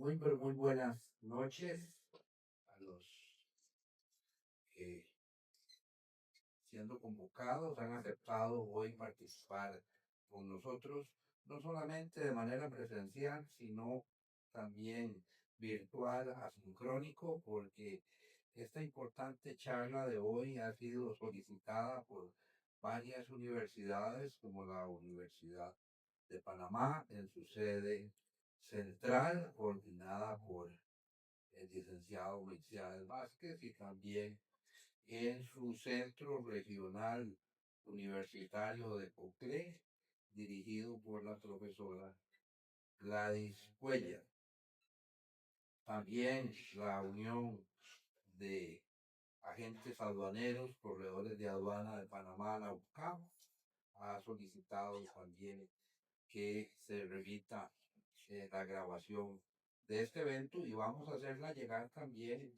Pero muy buenas noches a los que, siendo convocados, han aceptado hoy participar con nosotros, no solamente de manera presencial, sino también virtual, asincrónico, porque esta importante charla de hoy ha sido solicitada por varias universidades, como la Universidad de Panamá, en su sede central, coordinada por el licenciado Michael Vázquez, y también en su centro regional universitario de Coclé, dirigido por la profesora Gladys Cuellar. También la Unión de Agentes Aduaneros, Corredores de Aduana de Panamá, la UCAP, ha solicitado también que se remita la grabación de este evento, y vamos a hacerla llegar también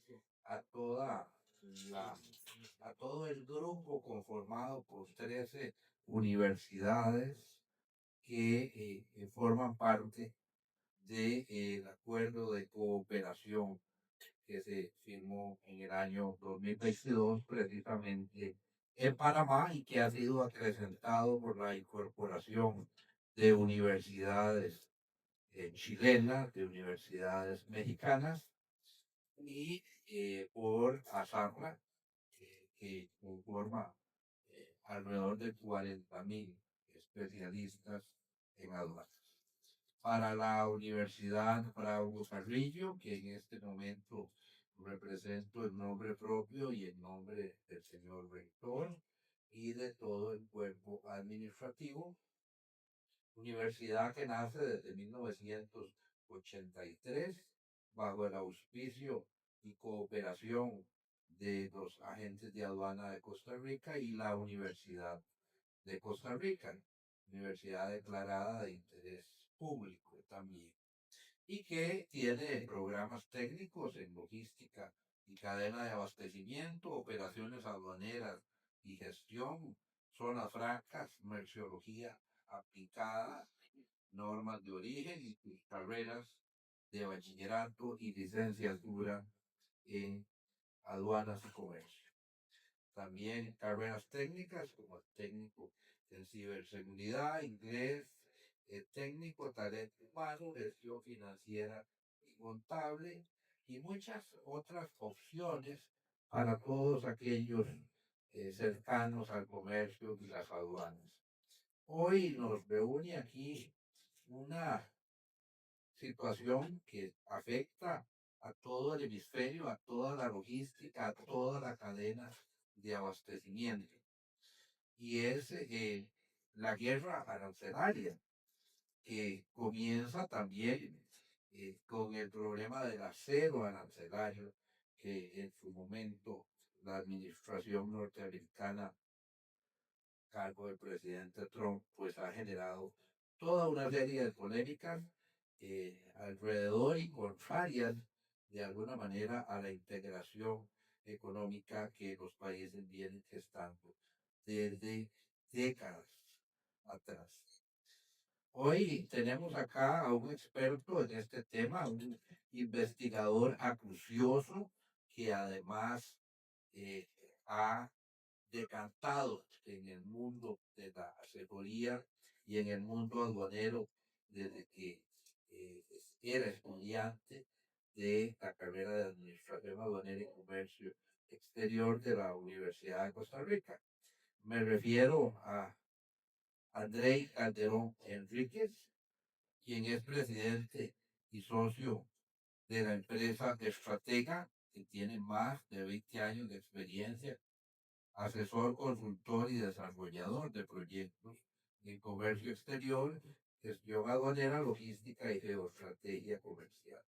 a toda la, a todo el grupo conformado por 13 universidades que forman parte del acuerdo de cooperación que se firmó en el año 2022 precisamente en Panamá, y que ha sido acrecentado por la incorporación de universidades chilenas, de universidades mexicanas, y por ASARLA, que conforma alrededor de 40.000 especialistas en aduanas. Para la Universidad Bravo Carrillo, que en este momento represento en nombre propio y en nombre del señor rector y de todo el cuerpo administrativo, universidad que nace desde 1983 bajo el auspicio y cooperación de los agentes de aduana de Costa Rica y la Universidad de Costa Rica, universidad declarada de interés público también, y que tiene programas técnicos en logística y cadena de abastecimiento, operaciones aduaneras y gestión, zonas francas, merciología aplicada, normas de origen y sus carreras de bachillerato y licenciatura en aduanas y comercio. También carreras técnicas como técnico en ciberseguridad, inglés, técnico, talento humano, gestión financiera y contable, y muchas otras opciones para todos aquellos cercanos al comercio y las aduanas. Hoy nos reúne aquí una situación que afecta a todo el hemisferio, a toda la logística, a toda la cadena de abastecimiento, y es la guerra arancelaria, que comienza también con el problema del acero arancelario, que en su momento la administración norteamericana, cargo del presidente Trump, pues ha generado toda una serie de polémicas alrededor y contrarias de alguna manera a la integración económica que los países vienen gestando desde décadas atrás. Hoy tenemos acá a un experto en este tema, un investigador acucioso que además eh, ha decantado en el mundo de la asesoría y en el mundo aduanero desde que era estudiante de la carrera de Administración Aduanera y Comercio Exterior de la Universidad de Costa Rica. Me refiero a Andrei Calderón Enríquez, quien es presidente y socio de la empresa Estratega, que tiene más de 20 años de experiencia, asesor, consultor y desarrollador de proyectos en comercio exterior, gestión aduanera, logística y geoestrategia comercial.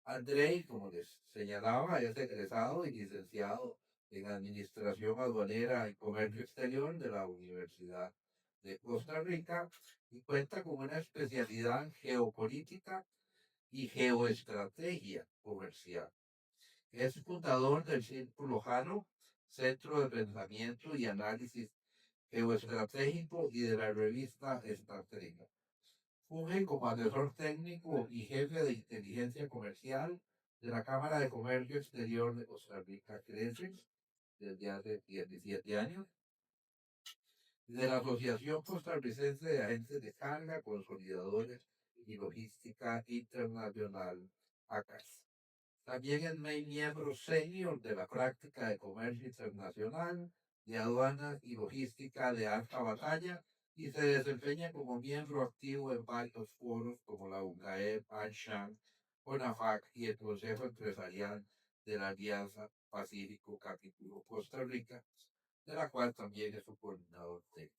Andrei, como les señalaba, es egresado y licenciado en Administración Aduanera y Comercio Exterior de la Universidad de Costa Rica, y cuenta con una especialidad en geopolítica y geoestrategia comercial. Es fundador del Círculo Jano, Centro de Pensamiento y Análisis Geoestratégico, y de la revista Estratega. Funge como asesor técnico y jefe de inteligencia comercial de la Cámara de Comercio Exterior de Costa Rica, CRECE, desde hace 17 años, de la Asociación Costarricense de Agentes de Carga, Consolidadores y Logística Internacional, ACAS. También es miembro senior de la práctica de comercio internacional, de aduanas y logística de alta batalla y se desempeña como miembro activo en varios foros como la UNGAEP, ANSHAN, ONAFAC y el Consejo Empresarial de la Alianza Pacífico Capítulo Costa Rica, de la cual también es su coordinador técnico.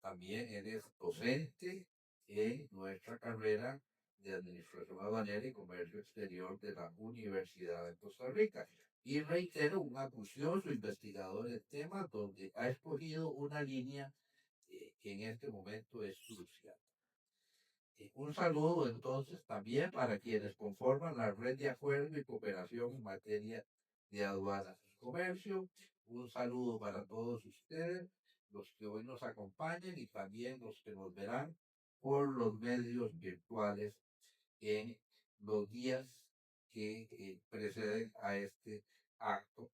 También eres docente en nuestra carrera de Administración Aduanera y Comercio Exterior de la Universidad de Costa Rica. Y reitero, un acucioso investigador en temas donde ha escogido una línea que en este momento es crucial. Un saludo entonces también para quienes conforman la red de acuerdo y cooperación en materia de aduanas y comercio. Un saludo para todos ustedes, los que hoy nos acompañan y también los que nos verán por los medios virtuales en los días que preceden a este acto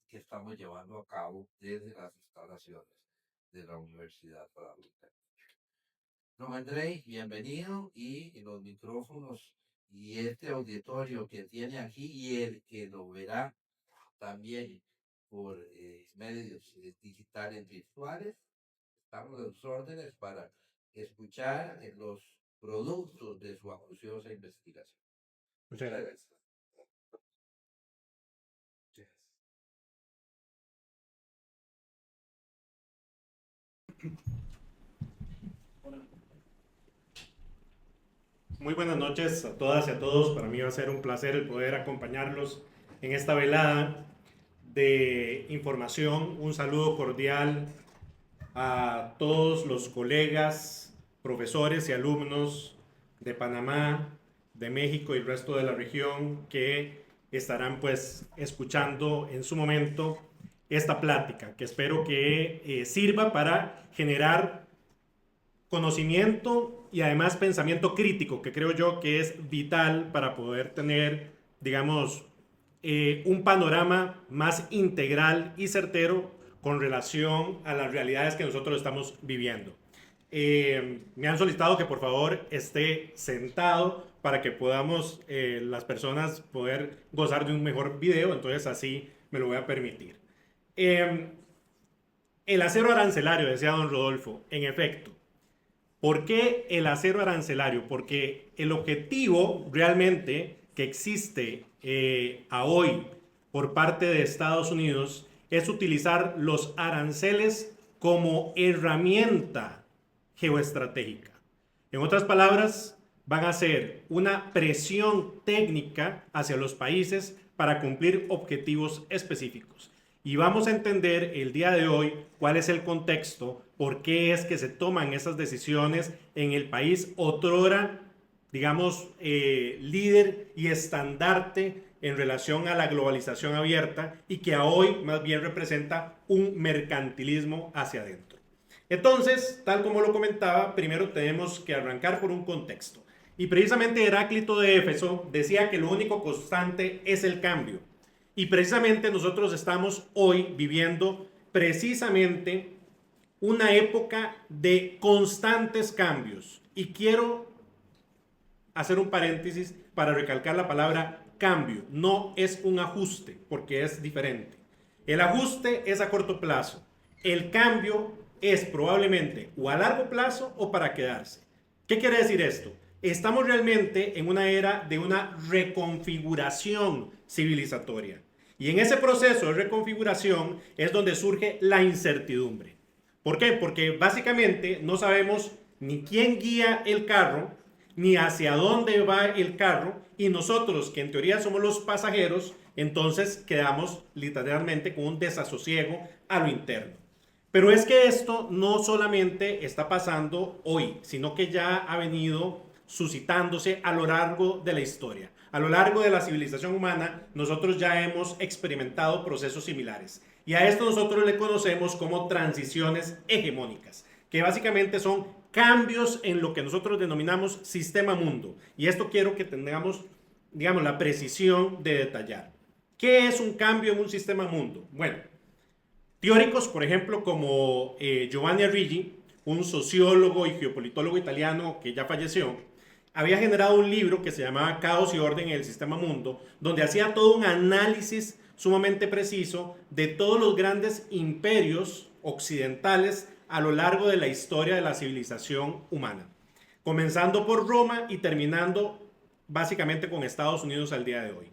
que estamos llevando a cabo desde las instalaciones de la Universidad Panamericana. Don André, bienvenido y los micrófonos y este auditorio que tiene aquí y el que lo verá también por medios digitales virtuales. Estamos a sus órdenes para escuchar los productos de su acuciosa investigación. Muchas gracias. Muy buenas noches a todas y a todos. Para mí va a ser un placer el poder acompañarlos en esta velada de información. Un saludo cordial a todos los colegas, profesores y alumnos de Panamá, de México y el resto de la región que estarán pues escuchando en su momento esta plática, que espero que sirva para generar conocimiento y además pensamiento crítico, que creo yo que es vital para poder tener, digamos, un panorama más integral y certero con relación a las realidades que nosotros estamos viviendo. Me han solicitado que por favor esté sentado para que podamos las personas poder gozar de un mejor video, entonces así me lo voy a permitir. El acero arancelario, decía don Rodolfo, en efecto. ¿Por qué el acero arancelario? Porque el objetivo realmente que existe a hoy por parte de Estados Unidos es utilizar los aranceles como herramienta geoestratégica. En otras palabras, van a ser una presión técnica hacia los países para cumplir objetivos específicos. Y vamos a entender el día de hoy cuál es el contexto, por qué es que se toman esas decisiones en el país otrora, digamos, líder y estandarte en relación a la globalización abierta y que a hoy más bien representa un mercantilismo hacia adentro. Entonces, tal como lo comentaba, primero tenemos que arrancar por un contexto. Y precisamente Heráclito de Éfeso decía que lo único constante es el cambio. Y precisamente nosotros estamos hoy viviendo precisamente una época de constantes cambios. Y quiero hacer un paréntesis para recalcar la palabra cambio. No es un ajuste, porque es diferente. El ajuste es a corto plazo. El cambio es probablemente o a largo plazo o para quedarse. ¿Qué quiere decir esto? Estamos realmente en una era de una reconfiguración civilizatoria. Y en ese proceso de reconfiguración es donde surge la incertidumbre. ¿Por qué? Porque básicamente no sabemos ni quién guía el carro, ni hacia dónde va el carro, y nosotros, que en teoría somos los pasajeros, entonces quedamos literalmente con un desasosiego a lo interno. Pero es que esto no solamente está pasando hoy, sino que ya ha venido suscitándose a lo largo de la historia. A lo largo de la civilización humana, nosotros ya hemos experimentado procesos similares. Y a esto nosotros le conocemos como transiciones hegemónicas, que básicamente son cambios en lo que nosotros denominamos sistema mundo. Y esto quiero que tengamos, digamos, la precisión de detallar. ¿Qué es un cambio en un sistema mundo? Bueno, teóricos, por ejemplo, como Giovanni Arrighi, un sociólogo y geopolitólogo italiano que ya falleció, había generado un libro que se llamaba Caos y Orden en el Sistema Mundo, donde hacía todo un análisis sumamente preciso de todos los grandes imperios occidentales a lo largo de la historia de la civilización humana, comenzando por Roma y terminando básicamente con Estados Unidos al día de hoy.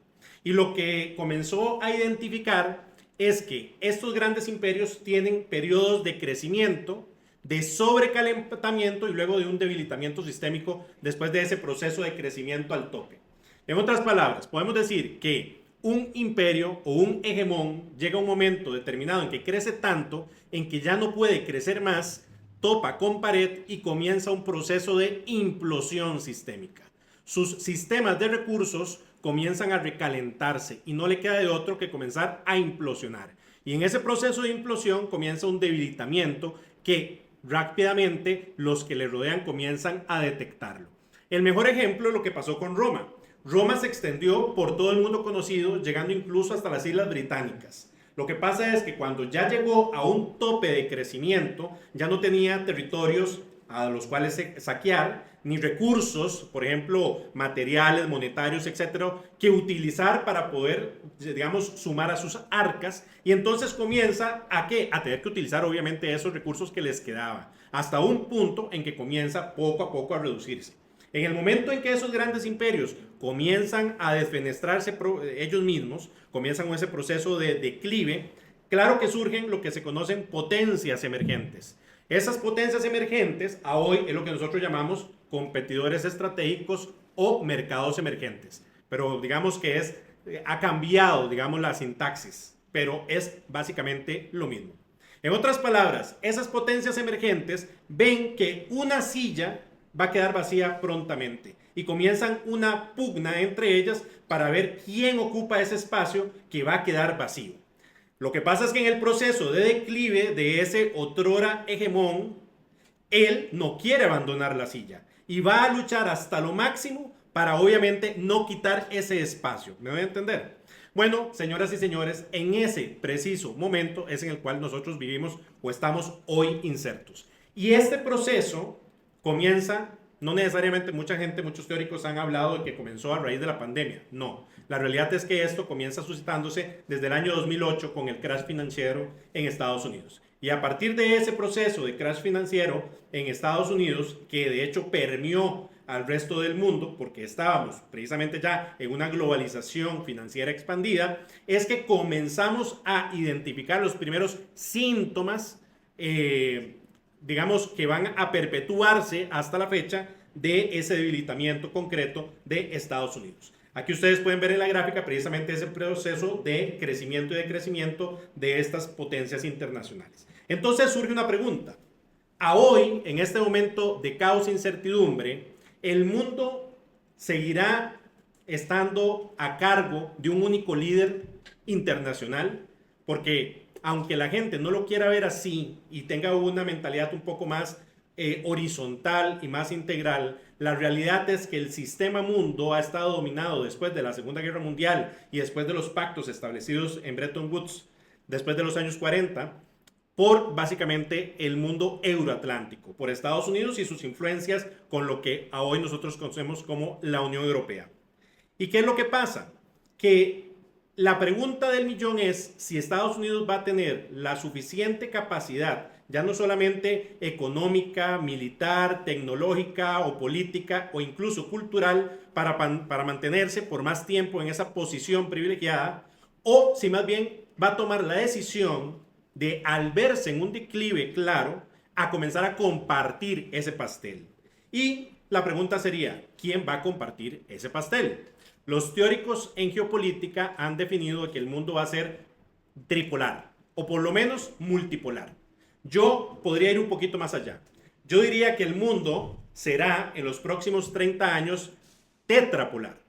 Y lo que comenzó a identificar es que estos grandes imperios tienen periodos de crecimiento, de sobrecalentamiento y luego de un debilitamiento sistémico después de ese proceso de crecimiento al tope. En otras palabras, podemos decir que un imperio o un hegemón llega a un momento determinado en que crece tanto, en que ya no puede crecer más, topa con pared y comienza un proceso de implosión sistémica. Sus sistemas de recursos comienzan a recalentarse y no le queda de otro que comenzar a implosionar. Y en ese proceso de implosión comienza un debilitamiento que rápidamente los que le rodean comienzan a detectarlo. El mejor ejemplo es lo que pasó con Roma. Roma se extendió por todo el mundo conocido, llegando incluso hasta las Islas Británicas. Lo que pasa es que cuando ya llegó a un tope de crecimiento, ya no tenía territorios a los cuales saquear, ni recursos, por ejemplo, materiales, monetarios, etcétera, que utilizar para poder, digamos, sumar a sus arcas, y entonces comienza a tener que utilizar obviamente esos recursos que les quedaban, hasta un punto en que comienza poco a poco a reducirse. En el momento en que esos grandes imperios comienzan a desfenestrarse ellos mismos, comienzan con ese proceso de declive, claro que surgen lo que se conocen potencias emergentes. Esas potencias emergentes a hoy es lo que nosotros llamamos competidores estratégicos o mercados emergentes. Pero digamos que ha cambiado, digamos, la sintaxis, pero es básicamente lo mismo. En otras palabras, esas potencias emergentes ven que una silla va a quedar vacía prontamente y comienzan una pugna entre ellas para ver quién ocupa ese espacio que va a quedar vacío. Lo que pasa es que en el proceso de declive de ese otrora hegemón, él no quiere abandonar la silla y va a luchar hasta lo máximo para obviamente no quitar ese espacio. ¿Me voy a entender? Bueno, señoras y señores, en ese preciso momento es en el cual nosotros vivimos o estamos hoy insertos. Y este proceso comienza, no necesariamente mucha gente, muchos teóricos han hablado de que comenzó a raíz de la pandemia. No, la realidad es que esto comienza suscitándose desde el año 2008 con el crash financiero en Estados Unidos. Y a partir de ese proceso de crash financiero en Estados Unidos, que de hecho permeó al resto del mundo, porque estábamos precisamente ya en una globalización financiera expandida, es que comenzamos a identificar los primeros síntomas, digamos, que van a perpetuarse hasta la fecha de ese debilitamiento concreto de Estados Unidos. Aquí ustedes pueden ver en la gráfica precisamente ese proceso de crecimiento y decrecimiento de estas potencias internacionales. Entonces surge una pregunta. A hoy, en este momento de caos e incertidumbre, ¿el mundo seguirá estando a cargo de un único líder internacional? Porque aunque la gente no lo quiera ver así y tenga una mentalidad un poco más horizontal y más integral, la realidad es que el sistema mundo ha estado dominado después de la Segunda Guerra Mundial y después de los pactos establecidos en Bretton Woods, después de los años 40, por básicamente el mundo euroatlántico, por Estados Unidos y sus influencias con lo que a hoy nosotros conocemos como la Unión Europea. ¿Y qué es lo que pasa? Que la pregunta del millón es si Estados Unidos va a tener la suficiente capacidad, ya no solamente económica, militar, tecnológica o política o incluso cultural, para mantenerse por más tiempo en esa posición privilegiada, o si más bien va a tomar la decisión de, al verse en un declive claro, a comenzar a compartir ese pastel. Y la pregunta sería, ¿quién va a compartir ese pastel? Los teóricos en geopolítica han definido que el mundo va a ser tripolar, o por lo menos multipolar. Yo podría ir un poquito más allá. Yo diría que el mundo será en los próximos 30 años tetrapolar.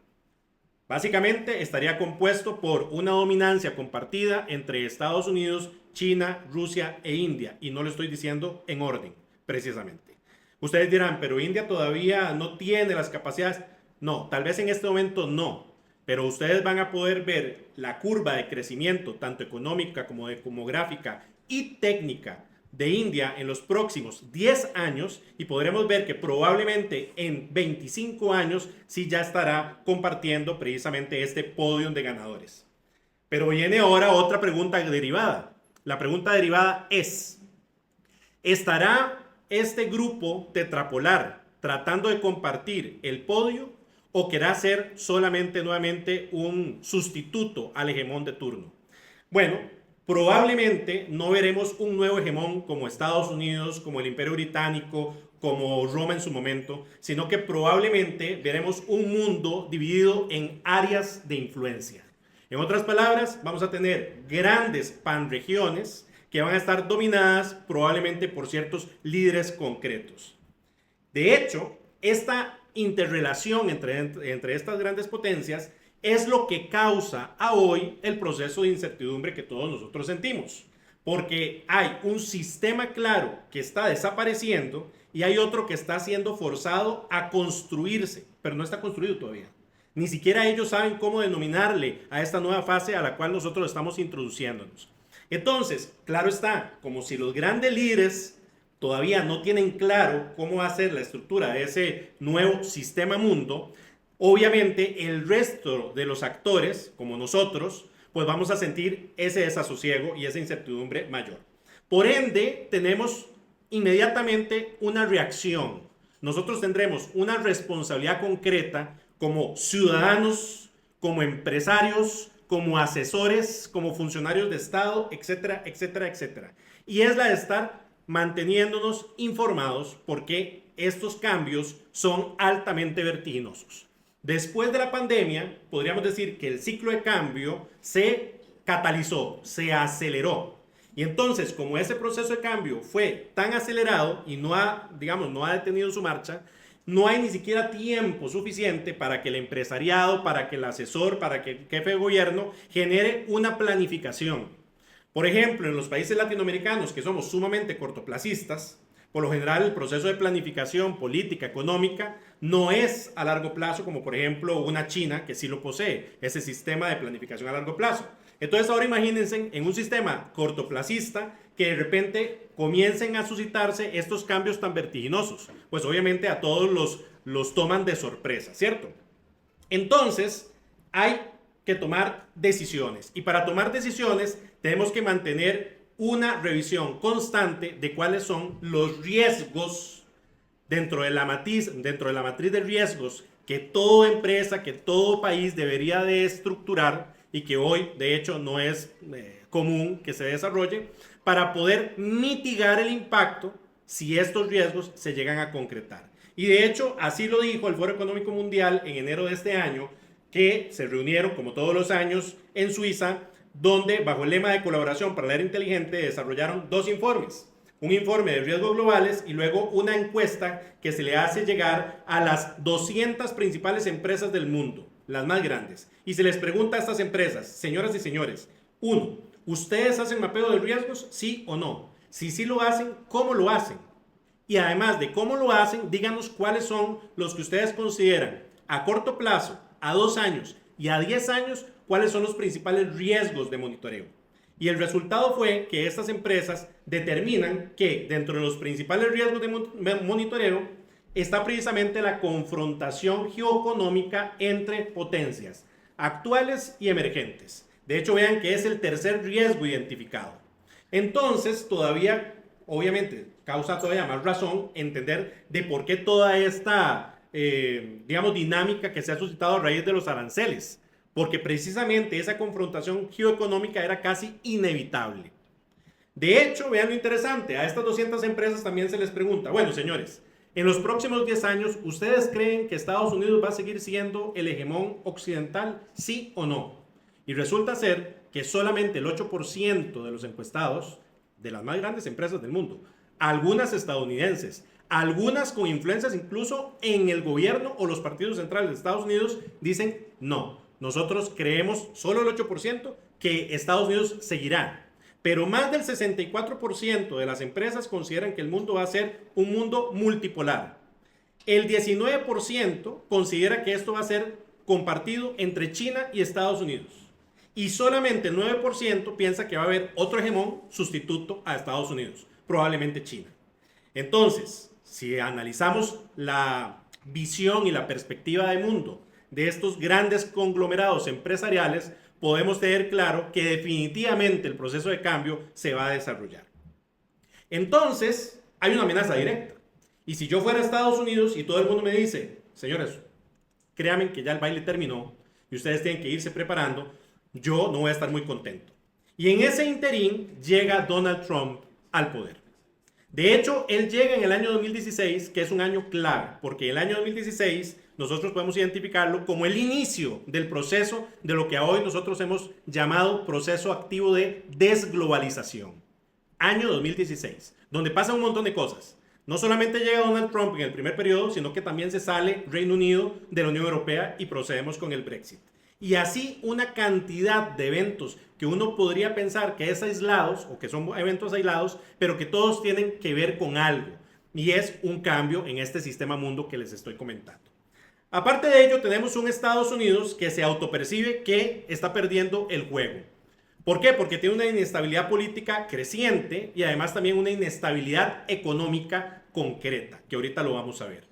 Básicamente estaría compuesto por una dominancia compartida entre Estados Unidos, China, Rusia e India. Y no lo estoy diciendo en orden, precisamente. Ustedes dirán, pero India todavía no tiene las capacidades. No, tal vez en este momento no, pero ustedes van a poder ver la curva de crecimiento, tanto económica como demográfica y técnica de India en los próximos 10 años y podremos ver que probablemente en 25 años sí ya estará compartiendo precisamente este podio de ganadores. Pero viene ahora otra pregunta derivada. La pregunta derivada es, ¿estará este grupo tetrapolar tratando de compartir el podio o querrá ser solamente nuevamente un sustituto al hegemón de turno? Bueno, probablemente no veremos un nuevo hegemón como Estados Unidos, como el Imperio Británico, como Roma en su momento, sino que probablemente veremos un mundo dividido en áreas de influencia. En otras palabras, vamos a tener grandes panregiones que van a estar dominadas probablemente por ciertos líderes concretos. De hecho, esta interrelación entre estas grandes potencias es lo que causa a hoy el proceso de incertidumbre que todos nosotros sentimos. Porque hay un sistema claro que está desapareciendo y hay otro que está siendo forzado a construirse, pero no está construido todavía. Ni siquiera ellos saben cómo denominarle a esta nueva fase a la cual nosotros estamos introduciéndonos. Entonces, claro está, como si los grandes líderes todavía no tienen claro cómo va a ser la estructura de ese nuevo sistema mundo, obviamente el resto de los actores, como nosotros, pues vamos a sentir ese desasosiego y esa incertidumbre mayor. Por ende, tenemos inmediatamente una reacción. Nosotros tendremos una responsabilidad concreta como ciudadanos, como empresarios, como asesores, como funcionarios de Estado, etcétera, etcétera, etcétera. Y es la de estar manteniéndonos informados porque estos cambios son altamente vertiginosos. Después de la pandemia, podríamos decir que el ciclo de cambio se catalizó, se aceleró. Y entonces, como ese proceso de cambio fue tan acelerado y no ha detenido su marcha, no hay ni siquiera tiempo suficiente para que el empresariado, para que el asesor, para que el jefe de gobierno genere una planificación. Por ejemplo, en los países latinoamericanos, que somos sumamente cortoplacistas, por lo general el proceso de planificación política, económica, no es a largo plazo, como por ejemplo una China que sí lo posee, ese sistema de planificación a largo plazo. Entonces ahora imagínense en un sistema cortoplacista que de repente comiencen a suscitarse estos cambios tan vertiginosos. Pues obviamente a todos los toman de sorpresa, ¿cierto? Entonces hay que tomar decisiones y para tomar decisiones tenemos que mantener una revisión constante de cuáles son los riesgos dentro de la matriz de riesgos que toda empresa, que todo país debería de estructurar y que hoy de hecho no es común que se desarrolle para poder mitigar el impacto si estos riesgos se llegan a concretar. Y de hecho así lo dijo el Foro Económico Mundial en enero de este año, que se reunieron como todos los años en Suiza, donde bajo el lema de colaboración para la era inteligente desarrollaron dos informes. Un informe de riesgos globales y luego una encuesta que se le hace llegar a las 200 principales empresas del mundo, las más grandes. Y se les pregunta a estas empresas, señoras y señores, 1. ¿Ustedes hacen mapeo de riesgos? ¿Sí o no? Si sí lo hacen, ¿cómo lo hacen? Y además de cómo lo hacen, díganos cuáles son los que ustedes consideran a corto plazo, a 2 años y a 10 años, cuáles son los principales riesgos de monitoreo. Y el resultado fue que estas empresas determinan que dentro de los principales riesgos de monitoreo está precisamente la confrontación geoeconómica entre potencias actuales y emergentes. De hecho, vean que es el tercer riesgo identificado. Entonces, todavía, obviamente, causa todavía más razón entender de por qué toda esta, dinámica que se ha suscitado a raíz de los aranceles. Porque precisamente esa confrontación geoeconómica era casi inevitable. De hecho, vean lo interesante, a estas 200 empresas también se les pregunta, bueno, señores, en los próximos 10 años, ¿ustedes creen que Estados Unidos va a seguir siendo el hegemón occidental, sí o no? Y resulta ser que solamente el 8% de los encuestados de las más grandes empresas del mundo, algunas estadounidenses, algunas con influencias incluso en el gobierno o los partidos centrales de Estados Unidos, dicen no. Nosotros creemos, solo el 8%, que Estados Unidos seguirá. pero más del 64% de las empresas consideran que el mundo va a ser un mundo multipolar. El 19% considera que esto va a ser compartido entre China y Estados Unidos. Y solamente el 9% piensa que va a haber otro hegemón sustituto a Estados Unidos, probablemente China. Entonces, si analizamos la visión y la perspectiva de mundo de estos grandes conglomerados empresariales, podemos tener claro que definitivamente el proceso de cambio se va a desarrollar. Entonces, hay una amenaza directa. Y si yo fuera a Estados Unidos y todo el mundo me dice, señores, créanme que ya el baile terminó y ustedes tienen que irse preparando, yo no voy a estar muy contento. Y en ese interín llega Donald Trump al poder. De hecho, él llega en el año 2016, que es un año clave, porque el año 2016 nosotros podemos identificarlo como el inicio del proceso de lo que hoy nosotros hemos llamado proceso activo de desglobalización. Año 2016, donde pasa un montón de cosas. No solamente llega Donald Trump en el primer periodo, sino que también se sale Reino Unido de la Unión Europea y procedemos con el Brexit. Y así una cantidad de eventos que uno podría pensar que es aislados o que son eventos aislados, pero que todos tienen que ver con algo. Y es un cambio en este sistema mundo que les estoy comentando. Aparte de ello, tenemos un Estados Unidos que se autopercibe que está perdiendo el juego. ¿Por qué? Porque tiene una inestabilidad política creciente y además también una inestabilidad económica concreta, que ahorita lo vamos a ver.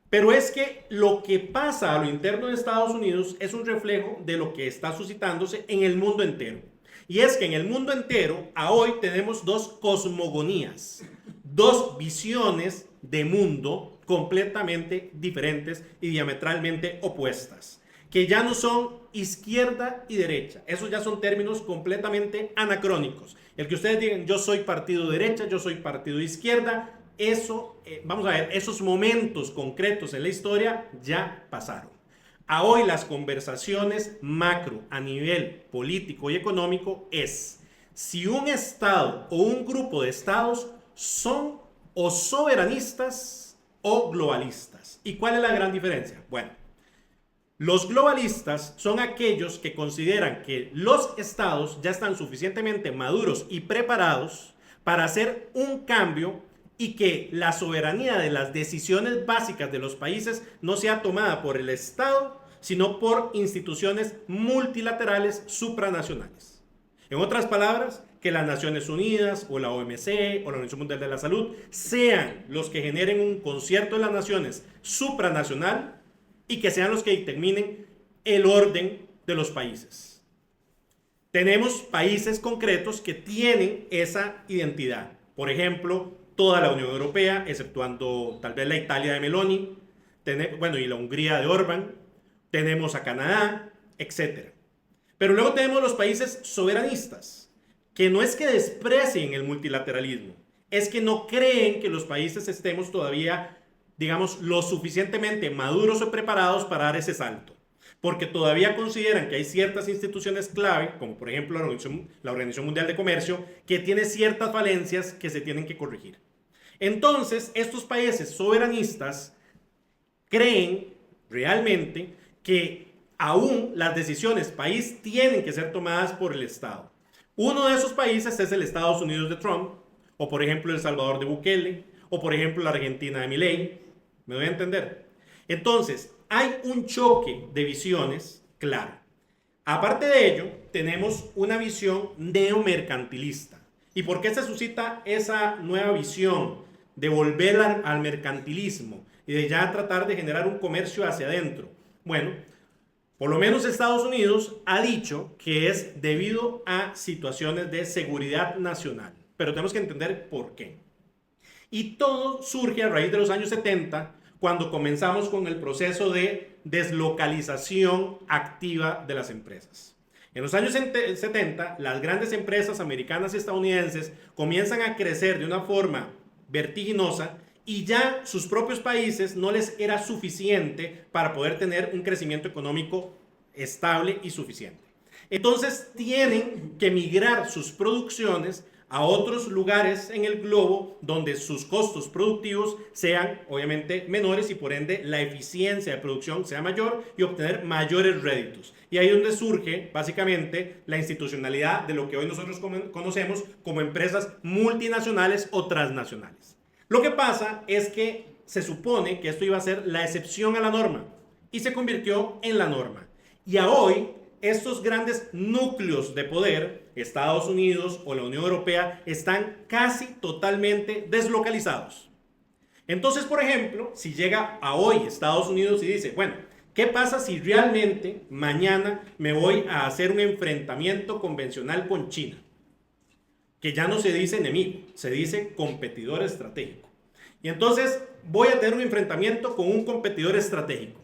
Pero es que lo que pasa a lo interno de Estados Unidos es un reflejo de lo que está suscitándose en el mundo entero. Y es que en el mundo entero, a hoy tenemos dos cosmogonías, dos visiones de mundo completamente diferentes y diametralmente opuestas, que ya no son izquierda y derecha. Esos ya son términos completamente anacrónicos. El que ustedes digan, yo soy partido derecha, yo soy partido izquierda, eso, vamos a ver, esos momentos concretos en la historia ya pasaron. A hoy las conversaciones macro a nivel político y económico es si un estado o un grupo de estados son o soberanistas o globalistas. ¿Y cuál es la gran diferencia? Bueno, los globalistas son aquellos que consideran que los estados ya están suficientemente maduros y preparados para hacer un cambio y que la soberanía de las decisiones básicas de los países no sea tomada por el Estado, sino por instituciones multilaterales supranacionales. En otras palabras, que las Naciones Unidas o la OMC o la Organización Mundial de la Salud sean los que generen un concierto de las naciones supranacional y que sean los que determinen el orden de los países. Tenemos países concretos que tienen esa identidad. Por ejemplo, toda la Unión Europea, exceptuando tal vez la Italia de Meloni, y la Hungría de Orbán, tenemos a Canadá, etc. Pero luego tenemos los países soberanistas, que no es que desprecien el multilateralismo, es que no creen que los países estemos todavía, digamos, lo suficientemente maduros o preparados para dar ese salto. Porque todavía consideran que hay ciertas instituciones clave, como por ejemplo la Organización Mundial de Comercio, que tiene ciertas falencias que se tienen que corregir. Entonces, estos países soberanistas creen realmente que aún las decisiones país tienen que ser tomadas por el Estado. Uno de esos países es el Estados Unidos de Trump, o por ejemplo El Salvador de Bukele, o por ejemplo la Argentina de Milei. ¿Me doy a entender? Entonces, hay un choque de visiones claro. Aparte de ello, tenemos una visión neomercantilista. ¿Y por qué se suscita esa nueva visión de volver al mercantilismo y de ya tratar de generar un comercio hacia adentro? Bueno, por lo menos Estados Unidos ha dicho que es debido a situaciones de seguridad nacional, pero tenemos que entender por qué. Y todo surge a raíz de los años 70, cuando comenzamos con el proceso de deslocalización activa de las empresas. En los años 70, las grandes empresas americanas y estadounidenses comienzan a crecer de una forma vertiginosa y ya sus propios países no les era suficiente para poder tener un crecimiento económico estable y suficiente. Entonces tienen que migrar sus producciones a otros lugares en el globo donde sus costos productivos sean obviamente menores y por ende la eficiencia de producción sea mayor y obtener mayores réditos. Y ahí es donde surge básicamente la institucionalidad de lo que hoy nosotros conocemos como empresas multinacionales o transnacionales. Lo que pasa es que se supone que esto iba a ser la excepción a la norma y se convirtió en la norma. Y a hoy estos grandes núcleos de poder, Estados Unidos o la Unión Europea, están casi totalmente deslocalizados. Entonces, por ejemplo, si llega a hoy Estados Unidos y dice, bueno, ¿qué pasa si realmente mañana me voy a hacer un enfrentamiento convencional con China? Que ya no se dice enemigo, se dice competidor estratégico. Y entonces voy a tener un enfrentamiento con un competidor estratégico.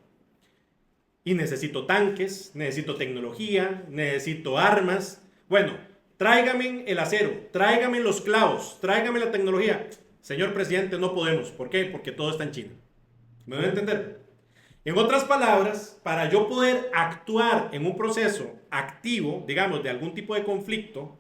Y necesito tanques, necesito tecnología, necesito armas. Bueno, tráigame el acero, tráigame los clavos, tráigame la tecnología. Señor presidente, no podemos. ¿Por qué? Porque todo está en China. ¿Me van a entender? En otras palabras, para yo poder actuar en un proceso activo, digamos, de algún tipo de conflicto,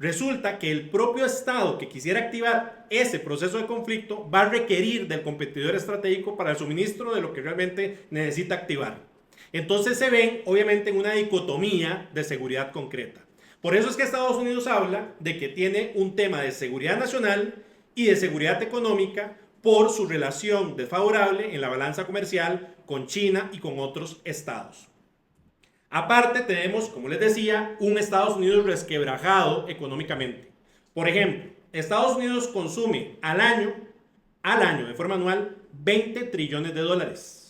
resulta que el propio Estado que quisiera activar ese proceso de conflicto va a requerir del competidor estratégico para el suministro de lo que realmente necesita activar. Entonces se ven obviamente en una dicotomía de seguridad concreta. Por eso es que Estados Unidos habla de que tiene un tema de seguridad nacional y de seguridad económica por su relación desfavorable en la balanza comercial con China y con otros estados. Aparte tenemos, como les decía, un Estados Unidos resquebrajado económicamente. Por ejemplo, Estados Unidos consume al año, de forma anual, 20 trillones de dólares.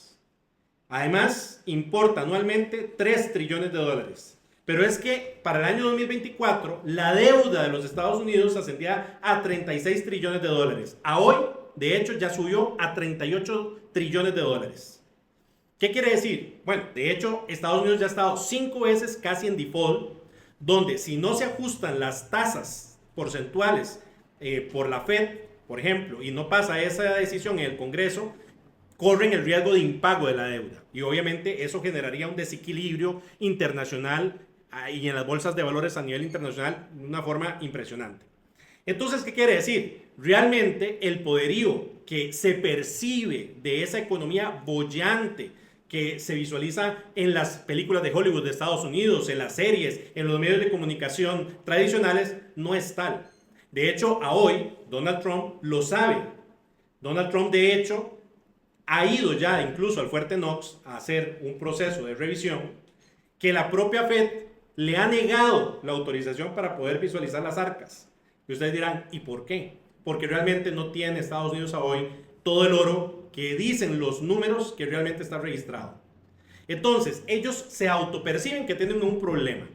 Además, importa anualmente 3 trillones de dólares. Pero es que para el año 2024, la deuda de los Estados Unidos ascendía a 36 trillones de dólares. A hoy, de hecho, ya subió a 38 trillones de dólares. ¿Qué quiere decir? Bueno, de hecho, Estados Unidos ya ha estado 5 veces casi en default, donde si no se ajustan las tasas porcentuales por la Fed, por ejemplo, y no pasa esa decisión en el Congreso, corren el riesgo de impago de la deuda. Y obviamente eso generaría un desequilibrio internacional y en las bolsas de valores a nivel internacional de una forma impresionante. Entonces, ¿qué quiere decir? Realmente el poderío que se percibe de esa economía boyante que se visualiza en las películas de Hollywood de Estados Unidos, en las series, en los medios de comunicación tradicionales, no es tal. De hecho, a hoy Donald Trump lo sabe. Donald Trump, de hecho, ha ido ya incluso al Fuerte Knox a hacer un proceso de revisión que la propia Fed le ha negado la autorización para poder visualizar las arcas. Y ustedes dirán, ¿y por qué? Porque realmente no tiene Estados Unidos a hoy todo el oro que dicen los números que realmente está registrado. Entonces, ellos se autoperciben que tienen un problema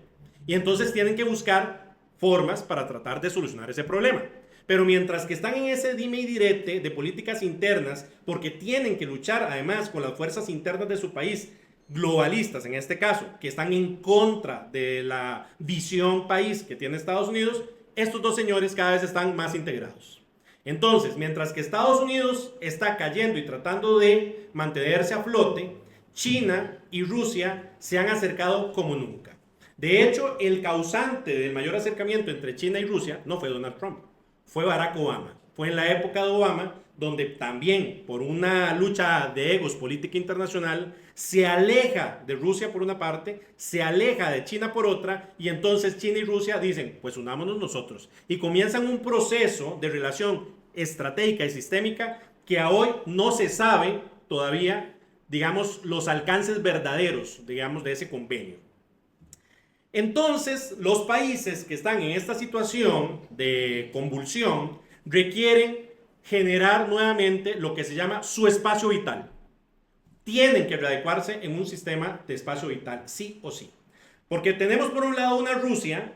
y entonces tienen que buscar formas para tratar de solucionar ese problema. Pero mientras que están en ese dime y direte de políticas internas, porque tienen que luchar además con las fuerzas internas de su país, globalistas en este caso, que están en contra de la visión país que tiene Estados Unidos, estos dos señores cada vez están más integrados. Entonces, mientras que Estados Unidos está cayendo y tratando de mantenerse a flote, China y Rusia se han acercado como nunca. De hecho, el causante del mayor acercamiento entre China y Rusia no fue Donald Trump, fue Barack Obama. Fue en la época de Obama donde también por una lucha de egos política internacional se aleja de Rusia por una parte, se aleja de China por otra y entonces China y Rusia dicen pues unámonos nosotros y comienzan un proceso de relación estratégica y sistémica que a hoy no se sabe todavía, digamos, los alcances verdaderos, digamos, de ese convenio. Entonces, los países que están en esta situación de convulsión requieren generar nuevamente lo que se llama su espacio vital. Tienen que readecuarse en un sistema de espacio vital, sí o sí. Porque tenemos por un lado una Rusia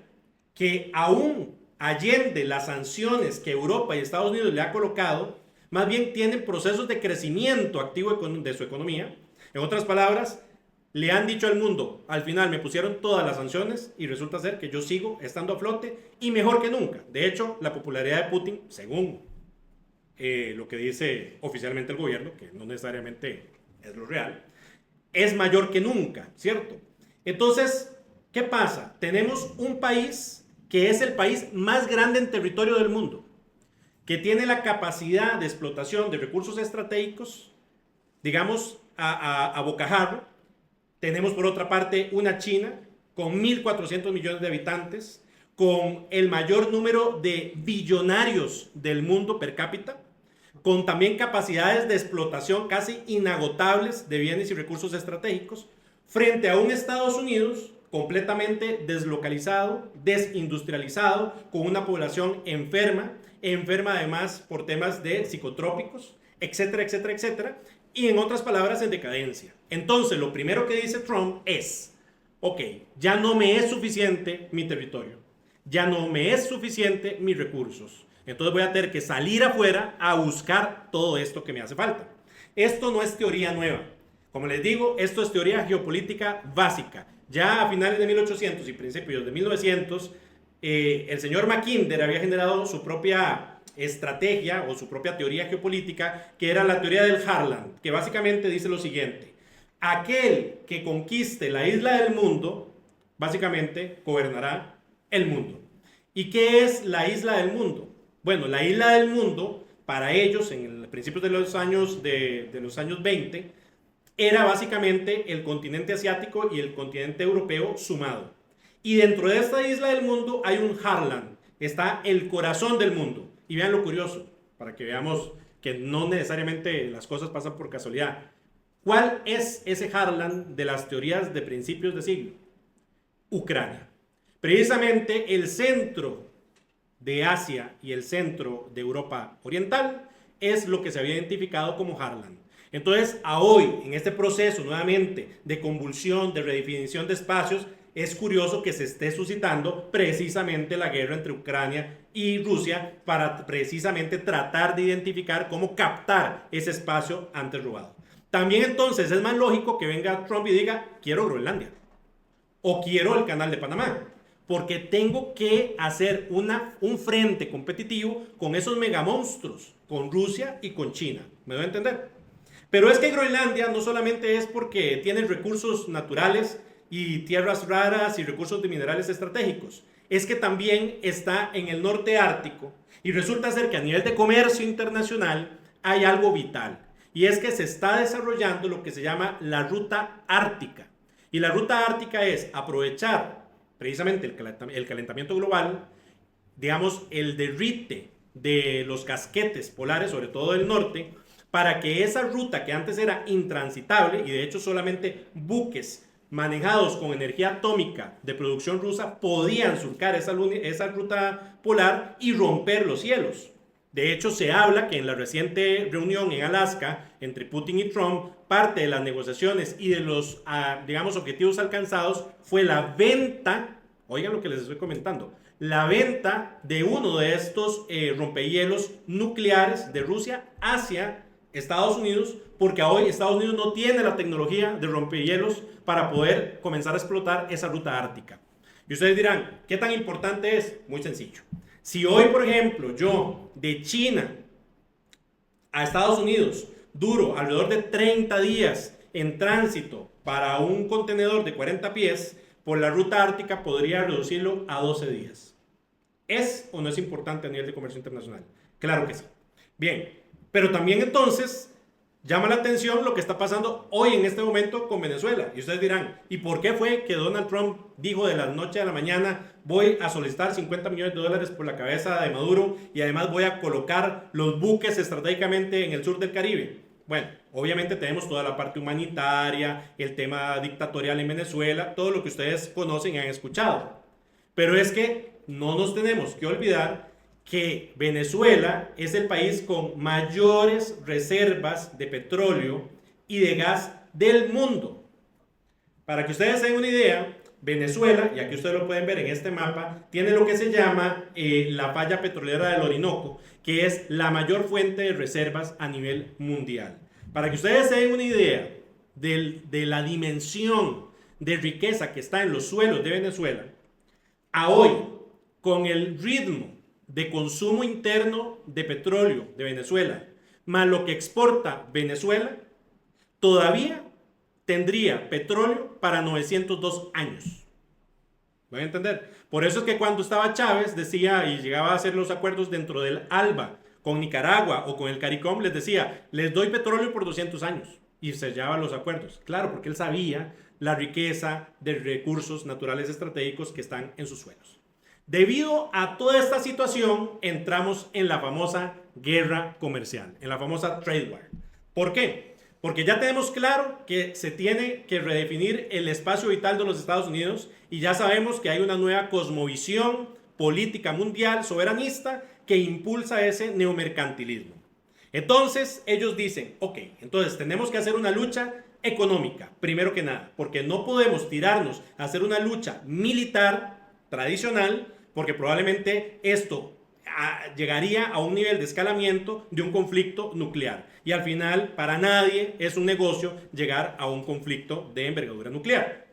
que aún allende las sanciones que Europa y Estados Unidos le ha colocado, más bien tienen procesos de crecimiento activo de su economía. En otras palabras, le han dicho al mundo, al final me pusieron todas las sanciones y resulta ser que yo sigo estando a flote y mejor que nunca. De hecho, la popularidad de Putin, según lo que dice oficialmente el gobierno, que no necesariamente es lo real, es mayor que nunca, ¿cierto? Entonces, ¿qué pasa? Tenemos un país que es el país más grande en territorio del mundo, que tiene la capacidad de explotación de recursos estratégicos, digamos, a bocajarro. Tenemos por otra parte una China con 1.400 millones de habitantes, con el mayor número de billonarios del mundo per cápita, con también capacidades de explotación casi inagotables de bienes y recursos estratégicos, frente a un Estados Unidos completamente deslocalizado, desindustrializado, con una población enferma además por temas de psicotrópicos, etcétera, etcétera, etcétera, y en otras palabras, en decadencia. Entonces, lo primero que dice Trump es, ok, ya no me es suficiente mi territorio, ya no me es suficiente mis recursos, entonces voy a tener que salir afuera a buscar todo esto que me hace falta. Esto no es teoría nueva. Como les digo, esto es teoría geopolítica básica. Ya a finales de 1800 y principios de 1900, el señor Mackinder había generado su propia estrategia o su propia teoría geopolítica, que era la teoría del Heartland, que básicamente dice lo siguiente: aquel que conquiste la isla del mundo, básicamente gobernará el mundo. ¿Y qué es la isla del mundo? Bueno, la isla del mundo, para ellos, en el principios de los años 20, era básicamente el continente asiático y el continente europeo sumado. Y dentro de esta isla del mundo hay un Heartland, está el corazón del mundo. Y vean lo curioso, para que veamos que no necesariamente las cosas pasan por casualidad. ¿Cuál es ese Heartland de las teorías de principios de siglo? Ucrania. Precisamente el centro de Asia y el centro de Europa Oriental es lo que se había identificado como Heartland. Entonces, a hoy, en este proceso nuevamente de convulsión, de redefinición de espacios, es curioso que se esté suscitando precisamente la guerra entre Ucrania y Rusia para precisamente tratar de identificar cómo captar ese espacio antes robado. También entonces es más lógico que venga Trump y diga, quiero Groenlandia o quiero el canal de Panamá, porque tengo que hacer un frente competitivo con esos megamonstruos, con Rusia y con China. ¿Me doy a entender? Pero es que Groenlandia no solamente es porque tiene recursos naturales y tierras raras y recursos de minerales estratégicos, es que también está en el norte ártico y resulta ser que a nivel de comercio internacional hay algo vital, y es que se está desarrollando lo que se llama la ruta ártica. Y la ruta ártica es aprovechar precisamente el calentamiento global, digamos, el derrite de los casquetes polares, sobre todo del norte, para que esa ruta que antes era intransitable, y de hecho solamente buques manejados con energía atómica de producción rusa podían surcar esa ruta polar y romper los hielos. De hecho, se habla que en la reciente reunión en Alaska entre Putin y Trump, parte de las negociaciones y de los, digamos, objetivos alcanzados fue la venta, oigan lo que les estoy comentando, la venta de uno de estos rompehielos nucleares de Rusia hacia Estados Unidos, porque hoy Estados Unidos no tiene la tecnología de rompehielos para poder comenzar a explotar esa ruta ártica. Y ustedes dirán, ¿qué tan importante es? Muy sencillo. Si hoy, por ejemplo, yo de China a Estados Unidos duro alrededor de 30 días en tránsito para un contenedor de 40 pies, por la ruta ártica podría reducirlo a 12 días. ¿Es o no es importante a nivel de comercio internacional? Claro que sí. Bien, pero también entonces llama la atención lo que está pasando hoy en este momento con Venezuela. Y ustedes dirán, ¿y por qué fue que Donald Trump dijo de la noche a la mañana voy a solicitar $50 millones por la cabeza de Maduro y además voy a colocar los buques estratégicamente en el sur del Caribe? Bueno, obviamente tenemos toda la parte humanitaria, el tema dictatorial en Venezuela, todo lo que ustedes conocen y han escuchado. Pero es que no nos tenemos que olvidar que Venezuela es el país con mayores reservas de petróleo y de gas del mundo. Para que ustedes se den una idea, Venezuela, y aquí ustedes lo pueden ver en este mapa, tiene lo que se llama la falla petrolera del Orinoco, que es la mayor fuente de reservas a nivel mundial. Para que ustedes se den una idea de la dimensión de riqueza que está en los suelos de Venezuela, a hoy, con el ritmo de consumo interno de petróleo de Venezuela, más lo que exporta Venezuela, todavía tendría petróleo para 902 años. ¿Van a entender? Por eso es que cuando estaba Chávez decía y llegaba a hacer los acuerdos dentro del ALBA con Nicaragua o con el CARICOM, les decía, les doy petróleo por 200 años y sellaban los acuerdos. Claro, porque él sabía la riqueza de recursos naturales estratégicos que están en sus suelos. Debido a toda esta situación, entramos en la famosa guerra comercial, en la famosa trade war. ¿Por qué? Porque ya tenemos claro que se tiene que redefinir el espacio vital de los Estados Unidos y ya sabemos que hay una nueva cosmovisión política mundial soberanista que impulsa ese neomercantilismo. Entonces ellos dicen, ok, entonces tenemos que hacer una lucha económica, primero que nada, porque no podemos tirarnos a hacer una lucha militar tradicional, porque probablemente esto llegaría a un nivel de escalamiento de un conflicto nuclear. Y al final, para nadie es un negocio llegar a un conflicto de envergadura nuclear.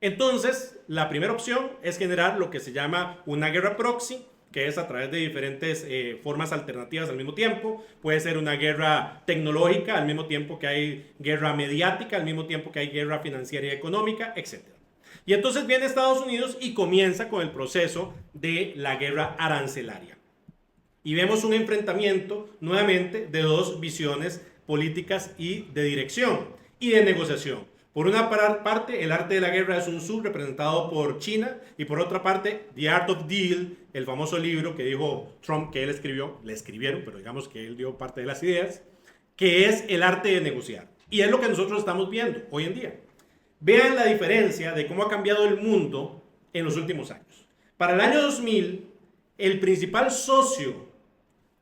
Entonces, la primera opción es generar lo que se llama una guerra proxy, que es a través de diferentes formas alternativas al mismo tiempo. Puede ser una guerra tecnológica al mismo tiempo que hay guerra mediática, al mismo tiempo que hay guerra financiera y económica, etc. Y entonces viene Estados Unidos y comienza con el proceso de la guerra arancelaria. Y vemos un enfrentamiento nuevamente de dos visiones políticas y de dirección y de negociación. Por una parte, el arte de la guerra es un sur representado por China y por otra parte, The Art of Deal, el famoso libro que dijo Trump que él escribió, le escribieron, pero digamos que él dio parte de las ideas, que es el arte de negociar. Y es lo que nosotros estamos viendo hoy en día. Vean la diferencia de cómo ha cambiado el mundo en los últimos años. Para el año 2000, el principal socio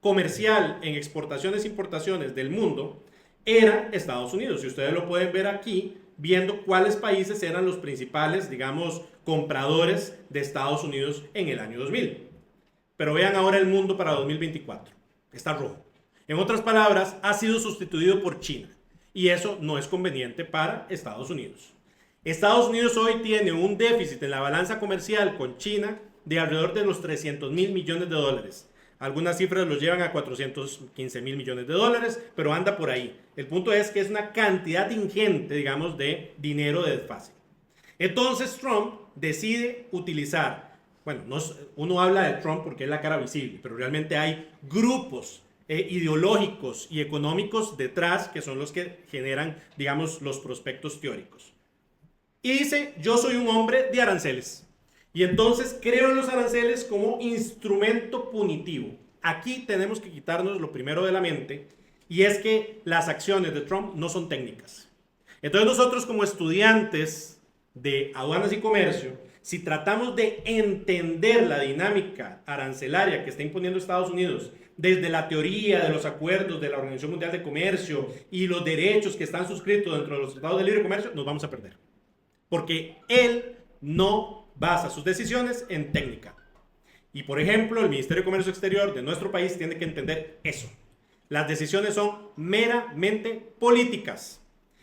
comercial en exportaciones e importaciones del mundo era Estados Unidos. Y ustedes lo pueden ver aquí, viendo cuáles países eran los principales, digamos, compradores de Estados Unidos en el año 2000. Pero vean ahora el mundo para 2024. Está rojo. En otras palabras, ha sido sustituido por China. Y eso no es conveniente para Estados Unidos. Estados Unidos hoy tiene un déficit en la balanza comercial con China de alrededor de los 300.000 millones de dólares. Algunas cifras los llevan a 415.000 millones de dólares, pero anda por ahí. El punto es que es una cantidad ingente, digamos, de dinero de desfase. Entonces Trump decide utilizar, bueno, uno habla de Trump porque es la cara visible, pero realmente hay grupos ideológicos y económicos detrás que son los que generan, digamos, los prospectos teóricos. Y dice, yo soy un hombre de aranceles. Y entonces creo en los aranceles como instrumento punitivo. Aquí tenemos que quitarnos lo primero de la mente, y es que las acciones de Trump no son técnicas. Entonces nosotros como estudiantes de aduanas y comercio, si tratamos de entender la dinámica arancelaria que está imponiendo Estados Unidos desde la teoría de los acuerdos de la Organización Mundial de Comercio y los derechos que están suscritos dentro de los tratados de libre comercio, nos vamos a perder. Porque él no basa sus decisiones en técnica. Y por ejemplo, el Ministerio de Comercio Exterior de nuestro país tiene que entender eso. Las decisiones son meramente políticas.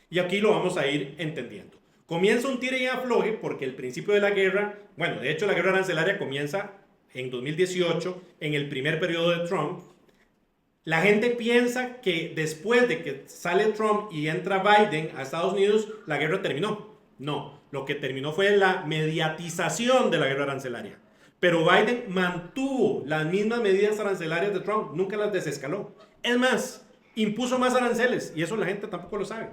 Y aquí lo vamos a ir entendiendo. Comienza un tire y afloje porque el principio de la guerra, bueno, de hecho la guerra arancelaria comienza en 2018, en el primer periodo de Trump. La gente piensa que después de que sale Trump y entra Biden a Estados Unidos, la guerra terminó. No, lo que terminó fue la mediatización de la guerra arancelaria. Pero Biden mantuvo las mismas medidas arancelarias de Trump, nunca las desescaló. Es más, impuso más aranceles y eso la gente tampoco lo sabe.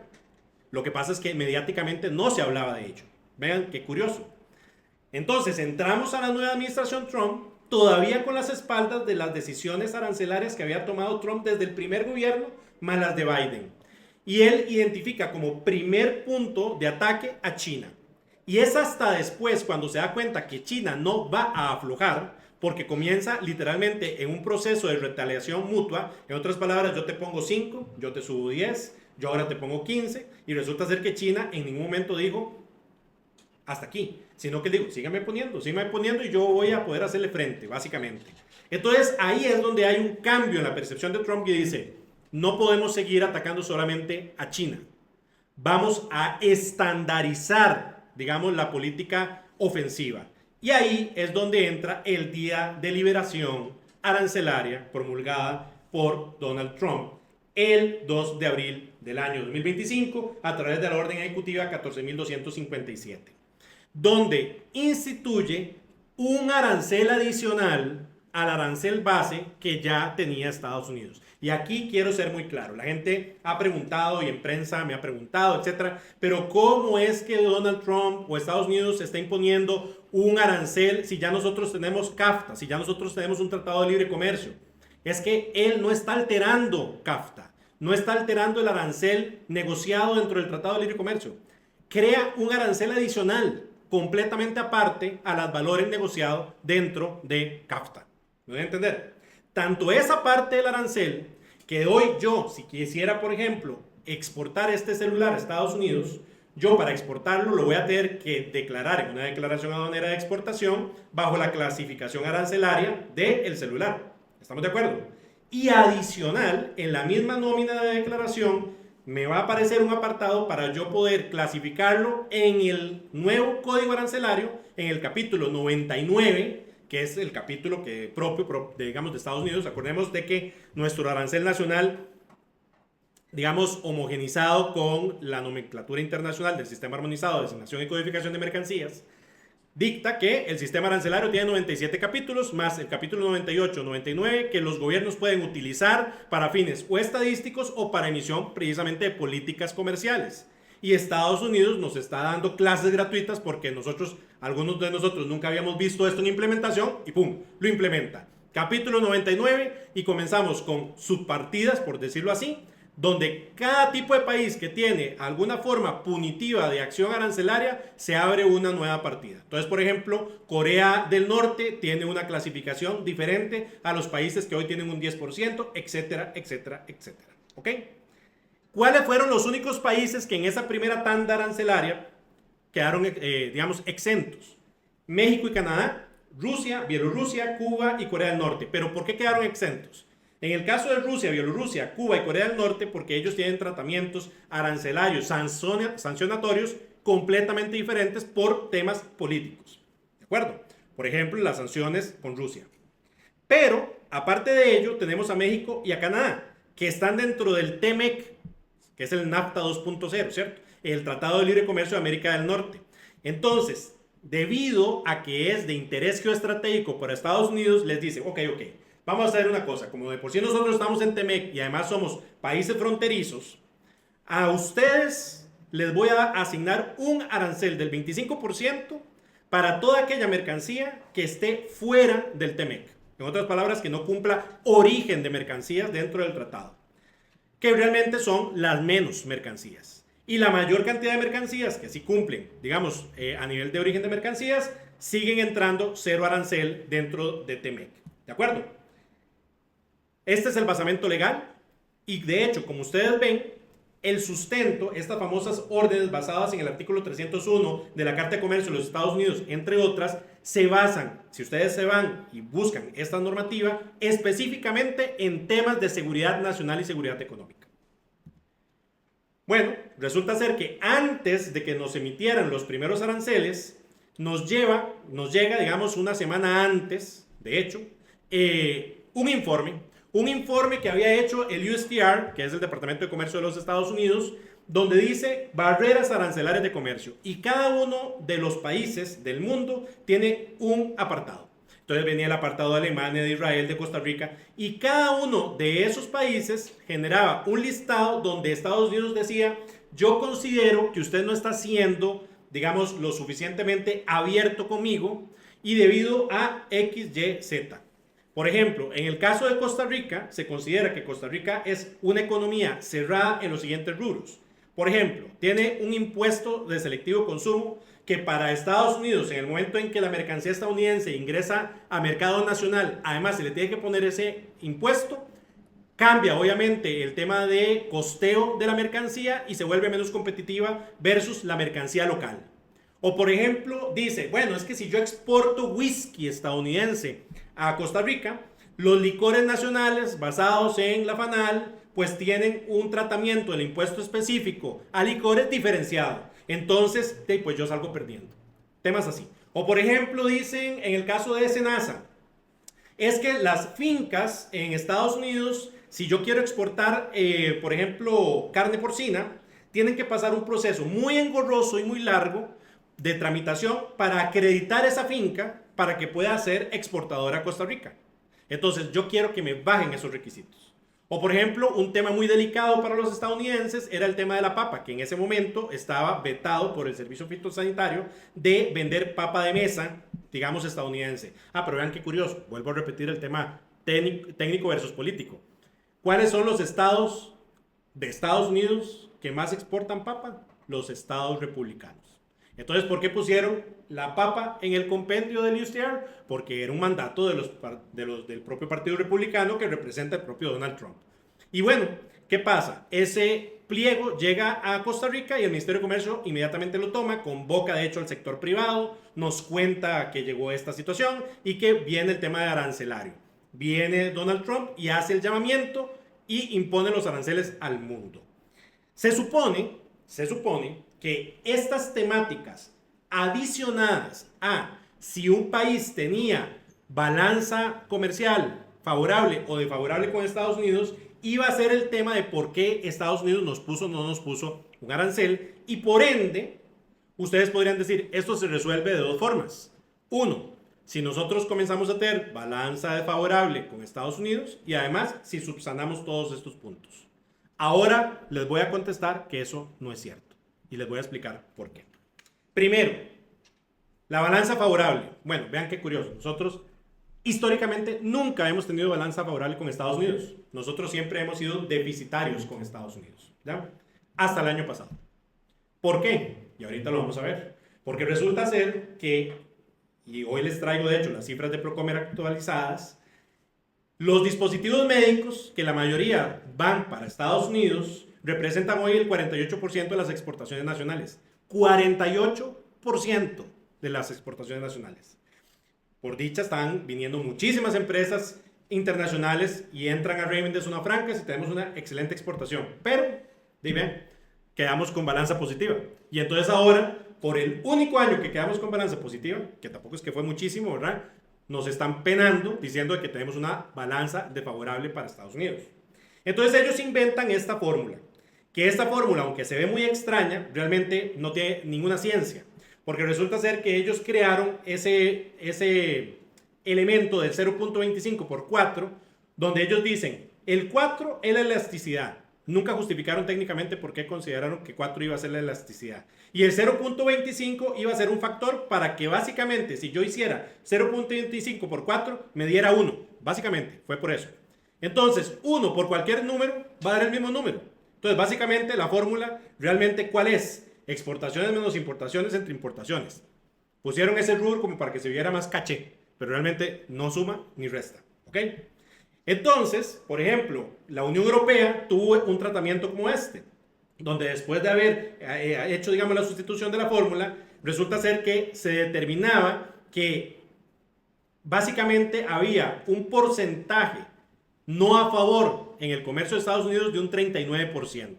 Lo que pasa es que mediáticamente no se hablaba de ello. Vean qué curioso. Entonces entramos a la nueva administración Trump todavía con las espaldas de las decisiones arancelarias que había tomado Trump desde el primer gobierno más las de Biden. Y él identifica como primer punto de ataque a China. Y es hasta después cuando se da cuenta que China no va a aflojar, porque comienza literalmente en un proceso de retaliación mutua. En otras palabras, yo te pongo 5, yo te subo 10, yo ahora te pongo 15, y resulta ser que China en ningún momento dijo hasta aquí, sino que digo, síganme poniendo y yo voy a poder hacerle frente, básicamente. Entonces ahí es donde hay un cambio en la percepción de Trump que dice, no podemos seguir atacando solamente a China. Vamos a estandarizar, digamos, la política ofensiva. Y ahí es donde entra el Día de Liberación Arancelaria promulgada por Donald Trump el 2 de abril del año 2025 a través de la orden ejecutiva 14.257. donde instituye un arancel adicional al arancel base que ya tenía Estados Unidos. Y aquí quiero ser muy claro. La gente ha preguntado y en prensa me ha preguntado, etcétera, pero ¿cómo es que Donald Trump o Estados Unidos está imponiendo un arancel si ya nosotros tenemos CAFTA, si ya nosotros tenemos un tratado de libre comercio? Es que él no está alterando CAFTA, no está alterando el arancel negociado dentro del tratado de libre comercio. Crea un arancel adicional completamente aparte a los valores negociados dentro de CAFTA. ¿Me voy a entender? Tanto esa parte del arancel, que hoy yo, si quisiera, por ejemplo, exportar este celular a Estados Unidos, yo para exportarlo lo voy a tener que declarar en una declaración aduanera de exportación bajo la clasificación arancelaria del celular. ¿Estamos de acuerdo? Y adicional, en la misma nómina de declaración, me va a aparecer un apartado para yo poder clasificarlo en el nuevo código arancelario, en el capítulo 99, que es el capítulo que propio, digamos, de Estados Unidos. Acordemos de que nuestro arancel nacional, digamos, homogenizado con la nomenclatura internacional del Sistema Armonizado de Designación y Codificación de Mercancías, dicta que el sistema arancelario tiene 97 capítulos, más el capítulo 98, 99, que los gobiernos pueden utilizar para fines o estadísticos o para emisión precisamente de políticas comerciales. Y Estados Unidos nos está dando clases gratuitas porque algunos de nosotros nunca habíamos visto esto en implementación y ¡pum!, lo implementa. Capítulo 99 y comenzamos con subpartidas, por decirlo así, donde cada tipo de país que tiene alguna forma punitiva de acción arancelaria se abre una nueva partida. Entonces, por ejemplo, Corea del Norte tiene una clasificación diferente a los países que hoy tienen un 10%, etcétera, etcétera, etcétera. ¿Ok? ¿Cuáles fueron los únicos países que en esa primera tanda arancelaria quedaron, digamos, exentos? México y Canadá, Rusia, Bielorrusia, Cuba y Corea del Norte. ¿Pero por qué quedaron exentos? En el caso de Rusia, Bielorrusia, Cuba y Corea del Norte, porque ellos tienen tratamientos arancelarios, sancionatorios completamente diferentes por temas políticos. ¿De acuerdo? Por ejemplo, las sanciones con Rusia. Pero, aparte de ello, tenemos a México y a Canadá, que están dentro del TMEC, que es el NAFTA 2.0, ¿cierto? El Tratado de Libre Comercio de América del Norte. Entonces, debido a que es de interés geoestratégico para Estados Unidos, les dice, ok, vamos a hacer una cosa, como de por sí nosotros estamos en TMEC y además somos países fronterizos, a ustedes les voy a asignar un arancel del 25% para toda aquella mercancía que esté fuera del TMEC. En otras palabras, que no cumpla origen de mercancías dentro del tratado, que realmente son las menos mercancías. Y la mayor cantidad de mercancías que sí cumplen, digamos, a nivel de origen de mercancías, siguen entrando cero arancel dentro de TMEC. ¿De acuerdo? Este es el basamento legal y de hecho, como ustedes ven, el sustento, estas famosas órdenes basadas en el artículo 301 de la Carta de Comercio de los Estados Unidos, entre otras, se basan, si ustedes se van y buscan esta normativa, específicamente en temas de seguridad nacional y seguridad económica. Bueno, resulta ser que antes de que nos emitieran los primeros aranceles, nos llega, digamos, una semana antes, de hecho, un informe que había hecho el USTR, que es el Departamento de Comercio de los Estados Unidos, donde dice barreras arancelarias de comercio. Y cada uno de los países del mundo tiene un apartado. Entonces venía el apartado de Alemania, de Israel, de Costa Rica, y cada uno de esos países generaba un listado donde Estados Unidos decía, yo considero que usted no está siendo, digamos, lo suficientemente abierto conmigo y debido a X, Y, Z. Por ejemplo, en el caso de Costa Rica, se considera que Costa Rica es una economía cerrada en los siguientes rubros. Por ejemplo, tiene un impuesto de selectivo consumo que para Estados Unidos, en el momento en que la mercancía estadounidense ingresa a mercado nacional, además se le tiene que poner ese impuesto, cambia obviamente el tema de costeo de la mercancía y se vuelve menos competitiva versus la mercancía local. O por ejemplo, dice, bueno, es que si yo exporto whisky estadounidense a Costa Rica, los licores nacionales basados en la FANAL pues tienen un tratamiento del impuesto específico a licores diferenciado. Entonces, pues yo salgo perdiendo. Temas así. O por ejemplo, dicen en el caso de SENASA, es que las fincas en Estados Unidos, si yo quiero exportar, por ejemplo, carne porcina, tienen que pasar un proceso muy engorroso y muy largo de tramitación para acreditar esa finca para que pueda ser exportadora a Costa Rica. Entonces, yo quiero que me bajen esos requisitos. O, por ejemplo, un tema muy delicado para los estadounidenses era el tema de la papa, que en ese momento estaba vetado por el Servicio Fitosanitario de vender papa de mesa, digamos, estadounidense. Pero vean qué curioso, vuelvo a repetir el tema técnico versus político. ¿Cuáles son los estados de Estados Unidos que más exportan papa? Los estados republicanos. Entonces, ¿por qué pusieron la papa en el compendio del USTR? Porque era un mandato del propio Partido Republicano que representa el propio Donald Trump. Y bueno, ¿qué pasa? Ese pliego llega a Costa Rica y el Ministerio de Comercio inmediatamente lo toma, convoca de hecho al sector privado, nos cuenta que llegó esta situación y que viene el tema de arancelario. Viene Donald Trump y hace el llamamiento y impone los aranceles al mundo. Se supone que estas temáticas adicionadas a si un país tenía balanza comercial favorable o desfavorable con Estados Unidos, iba a ser el tema de por qué Estados Unidos nos puso o no nos puso un arancel, y por ende, ustedes podrían decir, esto se resuelve de dos formas. Uno, si nosotros comenzamos a tener balanza desfavorable con Estados Unidos y además si subsanamos todos estos puntos. Ahora les voy a contestar que eso no es cierto. Y les voy a explicar por qué. Primero, la balanza favorable. Bueno, vean qué curioso. Nosotros históricamente nunca hemos tenido balanza favorable con Estados Unidos. Nosotros siempre hemos sido deficitarios con Estados Unidos, ¿ya? Hasta el año pasado. ¿Por qué? Y ahorita lo vamos a ver. Porque resulta ser que, y hoy les traigo de hecho las cifras de Procomer actualizadas, los dispositivos médicos, que la mayoría van para Estados Unidos, representan hoy el 48% de las exportaciones nacionales. 48% de las exportaciones nacionales. Por dicha están viniendo muchísimas empresas internacionales y entran a régimen de zona franca y tenemos una excelente exportación. Pero, dime, quedamos con balanza positiva. Y entonces ahora, por el único año que quedamos con balanza positiva, que tampoco es que fue muchísimo, ¿verdad? Nos están penando diciendo que tenemos una balanza desfavorable para Estados Unidos. Entonces ellos inventan esta fórmula. Que esta fórmula, aunque se ve muy extraña, realmente no tiene ninguna ciencia. Porque resulta ser que ellos crearon ese elemento del 0.25 por 4, donde ellos dicen, el 4 es la elasticidad. Nunca justificaron técnicamente por qué consideraron que 4 iba a ser la elasticidad. Y el 0.25 iba a ser un factor para que básicamente, si yo hiciera 0.25 por 4, me diera 1. Básicamente, fue por eso. Entonces, 1 por cualquier número va a dar el mismo número. Entonces, básicamente, la fórmula, realmente, ¿cuál es? Exportaciones menos importaciones entre importaciones. Pusieron ese rubro como para que se viera más caché, pero realmente no suma ni resta. ¿Ok? Entonces, por ejemplo, la Unión Europea tuvo un tratamiento como este, donde después de haber hecho, digamos, la sustitución de la fórmula, resulta ser que se determinaba que básicamente había un porcentaje no a favor en el comercio de Estados Unidos de un 39%.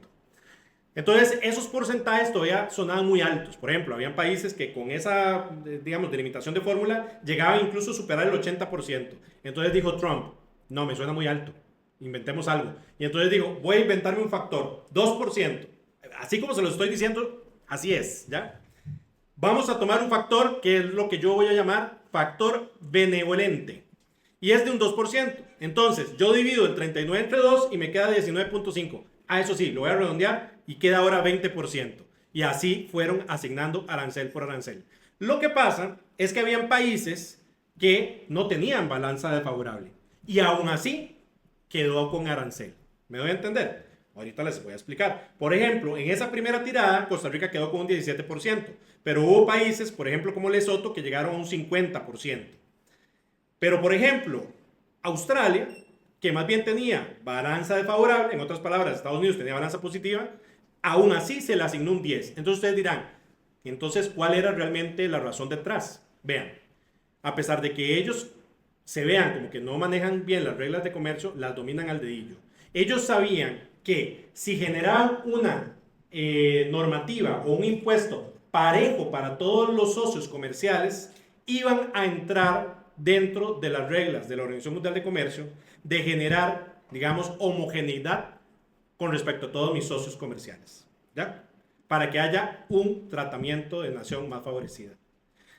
Entonces, esos porcentajes todavía sonaban muy altos. Por ejemplo, habían países que con esa, digamos, delimitación de fórmula llegaban incluso a superar el 80%. Entonces dijo Trump, no, me suena muy alto, inventemos algo. Y entonces dijo, voy a inventarme un factor, 2%. Así como se lo estoy diciendo, así es, ¿ya? Vamos a tomar un factor que es lo que yo voy a llamar factor benevolente. Y es de un 2%. Entonces, yo divido el 39 entre 2 y me queda 19.5. Eso sí, lo voy a redondear y queda ahora 20%. Y así fueron asignando arancel por arancel. Lo que pasa es que habían países que no tenían balanza desfavorable. Y aún así, quedó con arancel. ¿Me doy a entender? Ahorita les voy a explicar. Por ejemplo, en esa primera tirada, Costa Rica quedó con un 17%. Pero hubo países, por ejemplo, como Lesoto, que llegaron a un 50%. Pero, por ejemplo, Australia, que más bien tenía balanza desfavorable, en otras palabras, Estados Unidos tenía balanza positiva, aún así se le asignó un 10. Entonces ustedes dirán, entonces, ¿cuál era realmente la razón detrás? Vean, a pesar de que ellos se vean como que no manejan bien las reglas de comercio, las dominan al dedillo. Ellos sabían que si generaban una normativa o un impuesto parejo para todos los socios comerciales, iban a entrar dentro de las reglas de la Organización Mundial de Comercio de generar, digamos, homogeneidad con respecto a todos mis socios comerciales. ¿Ya? para que haya un tratamiento de nación más favorecida.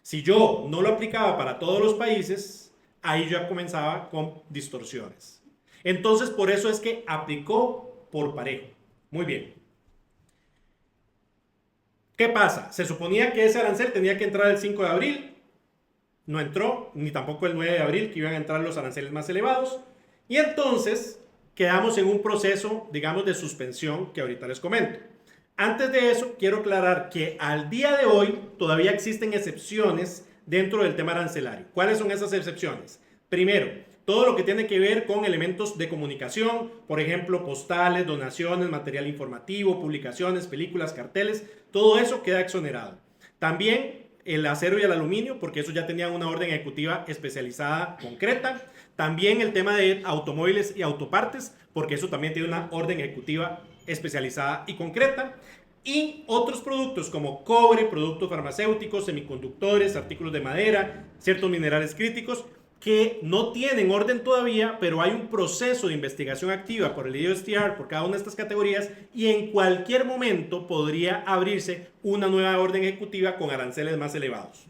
Si yo no lo aplicaba para todos los países, ahí ya comenzaba con distorsiones. Entonces, por eso es que aplicó por parejo. Muy bien. ¿Qué pasa? Se suponía que ese arancel tenía que entrar el 5 de abril. No entró, ni tampoco el 9 de abril, que iban a entrar los aranceles más elevados. Y entonces quedamos en un proceso, digamos, de suspensión que ahorita les comento. Antes de eso, quiero aclarar que al día de hoy todavía existen excepciones dentro del tema arancelario. ¿Cuáles son esas excepciones? Primero, todo lo que tiene que ver con elementos de comunicación, por ejemplo, postales, donaciones, material informativo, publicaciones, películas, carteles, todo eso queda exonerado. También el acero y el aluminio, porque eso ya tenían una orden ejecutiva especializada concreta. También el tema de automóviles y autopartes, porque eso también tiene una orden ejecutiva especializada y concreta. Y otros productos como cobre, productos farmacéuticos, semiconductores, artículos de madera, ciertos minerales críticos, que no tienen orden todavía, pero hay un proceso de investigación activa por el USTR, por cada una de estas categorías, y en cualquier momento podría abrirse una nueva orden ejecutiva con aranceles más elevados.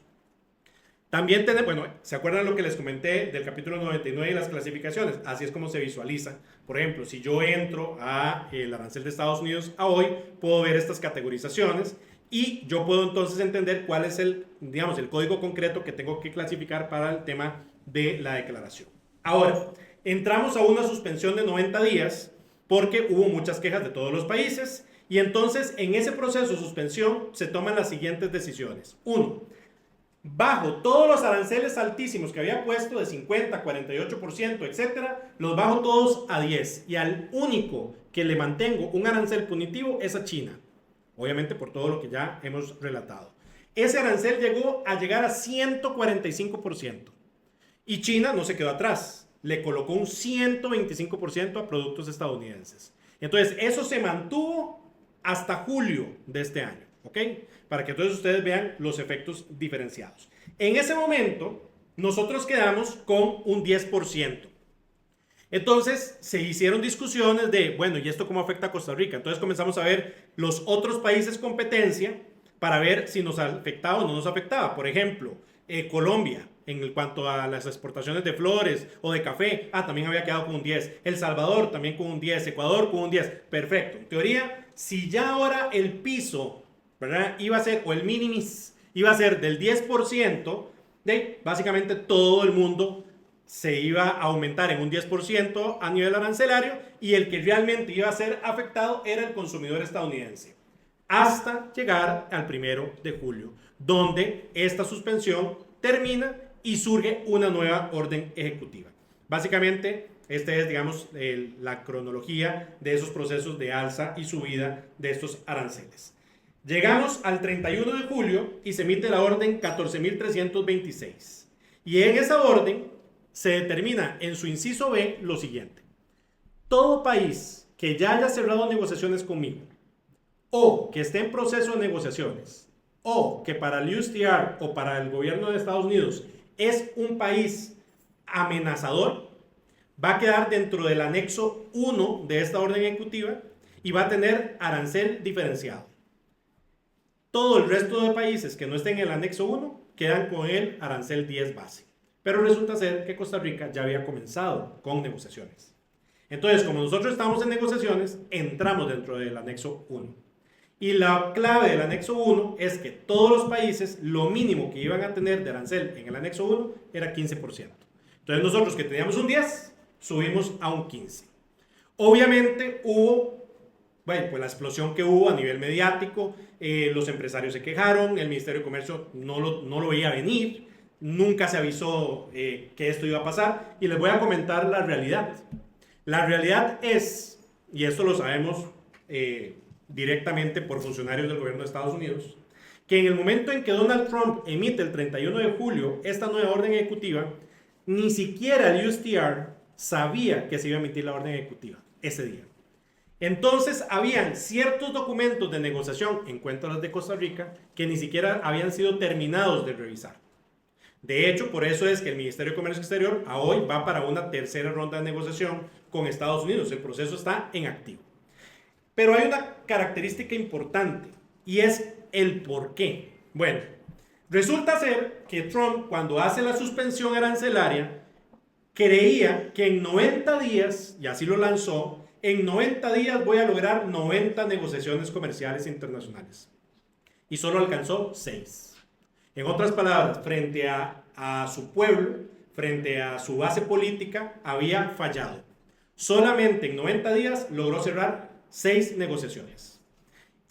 También tenemos, bueno, ¿se acuerdan lo que les comenté del capítulo 99 y las clasificaciones? Así es como se visualiza. Por ejemplo, si yo entro a el arancel de Estados Unidos a hoy, puedo ver estas categorizaciones y yo puedo entonces entender cuál es el, digamos, el código concreto que tengo que clasificar para el tema de la declaración. Ahora, entramos a una suspensión de 90 días porque hubo muchas quejas de todos los países y entonces en ese proceso de suspensión se toman las siguientes decisiones. 1. Bajo todos los aranceles altísimos que había puesto de 50, 48%, etcétera, los bajo todos a 10 y al único que le mantengo un arancel punitivo es a China, obviamente por todo lo que ya hemos relatado. Ese arancel llegó a llegar a 145% y China no se quedó atrás, le colocó un 125% a productos estadounidenses. Entonces eso se mantuvo hasta julio de este año, ¿ok? Para que todos ustedes vean los efectos diferenciados. En ese momento, nosotros quedamos con un 10%. Entonces, se hicieron discusiones de, bueno, ¿y esto cómo afecta a Costa Rica? Entonces comenzamos a ver los otros países competencia para ver si nos afectaba o no nos afectaba. Por ejemplo, Colombia, en cuanto a las exportaciones de flores o de café, también había quedado con un 10. El Salvador también con un 10. Ecuador con un 10. Perfecto. En teoría, si ya ahora el piso, ¿verdad?, iba a ser, o el minimis, iba a ser del 10%, básicamente todo el mundo se iba a aumentar en un 10% a nivel arancelario y el que realmente iba a ser afectado era el consumidor estadounidense. Hasta llegar al 1 de julio, donde esta suspensión termina y surge una nueva orden ejecutiva. Básicamente, esta es, digamos, la cronología de esos procesos de alza y subida de estos aranceles. Llegamos al 31 de julio y se emite la orden 14.326. Y en esa orden se determina en su inciso B lo siguiente. Todo país que ya haya cerrado negociaciones conmigo o que esté en proceso de negociaciones o que para el USTR o para el gobierno de Estados Unidos es un país amenazador, va a quedar dentro del anexo 1 de esta orden ejecutiva y va a tener arancel diferenciado. Todo el resto de países que no estén en el anexo 1 quedan con el arancel 10 base. Pero resulta ser que Costa Rica ya había comenzado con negociaciones. Entonces, como nosotros estamos en negociaciones, entramos dentro del anexo 1. Y la clave del anexo 1 es que todos los países, lo mínimo que iban a tener de arancel en el anexo 1 era 15%. Entonces nosotros que teníamos un 10, subimos a un 15%. Obviamente hubo, bueno, pues la explosión que hubo a nivel mediático, los empresarios se quejaron, el Ministerio de Comercio no lo veía venir, nunca se avisó que esto iba a pasar y les voy a comentar la realidad. La realidad es, y esto lo sabemos directamente por funcionarios del gobierno de Estados Unidos, que en el momento en que Donald Trump emite el 31 de julio esta nueva orden ejecutiva, ni siquiera el USTR sabía que se iba a emitir la orden ejecutiva ese día. Entonces, habían ciertos documentos de negociación en cuentas de Costa Rica que ni siquiera habían sido terminados de revisar. De hecho, por eso es que el Ministerio de Comercio Exterior a hoy va para una tercera ronda de negociación con Estados Unidos. El proceso está en activo. Pero hay una característica importante y es el por qué. Bueno, resulta ser que Trump, cuando hace la suspensión arancelaria, creía que en 90 días, y así lo lanzó, en 90 días voy a lograr 90 negociaciones comerciales internacionales. Y solo alcanzó 6. En otras palabras, frente a su pueblo, frente a su base política, había fallado. Solamente en 90 días logró cerrar 6 negociaciones.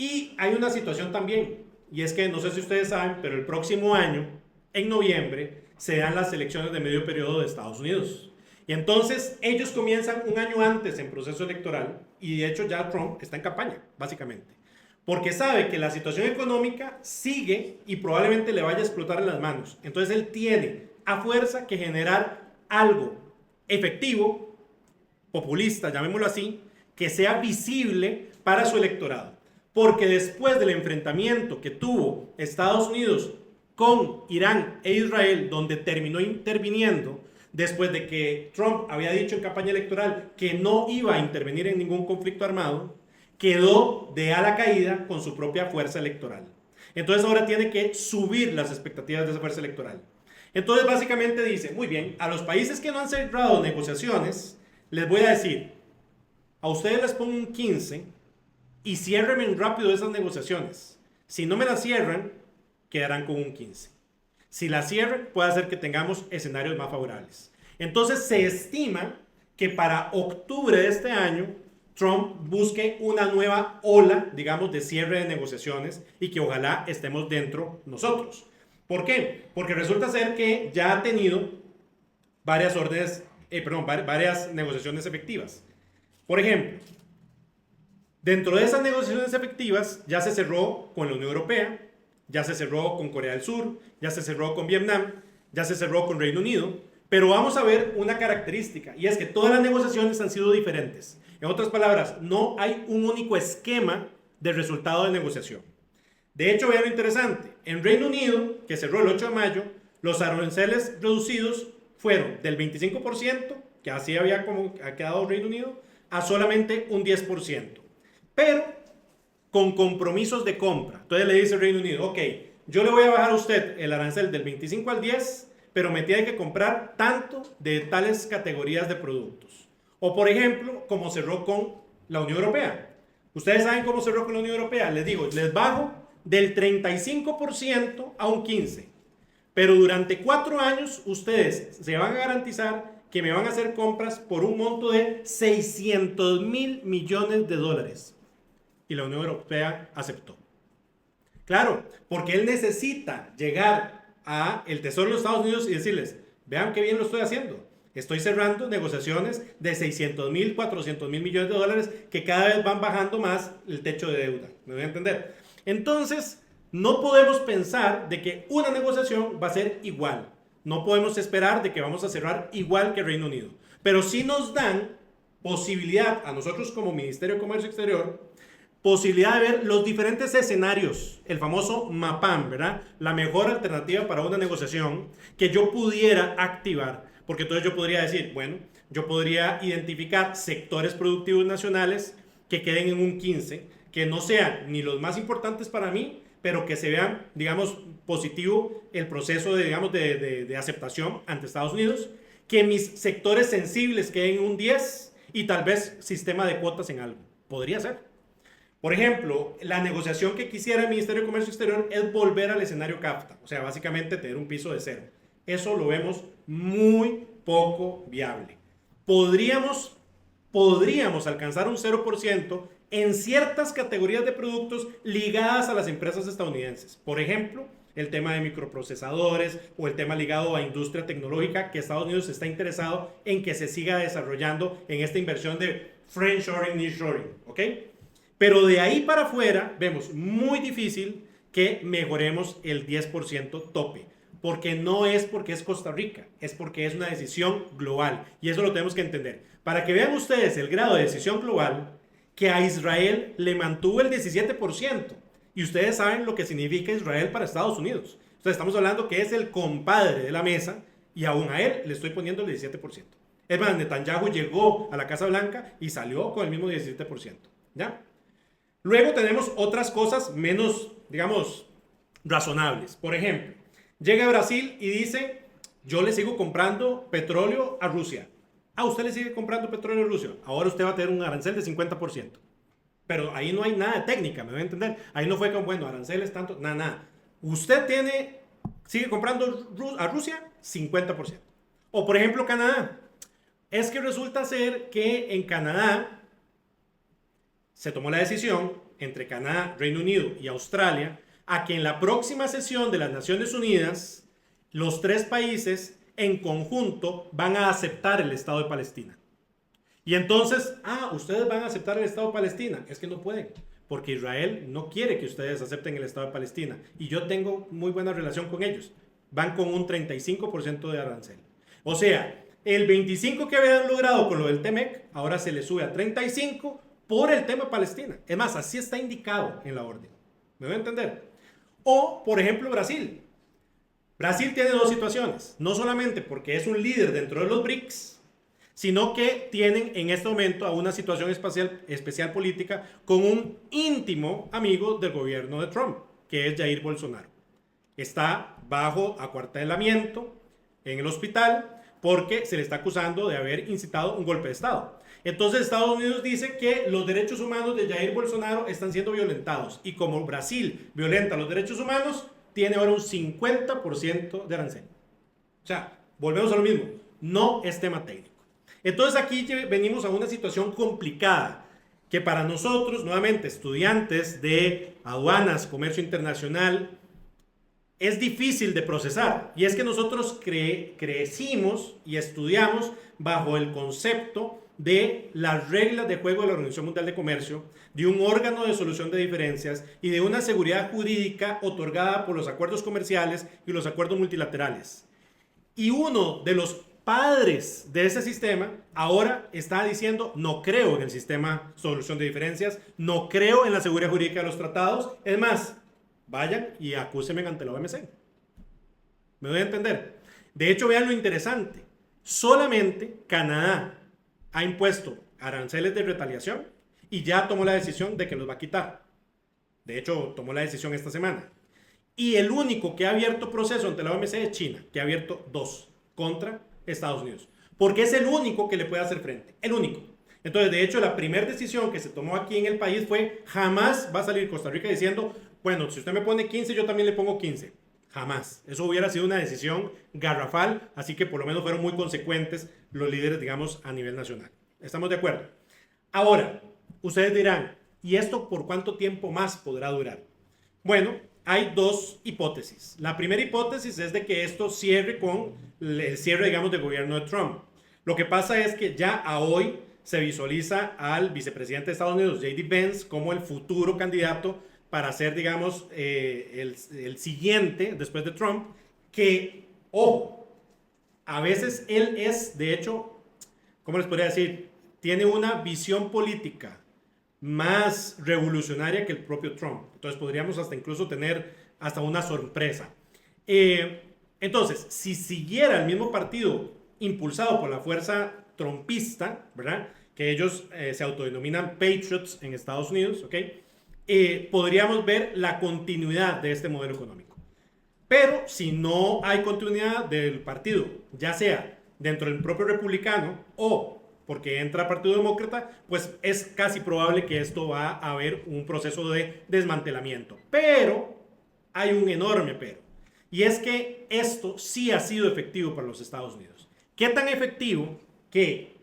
Y hay una situación también, y es que no sé si ustedes saben, pero el próximo año, en noviembre, se dan las elecciones de medio periodo de Estados Unidos. Y entonces ellos comienzan un año antes en proceso electoral, y de hecho ya Trump está en campaña, básicamente. Porque sabe que la situación económica sigue y probablemente le vaya a explotar en las manos. Entonces él tiene a fuerza que generar algo efectivo, populista, llamémoslo así, que sea visible para su electorado. Porque después del enfrentamiento que tuvo Estados Unidos con Irán e Israel, donde terminó interviniendo, después de que Trump había dicho en campaña electoral que no iba a intervenir en ningún conflicto armado, quedó de a la caída con su propia fuerza electoral. Entonces ahora tiene que subir las expectativas de esa fuerza electoral. Entonces básicamente dice, muy bien, a los países que no han cerrado negociaciones, les voy a decir, a ustedes les pongo un 15 y ciérrenme rápido esas negociaciones. Si no me las cierran, quedarán con un 15. Si las cierran, puede hacer que tengamos escenarios más favorables. Entonces se estima que para octubre de este año, Trump busque una nueva ola, digamos, de cierre de negociaciones y que ojalá estemos dentro nosotros. ¿Por qué? Porque resulta ser que ya ha tenido varias varias negociaciones efectivas. Por ejemplo, dentro de esas negociaciones efectivas ya se cerró con la Unión Europea, ya se cerró con Corea del Sur, ya se cerró con Vietnam, ya se cerró con Reino Unido, pero vamos a ver una característica y es que todas las negociaciones han sido diferentes. En otras palabras, no hay un único esquema de resultado de negociación. De hecho, vean lo interesante. En Reino Unido, que cerró el 8 de mayo, los aranceles reducidos fueron del 25%, que así había quedado Reino Unido, a solamente un 10%. Pero con compromisos de compra. Entonces le dice el Reino Unido, ok, yo le voy a bajar a usted el arancel del 25 al 10, pero me tiene que comprar tanto de tales categorías de productos. O por ejemplo, como cerró con la Unión Europea. Ustedes saben cómo cerró con la Unión Europea. Les digo, les bajo del 35% a un 15%. Pero durante 4 años ustedes se van a garantizar que me van a hacer compras por un monto de 600.000 millones de dólares. Y la Unión Europea aceptó. Claro, porque él necesita llegar a el Tesoro de los Estados Unidos y decirles, vean qué bien lo estoy haciendo. Estoy cerrando negociaciones de 600.000, 400.000 millones de dólares que cada vez van bajando más el techo de deuda. ¿Me voy a entender? Entonces, no podemos pensar de que una negociación va a ser igual. No podemos esperar de que vamos a cerrar igual que Reino Unido. Pero sí nos dan posibilidad a nosotros como Ministerio de Comercio Exterior, posibilidad de ver los diferentes escenarios, el famoso MAPAM, ¿verdad? La mejor alternativa para una negociación que yo pudiera activar. Porque entonces yo podría decir, bueno, yo podría identificar sectores productivos nacionales que queden en un 15, que no sean ni los más importantes para mí, pero que se vean, digamos, positivo el proceso de, digamos, de aceptación ante Estados Unidos, que mis sectores sensibles queden en un 10 y tal vez sistema de cuotas en algo. Podría ser. Por ejemplo, la negociación que quisiera el Ministerio de Comercio Exterior es volver al escenario CAFTA, o sea, básicamente tener un piso de cero. Eso lo vemos muy poco viable. Podríamos alcanzar un 0% en ciertas categorías de productos ligadas a las empresas estadounidenses. Por ejemplo, el tema de microprocesadores o el tema ligado a industria tecnológica que Estados Unidos está interesado en que se siga desarrollando en esta inversión de friendshoring, nearshoring, ¿ok? Pero de ahí para afuera vemos muy difícil que mejoremos el 10% tope. Porque no es porque es Costa Rica, es porque es una decisión global. Y eso lo tenemos que entender. Para que vean ustedes el grado de decisión global, que a Israel le mantuvo el 17%. Y ustedes saben lo que significa Israel para Estados Unidos. Entonces estamos hablando que es el compadre de la mesa y aún a él le estoy poniendo el 17%. Es más, Netanyahu llegó a la Casa Blanca y salió con el mismo 17%. ¿Ya? Luego tenemos otras cosas menos, digamos, razonables. Por ejemplo, llega a Brasil y dice, yo le sigo comprando petróleo a Rusia. Ah, usted le sigue comprando petróleo a Rusia. Ahora usted va a tener un arancel de 50%. Pero ahí no hay nada de técnica, me voy a entender. Ahí no fue como, bueno, aranceles tanto, nada, nada. Usted sigue comprando a Rusia 50%. O por ejemplo Canadá. Es que resulta ser que en Canadá se tomó la decisión entre Canadá, Reino Unido y Australia a que en la próxima sesión de las Naciones Unidas los tres países en conjunto van a aceptar el Estado de Palestina. Y entonces, ustedes van a aceptar el Estado de Palestina. Es que no pueden, porque Israel no quiere que ustedes acepten el Estado de Palestina. Y yo tengo muy buena relación con ellos. Van con un 35% de arancel. O sea, el 25% que habían logrado con lo del TEMEC, ahora se le sube a 35% por el tema de Palestina. Es más, así está indicado en la orden. ¿Me voy a entender? O, por ejemplo, Brasil. Brasil tiene dos situaciones. No solamente porque es un líder dentro de los BRICS, sino que tienen en este momento a una situación especial política con un íntimo amigo del gobierno de Trump, que es Jair Bolsonaro. Está bajo acuartelamiento en el hospital porque se le está acusando de haber incitado un golpe de Estado. Entonces Estados Unidos dice que los derechos humanos de Jair Bolsonaro están siendo violentados y como Brasil violenta los derechos humanos, tiene ahora un 50% de arancel. O sea, volvemos a lo mismo, no es tema técnico. Entonces aquí venimos a una situación complicada que para nosotros, nuevamente, estudiantes de aduanas, comercio internacional, es difícil de procesar. Y es que nosotros crecimos y estudiamos bajo el concepto de las reglas de juego de la Organización Mundial de Comercio, de un órgano de solución de diferencias y de una seguridad jurídica otorgada por los acuerdos comerciales y los acuerdos multilaterales. Y uno de los padres de ese sistema ahora está diciendo, no creo en el sistema de solución de diferencias, no creo en la seguridad jurídica de los tratados. Es más, vayan y acúsenme ante la OMC. ¿Me doy a entender? De hecho, vean lo interesante. Solamente Canadá ha impuesto aranceles de retaliación y ya tomó la decisión de que los va a quitar. De hecho, tomó la decisión esta semana. Y el único que ha abierto proceso ante la OMC es China, que ha abierto 2 contra Estados Unidos. Porque es el único que le puede hacer frente. El único. Entonces, de hecho, la primera decisión que se tomó aquí en el país fue jamás va a salir Costa Rica diciendo, bueno, si usted me pone 15, yo también le pongo 15. Jamás. Eso hubiera sido una decisión garrafal, así que por lo menos fueron muy consecuentes los líderes, digamos, a nivel nacional. ¿Estamos de acuerdo? Ahora, ustedes dirán, ¿y esto por cuánto tiempo más podrá durar? Bueno, hay dos hipótesis. La primera hipótesis es de que esto cierre con el cierre, digamos, del gobierno de Trump. Lo que pasa es que ya a hoy se visualiza al vicepresidente de Estados Unidos, J.D. Vance, como el futuro candidato para ser, digamos, el siguiente después de Trump, que, ojo, a veces él es, de hecho, ¿cómo les podría decir? Tiene una visión política más revolucionaria que el propio Trump. Entonces podríamos hasta incluso tener hasta una sorpresa. Entonces, si siguiera el mismo partido impulsado por la fuerza trumpista, ¿verdad? Que ellos se autodenominan Patriots en Estados Unidos, ¿ok? Podríamos ver la continuidad de este modelo económico. Pero si no hay continuidad del partido, ya sea dentro del propio republicano o porque entra el Partido Demócrata, pues es casi probable que esto va a haber un proceso de desmantelamiento. Pero hay un enorme pero. Y es que esto sí ha sido efectivo para los Estados Unidos. ¿Qué tan efectivo? Que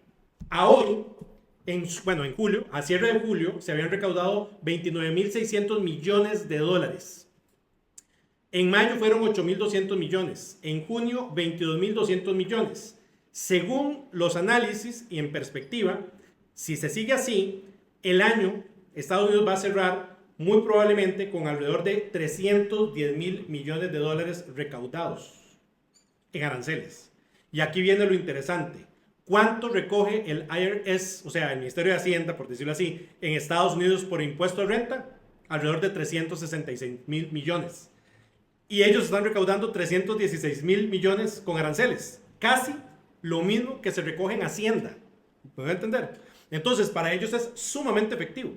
a hoy, en julio, a cierre de julio, se habían recaudado 29.600 millones de dólares. En mayo fueron 8.200 millones. En junio, 22.200 millones. Según los análisis y en perspectiva, si se sigue así, el año Estados Unidos va a cerrar muy probablemente con alrededor de 310.000 millones de dólares recaudados en aranceles. Y aquí viene lo interesante. ¿Cuánto recoge el IRS, o sea, el Ministerio de Hacienda, por decirlo así, en Estados Unidos por impuesto de renta? Alrededor de 366.000 millones. Y ellos están recaudando 316.000 millones con aranceles. Casi lo mismo que se recoge en Hacienda. ¿Me voy a entender? Entonces, para ellos es sumamente efectivo.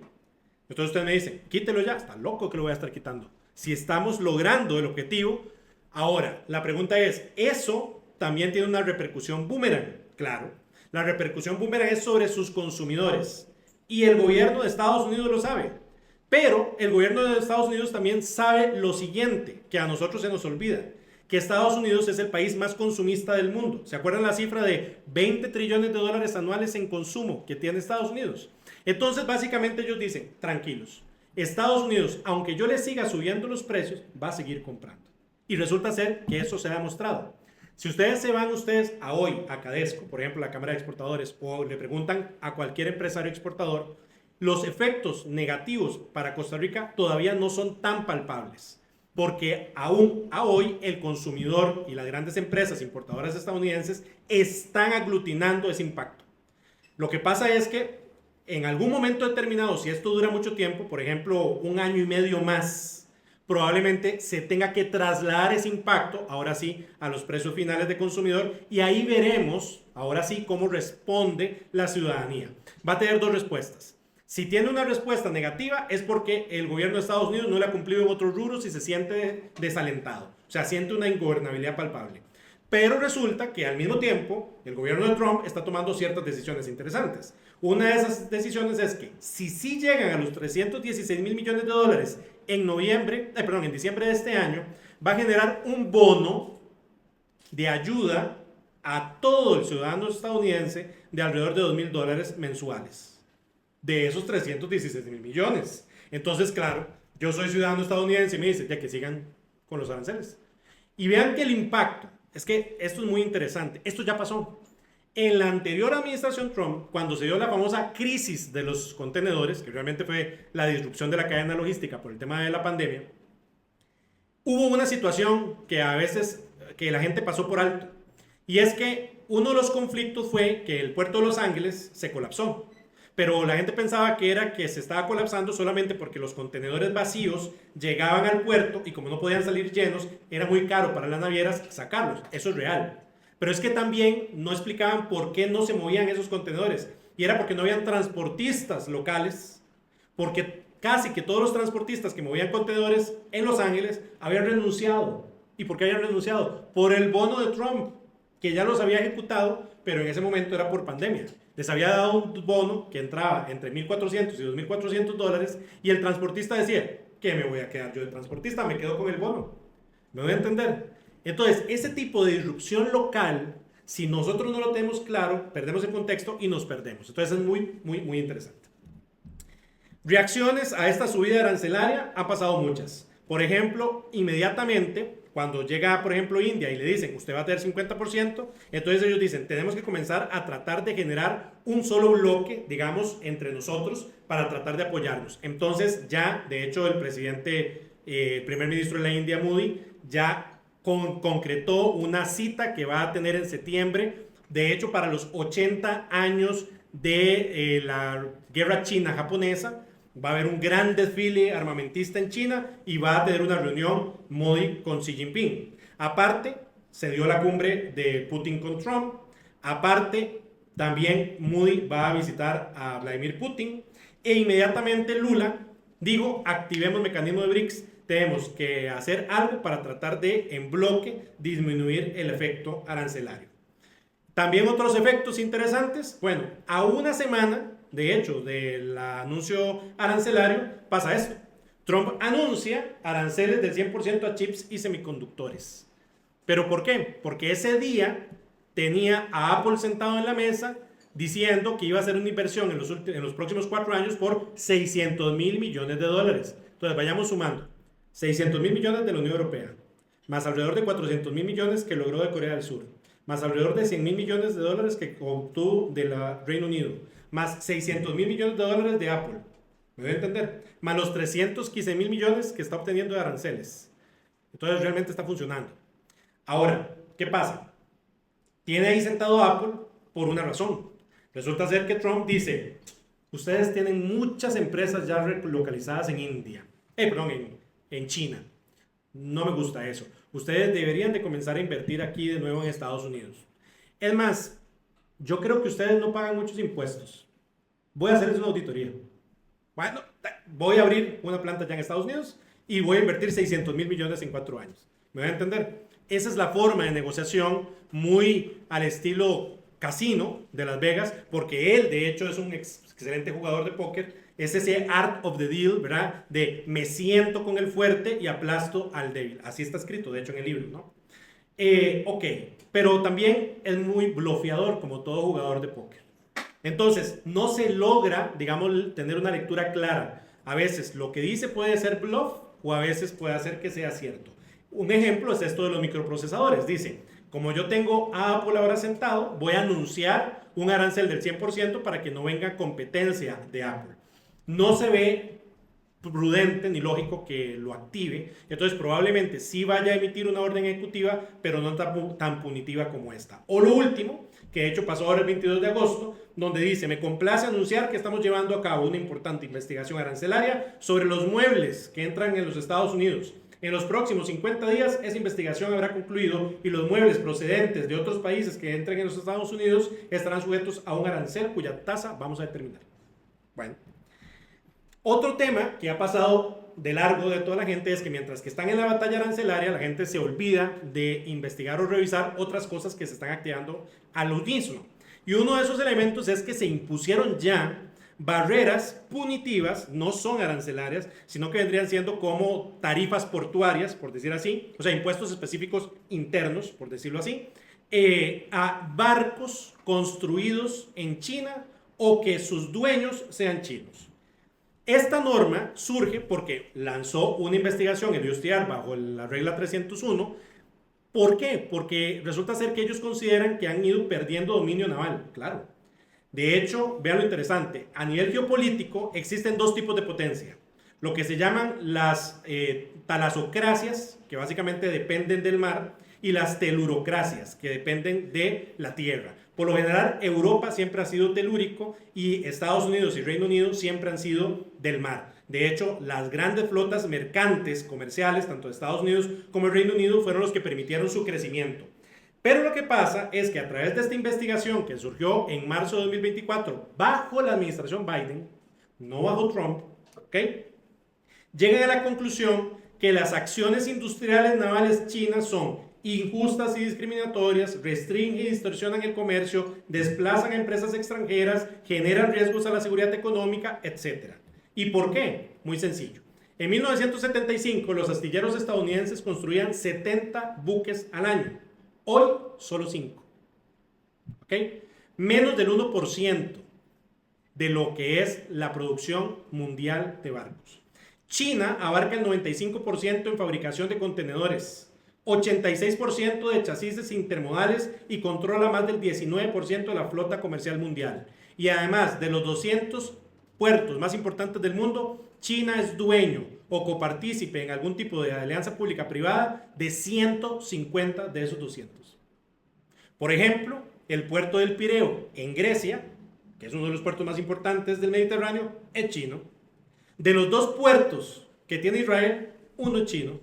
Entonces ustedes me dicen, quítelo ya, está loco que lo voy a estar quitando. Si estamos logrando el objetivo, ahora, la pregunta es, ¿eso también tiene una repercusión boomerang? Claro, la repercusión boomerang es sobre sus consumidores. Y el gobierno de Estados Unidos lo sabe. Pero el gobierno de Estados Unidos también sabe lo siguiente, que a nosotros se nos olvida, que Estados Unidos es el país más consumista del mundo. ¿Se acuerdan la cifra de 20 trillones de dólares anuales en consumo que tiene Estados Unidos? Entonces, básicamente ellos dicen, tranquilos, Estados Unidos, aunque yo le siga subiendo los precios, va a seguir comprando. Y resulta ser que eso se ha demostrado. Si ustedes se van a hoy a Cadesco, por ejemplo, la Cámara de Exportadores, o le preguntan a cualquier empresario exportador, los efectos negativos para Costa Rica todavía no son tan palpables, porque aún a hoy el consumidor y las grandes empresas importadoras estadounidenses están aglutinando ese impacto. Lo que pasa es que en algún momento determinado, si esto dura mucho tiempo, por ejemplo, un año y medio más, probablemente se tenga que trasladar ese impacto, ahora sí, a los precios finales de consumidor, y ahí veremos, ahora sí, cómo responde la ciudadanía. Va a tener dos respuestas. Si tiene una respuesta negativa es porque el gobierno de Estados Unidos no le ha cumplido en otros rubros y se siente desalentado. O sea, siente una ingobernabilidad palpable. Pero resulta que al mismo tiempo el gobierno de Trump está tomando ciertas decisiones interesantes. Una de esas decisiones es que si sí llegan a los 316 mil millones de dólares en diciembre de este año, va a generar un bono de ayuda a todo el ciudadano estadounidense de alrededor de $2,000 mensuales. De esos 316 mil millones. Entonces, claro, yo soy ciudadano estadounidense y me dice, ya que sigan con los aranceles. Y vean que el impacto, es que esto es muy interesante, esto ya pasó. En la anterior administración Trump, cuando se dio la famosa crisis de los contenedores, que realmente fue la disrupción de la cadena logística por el tema de la pandemia, hubo una situación que a veces que la gente pasó por alto. Y es que uno de los conflictos fue que el puerto de Los Ángeles se colapsó. Pero la gente pensaba que era que se estaba colapsando solamente porque los contenedores vacíos llegaban al puerto y como no podían salir llenos, era muy caro para las navieras sacarlos. Eso es real. Pero es que también no explicaban por qué no se movían esos contenedores. Y era porque no habían transportistas locales, porque casi que todos los transportistas que movían contenedores en Los Ángeles habían renunciado. ¿Y por qué habían renunciado? Por el bono de Trump, que ya los había ejecutado, pero en ese momento era por pandemia. Les había dado un bono que entraba entre $1,400 y $2,400 y el transportista decía, ¿qué me voy a quedar yo de transportista? Me quedo con el bono. ¿Me voy a entender? Entonces, ese tipo de disrupción local, si nosotros no lo tenemos claro, perdemos el contexto y nos perdemos. Entonces es muy, muy, muy interesante. Reacciones a esta subida arancelaria han pasado muchas. Por ejemplo, inmediatamente, cuando llega, por ejemplo, India y le dicen, usted va a tener 50%, entonces ellos dicen, tenemos que comenzar a tratar de generar un solo bloque, digamos, entre nosotros para tratar de apoyarnos. Entonces ya, de hecho, el primer ministro de la India, Modi, ya concretó una cita que va a tener en septiembre, de hecho, para los 80 años de la guerra china-japonesa. Va a haber un gran desfile armamentista en China y va a tener una reunión Modi con Xi Jinping. Aparte, se dio la cumbre de Putin con Trump. Aparte, también Modi va a visitar a Vladimir Putin. E inmediatamente Lula dijo, activemos mecanismo de BRICS. Tenemos que hacer algo para tratar de, en bloque, disminuir el efecto arancelario. También otros efectos interesantes. Bueno, a una semana, de hecho, del anuncio arancelario, pasa esto. Trump anuncia aranceles del 100% a chips y semiconductores. ¿Pero por qué? Porque ese día tenía a Apple sentado en la mesa diciendo que iba a hacer una inversión en los próximos 4 años por $600 mil millones. Entonces vayamos sumando. 600 mil millones de la Unión Europea, más alrededor de 400 mil millones que logró de Corea del Sur, más alrededor de 100 mil millones de dólares que obtuvo del Reino Unido, más 600 mil millones de dólares de Apple, ¿me voy a entender? Más los 315 mil millones que está obteniendo de aranceles. Entonces realmente está funcionando. Ahora, ¿qué pasa? Tiene ahí sentado Apple por una razón. Resulta ser que Trump dice, ustedes tienen muchas empresas ya localizadas en India, en China. No me gusta eso. Ustedes deberían de comenzar a invertir aquí de nuevo en Estados Unidos. Es más, yo creo que ustedes no pagan muchos impuestos. Voy a hacerles una auditoría. Bueno, voy a abrir una planta ya en Estados Unidos y voy a invertir 600 mil millones en 4 años. ¿Me voy a entender? Esa es la forma de negociación muy al estilo casino de Las Vegas, porque él de hecho es un excelente jugador de póker. Es ese art of the deal, ¿verdad? De me siento con el fuerte y aplasto al débil. Así está escrito, de hecho, en el libro, ¿no? Ok, pero también es muy blofeador como todo jugador de póker. Entonces, no se logra, digamos, tener una lectura clara. A veces lo que dice puede ser bluff o a veces puede hacer que sea cierto. Un ejemplo es esto de los microprocesadores. Dice, como yo tengo a Apple ahora sentado, voy a anunciar un arancel del 100% para que no venga competencia de Apple. No se ve prudente ni lógico que lo active, entonces probablemente sí vaya a emitir una orden ejecutiva, pero no tan punitiva como esta. O lo último, que de hecho pasó ahora el 22 de agosto, donde dice, me complace anunciar que estamos llevando a cabo una importante investigación arancelaria sobre los muebles que entran en los Estados Unidos. En los próximos 50 días esa investigación habrá concluido y los muebles procedentes de otros países que entren en los Estados Unidos estarán sujetos a un arancel cuya tasa vamos a determinar. Bueno, otro tema que ha pasado de largo de toda la gente es que mientras que están en la batalla arancelaria, la gente se olvida de investigar o revisar otras cosas que se están activando al unísono. Y uno de esos elementos es que se impusieron ya barreras punitivas, no son arancelarias, sino que vendrían siendo como tarifas portuarias, por decir así, o sea, impuestos específicos internos, por decirlo así, a barcos construidos en China o que sus dueños sean chinos. Esta norma surge porque lanzó una investigación el USTR bajo la regla 301. ¿Por qué? Porque resulta ser que ellos consideran que han ido perdiendo dominio naval. Claro. De hecho, vean lo interesante. A nivel geopolítico existen dos tipos de potencia. Lo que se llaman las talasocracias, que básicamente dependen del mar, y las telurocracias, que dependen de la tierra. Por lo general, Europa siempre ha sido telúrico y Estados Unidos y Reino Unido siempre han sido del mar. De hecho, las grandes flotas mercantes comerciales, tanto de Estados Unidos como el Reino Unido, fueron los que permitieron su crecimiento. Pero lo que pasa es que a través de esta investigación que surgió en marzo de 2024 bajo la administración Biden, no bajo Trump, ¿ok? Llegan a la conclusión que las acciones industriales navales chinas son injustas y discriminatorias, restringen y distorsionan el comercio, desplazan a empresas extranjeras, generan riesgos a la seguridad económica, etc. ¿Y por qué? Muy sencillo. En 1975 los astilleros estadounidenses construían 70 buques al año. Hoy solo 5. ¿Ok? Menos del 1% de lo que es la producción mundial de barcos. China abarca el 95% en fabricación de contenedores, 86% de chasis intermodales y controla más del 19% de la flota comercial mundial. Y además de los 200 puertos más importantes del mundo, China es dueño o copartícipe en algún tipo de alianza pública-privada de 150 de esos 200. Por ejemplo, el puerto del Pireo en Grecia, que es uno de los puertos más importantes del Mediterráneo, es chino. De los 2 puertos que tiene Israel, uno es chino.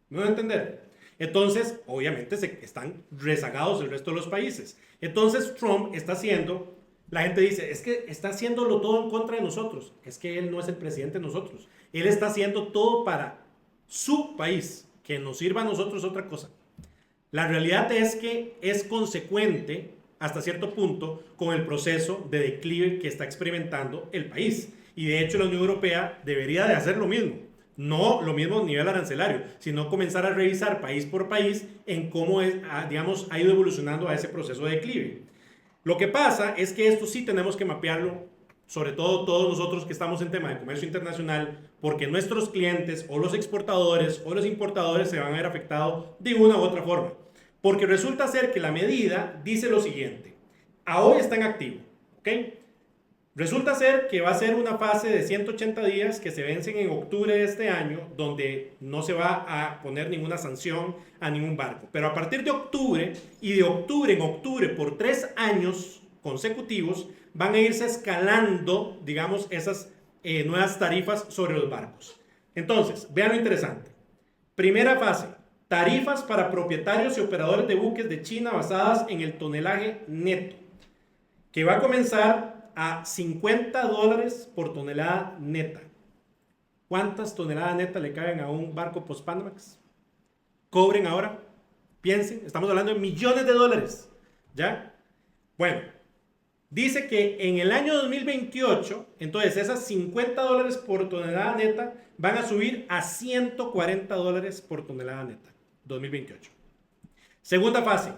¿Me van a entender? Entonces, obviamente, están rezagados el resto de los países. Entonces, Trump está haciendo, la gente dice, es que está haciéndolo todo en contra de nosotros. Es que él no es el presidente de nosotros. Él está haciendo todo para su país. Que nos sirva a nosotros otra cosa. La realidad es que es consecuente, hasta cierto punto, con el proceso de declive que está experimentando el país. Y de hecho, la Unión Europea debería de hacer lo mismo. No lo mismo a nivel arancelario, sino comenzar a revisar país por país en cómo digamos, ha ido evolucionando a ese proceso de declive. Lo que pasa es que esto sí tenemos que mapearlo, sobre todo todos nosotros que estamos en tema de comercio internacional, porque nuestros clientes o los exportadores o los importadores se van a ver afectados de una u otra forma. Porque resulta ser que la medida dice lo siguiente, a hoy está en activo, ¿ok? Resulta ser que va a ser una fase de 180 días que se vencen en octubre de este año, donde no se va a poner ninguna sanción a ningún barco. Pero a partir de octubre, y de octubre en octubre por 3 años consecutivos, van a irse escalando, digamos, esas nuevas tarifas sobre los barcos. Entonces, vean lo interesante. Primera fase, tarifas para propietarios y operadores de buques de China basadas en el tonelaje neto, que va a comenzar a $50 por tonelada neta. ¿Cuántas toneladas netas le caben a un barco post-Panamax? Cobren ahora, piensen, estamos hablando de millones de dólares, ¿ya? Bueno, dice que en el año 2028, entonces esas 50 dólares por tonelada neta van a subir a 140 dólares por tonelada neta, 2028. Segunda fase,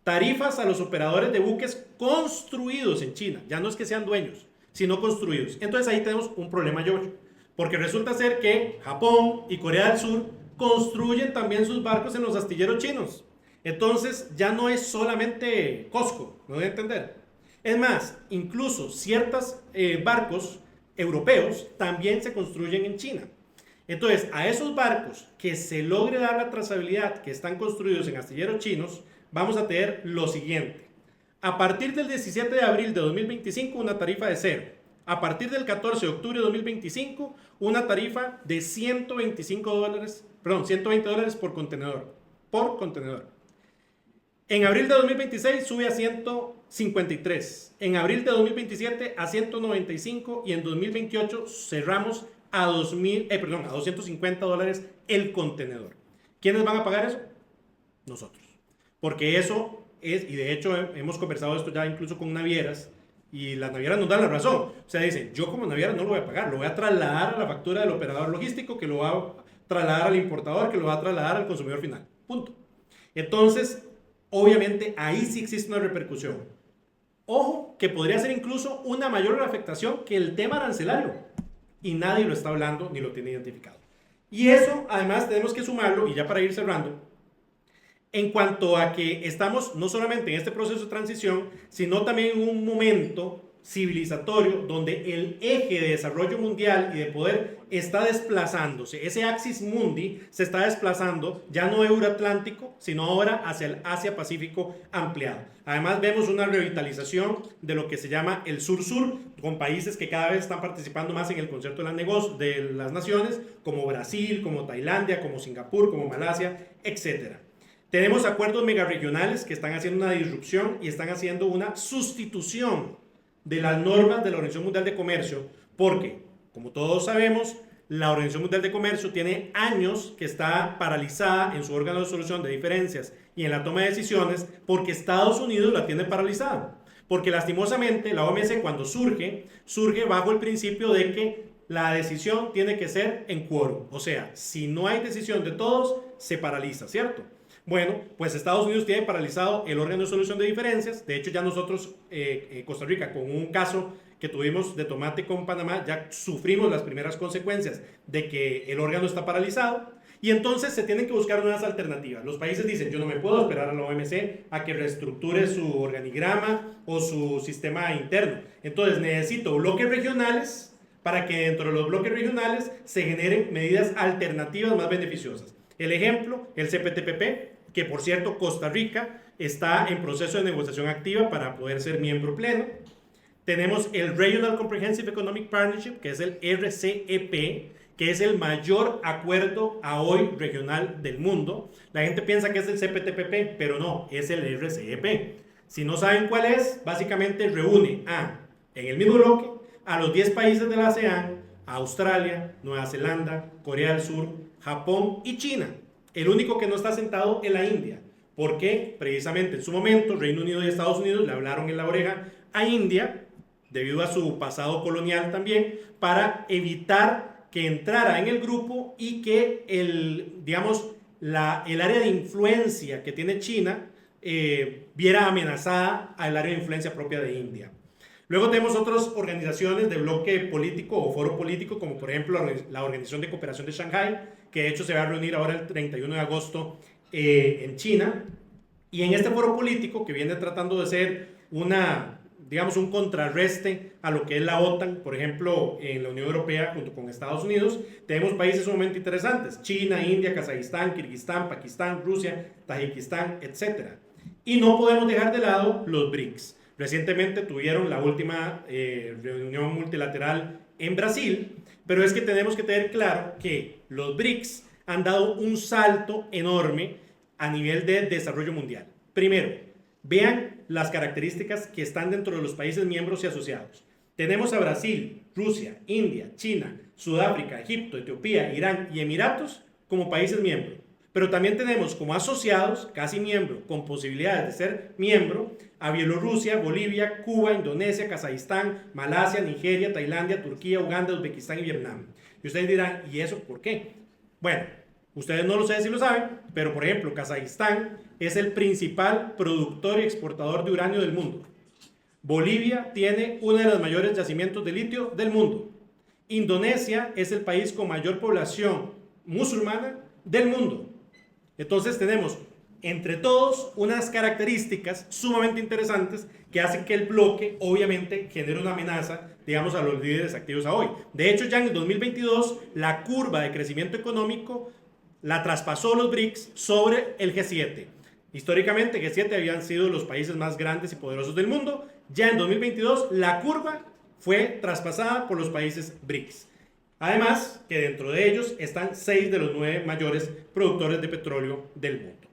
tarifas a los operadores de buques construidos en China, ya no es que sean dueños, sino construidos. Entonces ahí tenemos un problema mayor, porque resulta ser que Japón y Corea del Sur construyen también sus barcos en los astilleros chinos. Entonces ya no es solamente Costco, ¿no debe entender? Es más, incluso ciertos barcos europeos también se construyen en China. Entonces, a esos barcos que se logre dar la trazabilidad que están construidos en astilleros chinos, vamos a tener lo siguiente. A partir del 17 de abril de 2025, una tarifa de cero. A partir del 14 de octubre de 2025, una tarifa de 125 dólares, perdón, 120 dólares por contenedor. Por contenedor. En abril de 2026 sube a 153. En abril de 2027 a 195 y en 2028 cerramos a 250 dólares el contenedor. ¿Quiénes van a pagar eso? Nosotros. Porque eso es, y de hecho hemos conversado esto ya incluso con navieras, y las navieras nos dan la razón. O sea, dicen, yo como naviera no lo voy a pagar, lo voy a trasladar a la factura del operador logístico, que lo va a trasladar al importador, que lo va a trasladar al consumidor final. Punto. Entonces, obviamente ahí sí existe una repercusión. Ojo, que podría ser incluso una mayor afectación que el tema arancelario. Y nadie lo está hablando ni lo tiene identificado. Y eso, además, tenemos que sumarlo, y ya para ir cerrando, en cuanto a que estamos no solamente en este proceso de transición, sino también en un momento civilizatorio donde el eje de desarrollo mundial y de poder está desplazándose. Ese axis mundi se está desplazando ya no euroatlántico, sino ahora hacia el Asia-Pacífico ampliado. Además vemos una revitalización de lo que se llama el sur-sur, con países que cada vez están participando más en el concierto de las naciones, como Brasil, como Tailandia, como Singapur, como Malasia, etc. Tenemos acuerdos megaregionales que están haciendo una disrupción y están haciendo una sustitución de las normas de la Organización Mundial de Comercio, porque, como todos sabemos, la Organización Mundial de Comercio tiene años que está paralizada en su órgano de solución de diferencias y en la toma de decisiones, porque Estados Unidos la tiene paralizada. Porque lastimosamente la OMC cuando surge bajo el principio de que la decisión tiene que ser en quórum. O sea, si no hay decisión de todos, se paraliza, ¿cierto? Bueno, pues Estados Unidos tiene paralizado el órgano de solución de diferencias. De hecho, ya nosotros, Costa Rica, con un caso que tuvimos de tomate con Panamá, ya sufrimos las primeras consecuencias de que el órgano está paralizado. Y entonces se tienen que buscar nuevas alternativas. Los países dicen, yo no me puedo esperar a la OMC a que reestructure su organigrama o su sistema interno. Entonces necesito bloques regionales para que dentro de los bloques regionales se generen medidas alternativas más beneficiosas. El ejemplo, el CPTPP, que por cierto Costa Rica está en proceso de negociación activa para poder ser miembro pleno. Tenemos el Regional Comprehensive Economic Partnership, que es el RCEP, que es el mayor acuerdo a hoy regional del mundo. La gente piensa que es el CPTPP, pero no, es el RCEP. Si no saben cuál es, básicamente reúne en el mismo bloque a los 10 países de la ASEAN, a Australia, Nueva Zelanda, Corea del Sur, Japón y China. El único que no está sentado es la India. Porque precisamente en su momento Reino Unido y Estados Unidos le hablaron en la oreja a India, debido a su pasado colonial también, para evitar que entrara en el grupo y que el área de influencia que tiene China viera amenazada al área de influencia propia de India. Luego tenemos otras organizaciones de bloque político o foro político, como por ejemplo la Organización de Cooperación de Shanghái, que de hecho se va a reunir ahora el 31 de agosto en China. Y en este foro político, que viene tratando de ser un contrarreste a lo que es la OTAN, por ejemplo, en la Unión Europea junto con Estados Unidos, tenemos países sumamente interesantes: China, India, Kazajistán, Kirguistán, Pakistán, Rusia, Tayikistán, etc. Y no podemos dejar de lado los BRICS. Recientemente tuvieron la última reunión multilateral en Brasil, pero es que tenemos que tener claro que los BRICS han dado un salto enorme a nivel de desarrollo mundial. Primero, vean las características que están dentro de los países miembros y asociados. Tenemos a Brasil, Rusia, India, China, Sudáfrica, Egipto, Etiopía, Irán y Emiratos como países miembros. Pero también tenemos como asociados, casi miembro, con posibilidades de ser miembro, a Bielorrusia, Bolivia, Cuba, Indonesia, Kazajistán, Malasia, Nigeria, Tailandia, Turquía, Uganda, Uzbekistán y Vietnam. Y ustedes dirán, ¿y eso por qué? Bueno, ustedes no lo sé si lo saben, pero por ejemplo, Kazajistán es el principal productor y exportador de uranio del mundo. Bolivia tiene uno de los mayores yacimientos de litio del mundo. Indonesia es el país con mayor población musulmana del mundo. Entonces tenemos entre todos unas características sumamente interesantes que hacen que el bloque obviamente genere una amenaza, digamos, a los líderes activos a hoy. De hecho, ya en el 2022 la curva de crecimiento económico la traspasó los BRICS sobre el G7. Históricamente G7 habían sido los países más grandes y poderosos del mundo. Ya en 2022 la curva fue traspasada por los países BRICS. Además, que dentro de ellos están 6 de los 9 mayores productores de petróleo del mundo.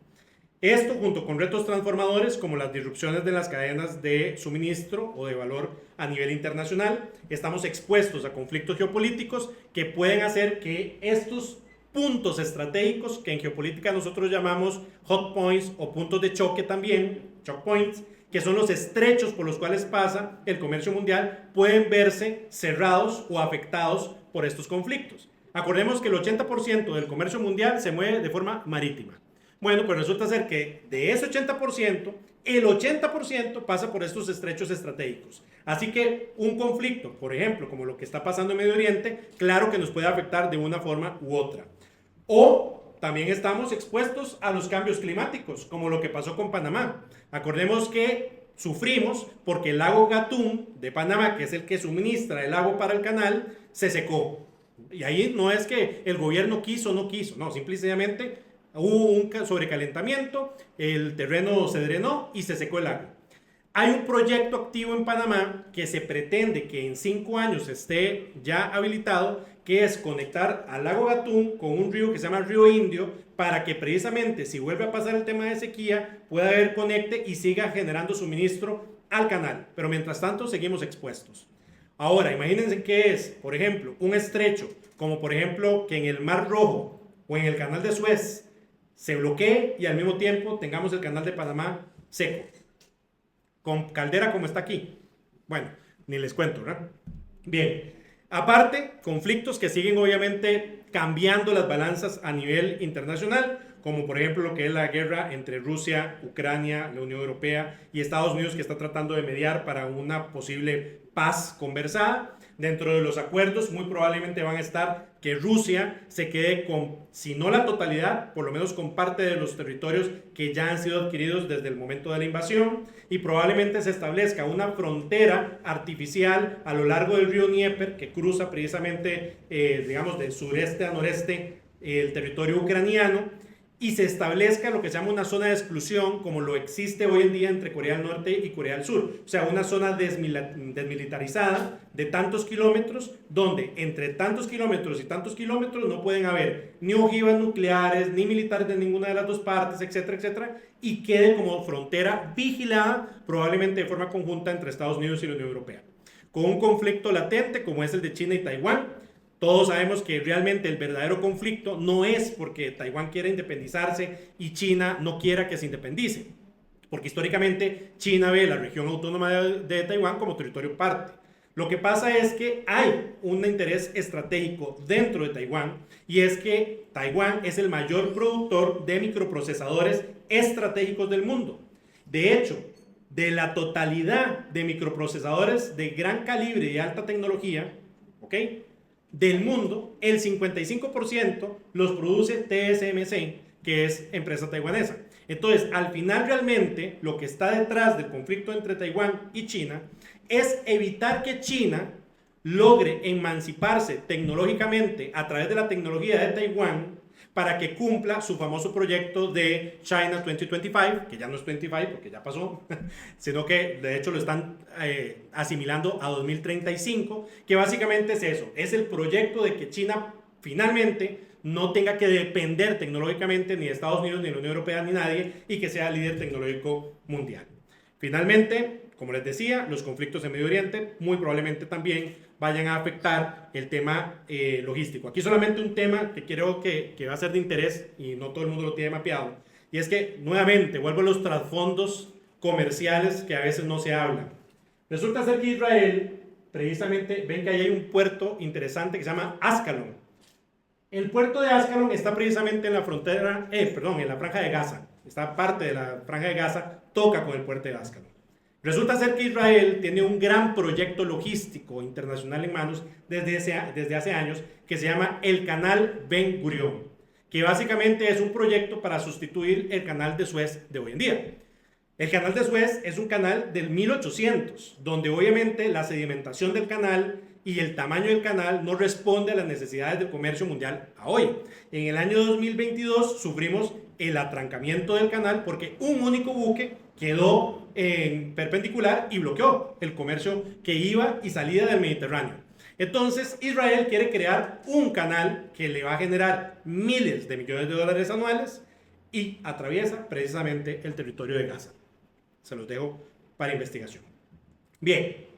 Esto, junto con retos transformadores como las disrupciones de las cadenas de suministro o de valor a nivel internacional, estamos expuestos a conflictos geopolíticos que pueden hacer que estos puntos estratégicos, que en geopolítica nosotros llamamos hot points o puntos de choque también, choke points, que son los estrechos por los cuales pasa el comercio mundial, pueden verse cerrados o afectados por estos conflictos. Acordemos que el 80% del comercio mundial se mueve de forma marítima. Bueno, pues resulta ser que de ese 80%, el 80% pasa por estos estrechos estratégicos. Así que un conflicto, por ejemplo, como lo que está pasando en Medio Oriente, claro que nos puede afectar de una forma u otra. O también estamos expuestos a los cambios climáticos, como lo que pasó con Panamá. Acordemos que sufrimos porque el lago Gatún de Panamá, que es el que suministra el agua para el canal, se secó. Y ahí no es que el gobierno quiso o no quiso, no, simplemente hubo un sobrecalentamiento, el terreno se drenó y se secó el agua. Hay un proyecto activo en Panamá que se pretende que en 5 años esté ya habilitado, que es conectar al lago Gatún con un río que se llama Río Indio, para que precisamente si vuelve a pasar el tema de sequía, pueda haber conecte y siga generando suministro al canal. Pero mientras tanto seguimos expuestos. Ahora, imagínense que es, por ejemplo, un estrecho, como por ejemplo que en el Mar Rojo o en el Canal de Suez se bloquee y al mismo tiempo tengamos el Canal de Panamá seco, con caldera como está aquí. Bueno, ni les cuento, ¿verdad? Bien, aparte, conflictos que siguen obviamente cambiando las balanzas a nivel internacional, como por ejemplo lo que es la guerra entre Rusia, Ucrania, la Unión Europea y Estados Unidos, que está tratando de mediar para una posible paz conversada. Dentro de los acuerdos muy probablemente van a estar que Rusia se quede con, si no la totalidad, por lo menos con parte de los territorios que ya han sido adquiridos desde el momento de la invasión, y probablemente se establezca una frontera artificial a lo largo del río Dnieper que cruza precisamente, digamos, de sureste a noreste el territorio ucraniano, y se establezca lo que se llama una zona de exclusión, como lo existe hoy en día entre Corea del Norte y Corea del Sur. O sea, una zona desmilitarizada de tantos kilómetros, donde entre tantos kilómetros y tantos kilómetros no pueden haber ni ojivas nucleares, ni militares de ninguna de las dos partes, etcétera, etcétera, y quede como frontera vigilada, probablemente de forma conjunta entre Estados Unidos y la Unión Europea. Con un conflicto latente como es el de China y Taiwán. Todos sabemos que realmente el verdadero conflicto no es porque Taiwán quiera independizarse y China no quiera que se independice, porque históricamente China ve la región autónoma de Taiwán como territorio parte. Lo que pasa es que hay un interés estratégico dentro de Taiwán, y es que Taiwán es el mayor productor de microprocesadores estratégicos del mundo. De hecho, de la totalidad de microprocesadores de gran calibre y alta tecnología, ¿ok?, del mundo, el 55% los produce TSMC, que es empresa taiwanesa. Entonces, al final realmente lo que está detrás del conflicto entre Taiwán y China es evitar que China logre emanciparse tecnológicamente a través de la tecnología de Taiwán, para que cumpla su famoso proyecto de China 2025, que ya no es 25 porque ya pasó, sino que de hecho lo están asimilando a 2035, que básicamente es eso, es el proyecto de que China finalmente no tenga que depender tecnológicamente ni de Estados Unidos, ni de la Unión Europea, ni nadie, y que sea líder tecnológico mundial. Finalmente, como les decía, los conflictos en Medio Oriente muy probablemente también vayan a afectar el tema logístico. Aquí solamente un tema que creo que va a ser de interés y no todo el mundo lo tiene mapeado, y es que nuevamente vuelvo a los trasfondos comerciales que a veces no se hablan. Resulta ser que Israel, precisamente, ven que ahí hay un puerto interesante que se llama Ascalon. El puerto de Ascalon está precisamente en la frontera, en la franja de Gaza. Esta parte de la franja de Gaza toca con el puerto de Ascalon. Resulta ser que Israel tiene un gran proyecto logístico internacional en manos desde hace años que se llama el Canal Ben Gurion, que básicamente es un proyecto para sustituir el Canal de Suez de hoy en día. El Canal de Suez es un canal del 1800, donde obviamente la sedimentación del canal y el tamaño del canal no responde a las necesidades del comercio mundial a hoy. En el año 2022 sufrimos el atrancamiento del canal porque un único buque quedó en perpendicular y bloqueó el comercio que iba y salía del Mediterráneo. Entonces Israel quiere crear un canal que le va a generar miles de millones de dólares anuales y atraviesa precisamente el territorio de Gaza. Se los dejo para investigación. Bien.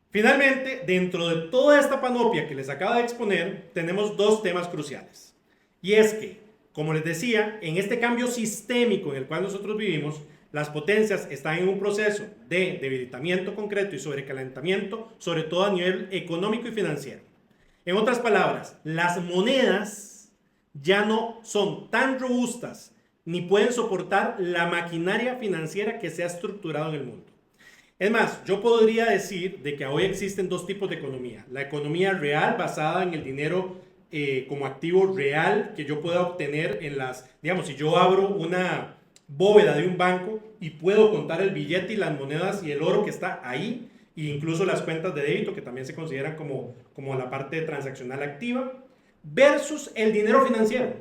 Finalmente, dentro de toda esta panoplia que les acabo de exponer, tenemos dos temas cruciales. Y es que, como les decía, en este cambio sistémico en el cual nosotros vivimos, las potencias están en un proceso de debilitamiento concreto y sobrecalentamiento, sobre todo a nivel económico y financiero. En otras palabras, las monedas ya no son tan robustas ni pueden soportar la maquinaria financiera que se ha estructurado en el mundo. Es más, yo podría decir de que hoy existen dos tipos de economía. La economía real basada en el dinero como activo real que yo pueda obtener en digamos, si yo abro una bóveda de un banco y puedo contar el billete y las monedas y el oro que está ahí, e incluso las cuentas de débito que también se consideran como la parte transaccional activa, versus el dinero financiero.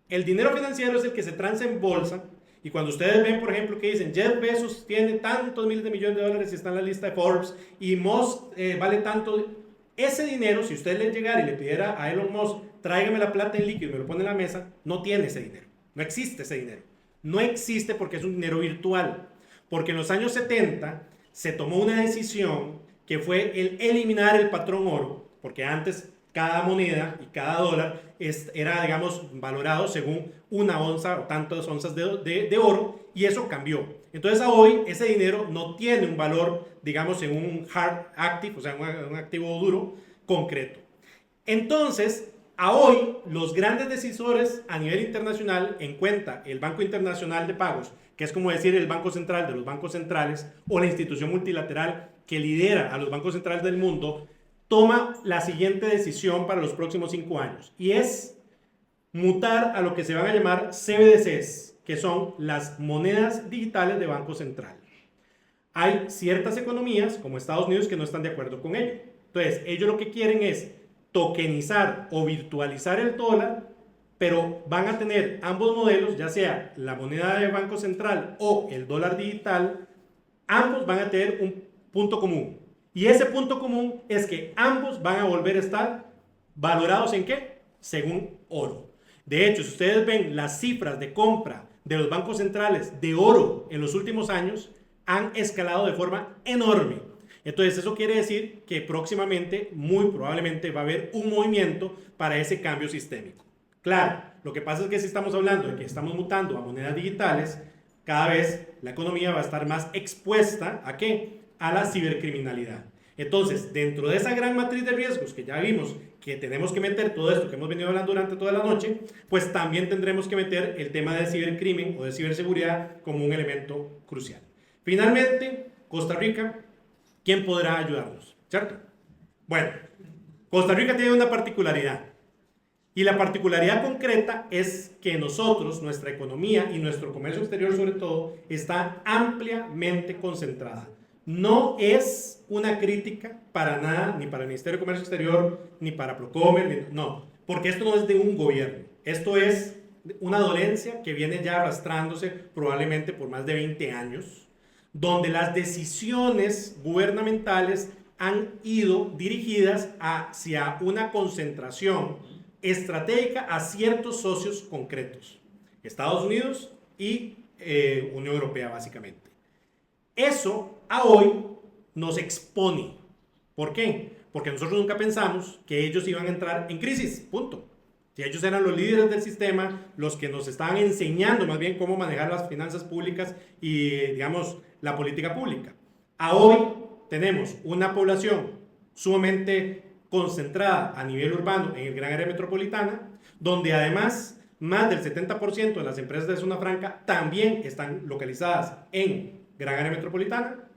El dinero financiero es el que se transa en bolsa y cuando ustedes ven, por ejemplo, que dicen Jeff Bezos tiene tantos miles de millones de dólares y está en la lista de Forbes y Musk vale tanto, ese dinero, si usted le llegara y le pidiera a Elon Musk tráigame la plata en líquido y me lo pone en la mesa, no tiene ese dinero, no existe ese dinero. No existe porque es un dinero virtual, porque en los años 70 se tomó una decisión que fue el eliminar el patrón oro, porque antes cada moneda y cada dólar era, digamos, valorado según una onza o tantas onzas de oro, y eso cambió. Entonces, a hoy, ese dinero no tiene un valor, digamos, en un hard active, o sea, un activo duro concreto. Entonces, a hoy, los grandes decisores a nivel internacional, en cuenta el Banco Internacional de Pagos, que es como decir el Banco Central de los bancos centrales, o la institución multilateral que lidera a los bancos centrales del mundo, toma la siguiente decisión para los próximos 5 años, y es mutar a lo que se van a llamar CBDCs, que son las monedas digitales de Banco Central. Hay ciertas economías, como Estados Unidos, que no están de acuerdo con ello. Entonces, ellos lo que quieren es tokenizar o virtualizar el dólar, pero van a tener ambos modelos, ya sea la moneda de Banco Central o el dólar digital, ambos van a tener un punto común. Y ese punto común es que ambos van a volver a estar valorados ¿en qué? Según oro. De hecho, si ustedes ven las cifras de compra de los bancos centrales de oro en los últimos años, han escalado de forma enorme. Entonces, eso quiere decir que próximamente, muy probablemente, va a haber un movimiento para ese cambio sistémico. Claro, lo que pasa es que si estamos hablando de que estamos mutando a monedas digitales, cada vez la economía va a estar más expuesta ¿a qué? A la cibercriminalidad. Entonces, dentro de esa gran matriz de riesgos que ya vimos que tenemos que meter todo esto que hemos venido hablando durante toda la noche, pues también tendremos que meter el tema de cibercrimen o de ciberseguridad como un elemento crucial. Finalmente, Costa Rica, ¿quién podrá ayudarnos? ¿Cierto? Bueno, Costa Rica tiene una particularidad. Y la particularidad concreta es que nosotros, nuestra economía y nuestro comercio exterior sobre todo, está ampliamente concentrada. No es una crítica para nada, ni para el Ministerio de Comercio Exterior, ni para Procomer, no, porque esto no es de un gobierno, esto es una dolencia que viene ya arrastrándose probablemente por más de 20 años, donde las decisiones gubernamentales han ido dirigidas hacia una concentración estratégica a ciertos socios concretos, Estados Unidos y Unión Europea básicamente. Eso a hoy nos expone. ¿Por qué? Porque nosotros nunca pensamos que ellos iban a entrar en crisis, punto. Si ellos eran los líderes del sistema, los que nos estaban enseñando más bien cómo manejar las finanzas públicas y, digamos, la política pública. A hoy tenemos una población sumamente concentrada a nivel urbano en el gran área metropolitana, donde además más del 70% de las empresas de zona franca también están localizadas en gran área metropolitana.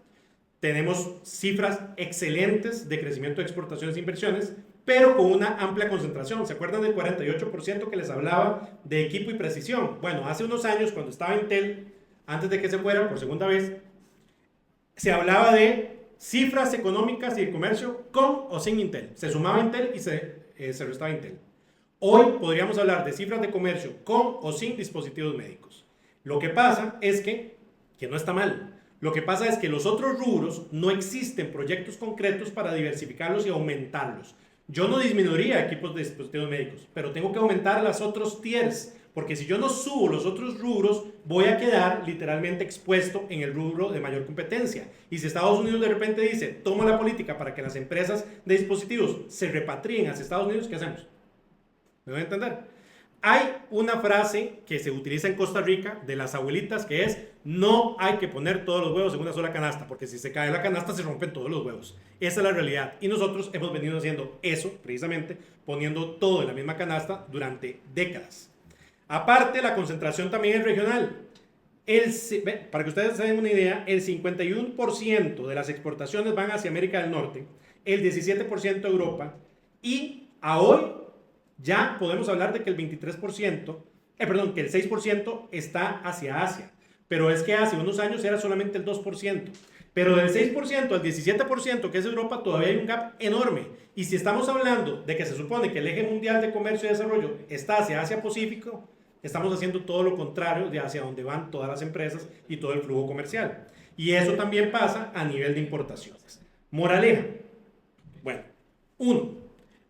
Tenemos cifras excelentes de crecimiento de exportaciones e inversiones, pero con una amplia concentración. ¿Se acuerdan del 48% que les hablaba de equipo y precisión? Bueno, hace unos años, cuando estaba Intel, antes de que se fuera por segunda vez, se hablaba de cifras económicas y de comercio con o sin Intel. Se sumaba Intel y se restaba Intel. Hoy podríamos hablar de cifras de comercio con o sin dispositivos médicos. Lo que pasa es que no está mal. Lo que pasa es que los otros rubros no existen proyectos concretos para diversificarlos y aumentarlos. Yo no disminuiría equipos de dispositivos médicos, pero tengo que aumentar los otros tiers, porque si yo no subo los otros rubros, voy a quedar literalmente expuesto en el rubro de mayor competencia. Y si Estados Unidos de repente dice, toma la política para que las empresas de dispositivos se repatrien hacia Estados Unidos, ¿qué hacemos? ¿Me voy a entender? Hay una frase que se utiliza en Costa Rica de las abuelitas que es: no hay que poner todos los huevos en una sola canasta, porque si se cae la canasta se rompen todos los huevos. Esa es la realidad. Y nosotros hemos venido haciendo eso, precisamente, poniendo todo en la misma canasta durante décadas. Aparte, la concentración también es regional. Para que ustedes se den una idea, el 51% de las exportaciones van hacia América del Norte, el 17% a Europa, y a hoy ya podemos hablar de que el 23%, que el 6% está hacia Asia. Pero es que hace unos años era solamente el 2%. Pero del 6% al 17%, que es Europa, todavía hay un gap enorme. Y si estamos hablando de que se supone que el eje mundial de comercio y desarrollo está hacia Asia-Pacífico, estamos haciendo todo lo contrario de hacia donde van todas las empresas y todo el flujo comercial. Y eso también pasa a nivel de importaciones. Moraleja. Bueno,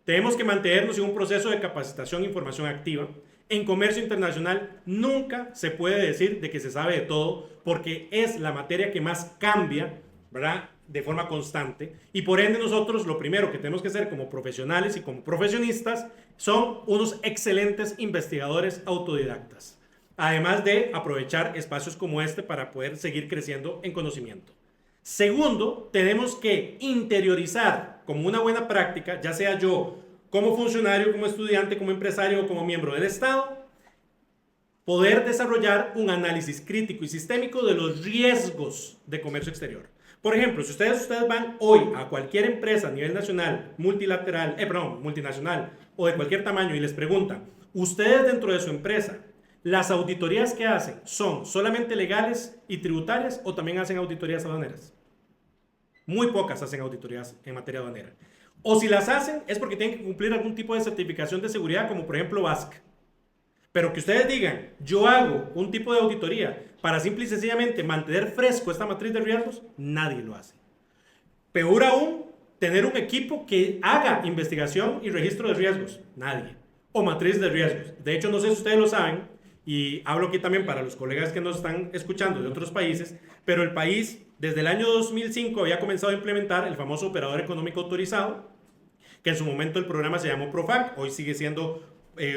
tenemos que mantenernos en un proceso de capacitación e información activa. En comercio internacional nunca se puede decir de que se sabe de todo, porque es la materia que más cambia, ¿verdad?, de forma constante. Y por ende nosotros lo primero que tenemos que hacer como profesionales y como profesionistas son unos excelentes investigadores autodidactas. Además de aprovechar espacios como este para poder seguir creciendo en conocimiento. Segundo, tenemos que interiorizar como una buena práctica, ya sea yo como funcionario, como estudiante, como empresario o como miembro del Estado, poder desarrollar un análisis crítico y sistémico de los riesgos de comercio exterior. Por ejemplo, si ustedes van hoy a cualquier empresa a nivel nacional, multinacional o de cualquier tamaño y les preguntan, ustedes dentro de su empresa, ¿las auditorías que hacen son solamente legales y tributarias o también hacen auditorías aduaneras? Muy pocas hacen auditorías en materia aduanera. O si las hacen es porque tienen que cumplir algún tipo de certificación de seguridad, como por ejemplo BASC. Pero que ustedes digan, yo hago un tipo de auditoría para simple y sencillamente mantener fresco esta matriz de riesgos, nadie lo hace. Peor aún, tener un equipo que haga investigación y registro de riesgos, nadie. O matriz de riesgos. De hecho, no sé si ustedes lo saben, y hablo aquí también para los colegas que nos están escuchando de otros países, pero el país desde el año 2005 había comenzado a implementar el famoso operador económico autorizado, que en su momento el programa se llamó PROFAC, hoy sigue siendo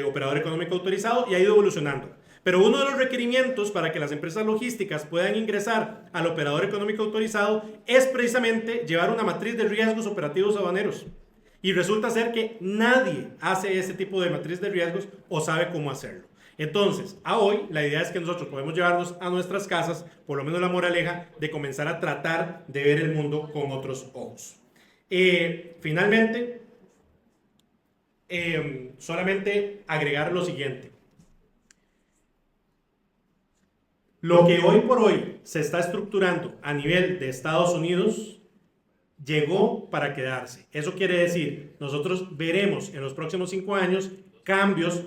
operador económico autorizado y ha ido evolucionando. Pero uno de los requerimientos para que las empresas logísticas puedan ingresar al operador económico autorizado es precisamente llevar una matriz de riesgos operativos aduaneros. Y resulta ser que nadie hace ese tipo de matriz de riesgos o sabe cómo hacerlo. Entonces, a hoy, la idea es que nosotros podemos llevarnos a nuestras casas, por lo menos la moraleja, de comenzar a tratar de ver el mundo con otros ojos. Finalmente, solamente agregar lo siguiente. Lo que hoy por hoy se está estructurando a nivel de Estados Unidos llegó para quedarse. Eso quiere decir, nosotros veremos en los próximos 5 años cambios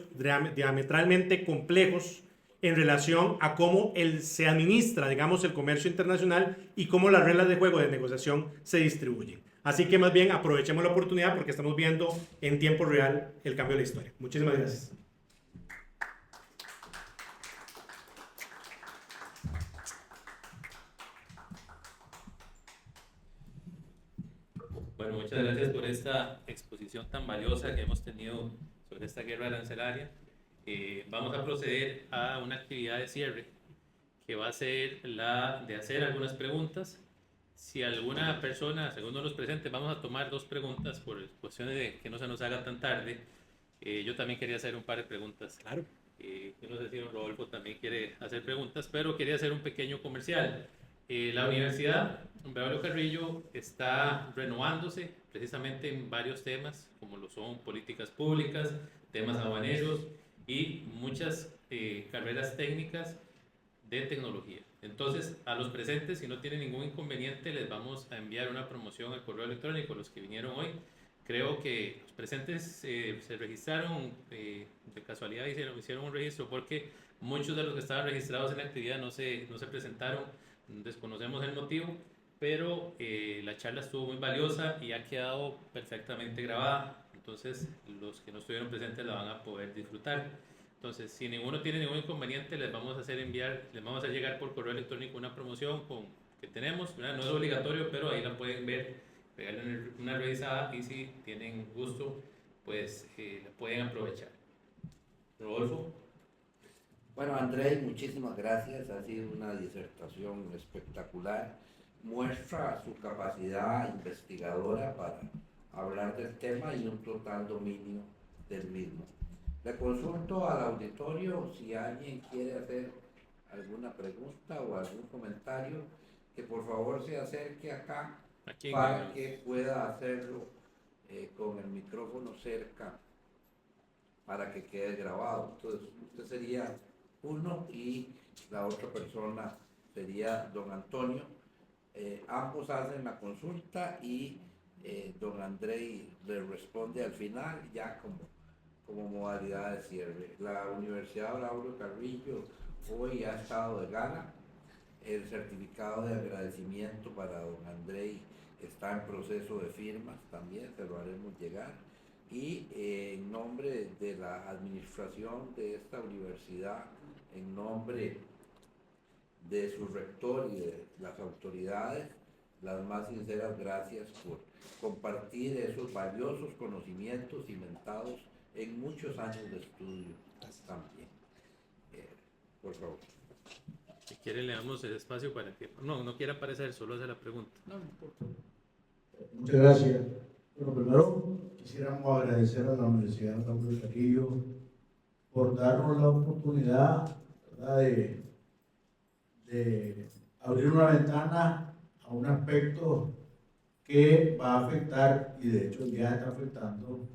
diametralmente complejos en relación a cómo se administra, digamos, el comercio internacional y cómo las reglas de juego de negociación se distribuyen. Así que más bien aprovechemos la oportunidad porque estamos viendo en tiempo real el cambio de la historia. Muchísimas gracias. Bueno, muchas gracias por esta exposición tan valiosa que hemos tenido sobre esta guerra arancelaria. Vamos a proceder a una actividad de cierre que va a ser la de hacer algunas preguntas. Si alguna persona, según los presentes, vamos a tomar 2 preguntas por cuestiones de que no se nos haga tan tarde. Yo también quería hacer un par de preguntas. Claro. Yo no sé si don Rodolfo también quiere hacer preguntas, pero quería hacer un pequeño comercial. La Universidad Braulio Carrillo está renovándose precisamente en varios temas, como lo son políticas públicas, temas aduaneros y muchas carreras técnicas de tecnología. Entonces, a los presentes, si no tienen ningún inconveniente, les vamos a enviar una promoción al correo electrónico, los que vinieron hoy. Creo que los presentes se registraron, de casualidad hicieron un registro, porque muchos de los que estaban registrados en la actividad no se presentaron, desconocemos el motivo, pero la charla estuvo muy valiosa y ha quedado perfectamente grabada. Entonces, los que no estuvieron presentes la van a poder disfrutar. Entonces, si ninguno tiene ningún inconveniente, les vamos a hacer llegar por correo electrónico una promoción que tenemos, ¿verdad? No es obligatorio, pero ahí la pueden ver, pegarle una revisada y si tienen gusto, pues la pueden aprovechar. Rodolfo. Bueno, Andrés, muchísimas gracias. Ha sido una disertación espectacular. Muestra su capacidad investigadora para hablar del tema y un total dominio del mismo. Le consulto al auditorio si alguien quiere hacer alguna pregunta o algún comentario, que por favor se acerque acá para que pueda hacerlo con el micrófono cerca para que quede grabado. Entonces, usted sería uno y la otra persona sería don Antonio. Ambos hacen la consulta y don Andrés le responde al final, ya como modalidad de cierre. La Universidad Braulio Carrillo hoy ha estado de gala. El certificado de agradecimiento para don Andrés está en proceso de firmas también, se lo haremos llegar. Y en nombre de la administración de esta universidad, en nombre de su rector y de las autoridades, las más sinceras gracias por compartir esos valiosos conocimientos cimentados en muchos años de estudio también. Por favor. Si quiere le damos el espacio para que... No quiere aparecer, solo hace la pregunta. No importa. Muchas gracias. Bueno, primero quisiéramos agradecer a la Universidad de Braulio Carrillo por darnos la oportunidad, ¿verdad?, de abrir una ventana a un aspecto que va a afectar, y de hecho ya está afectando,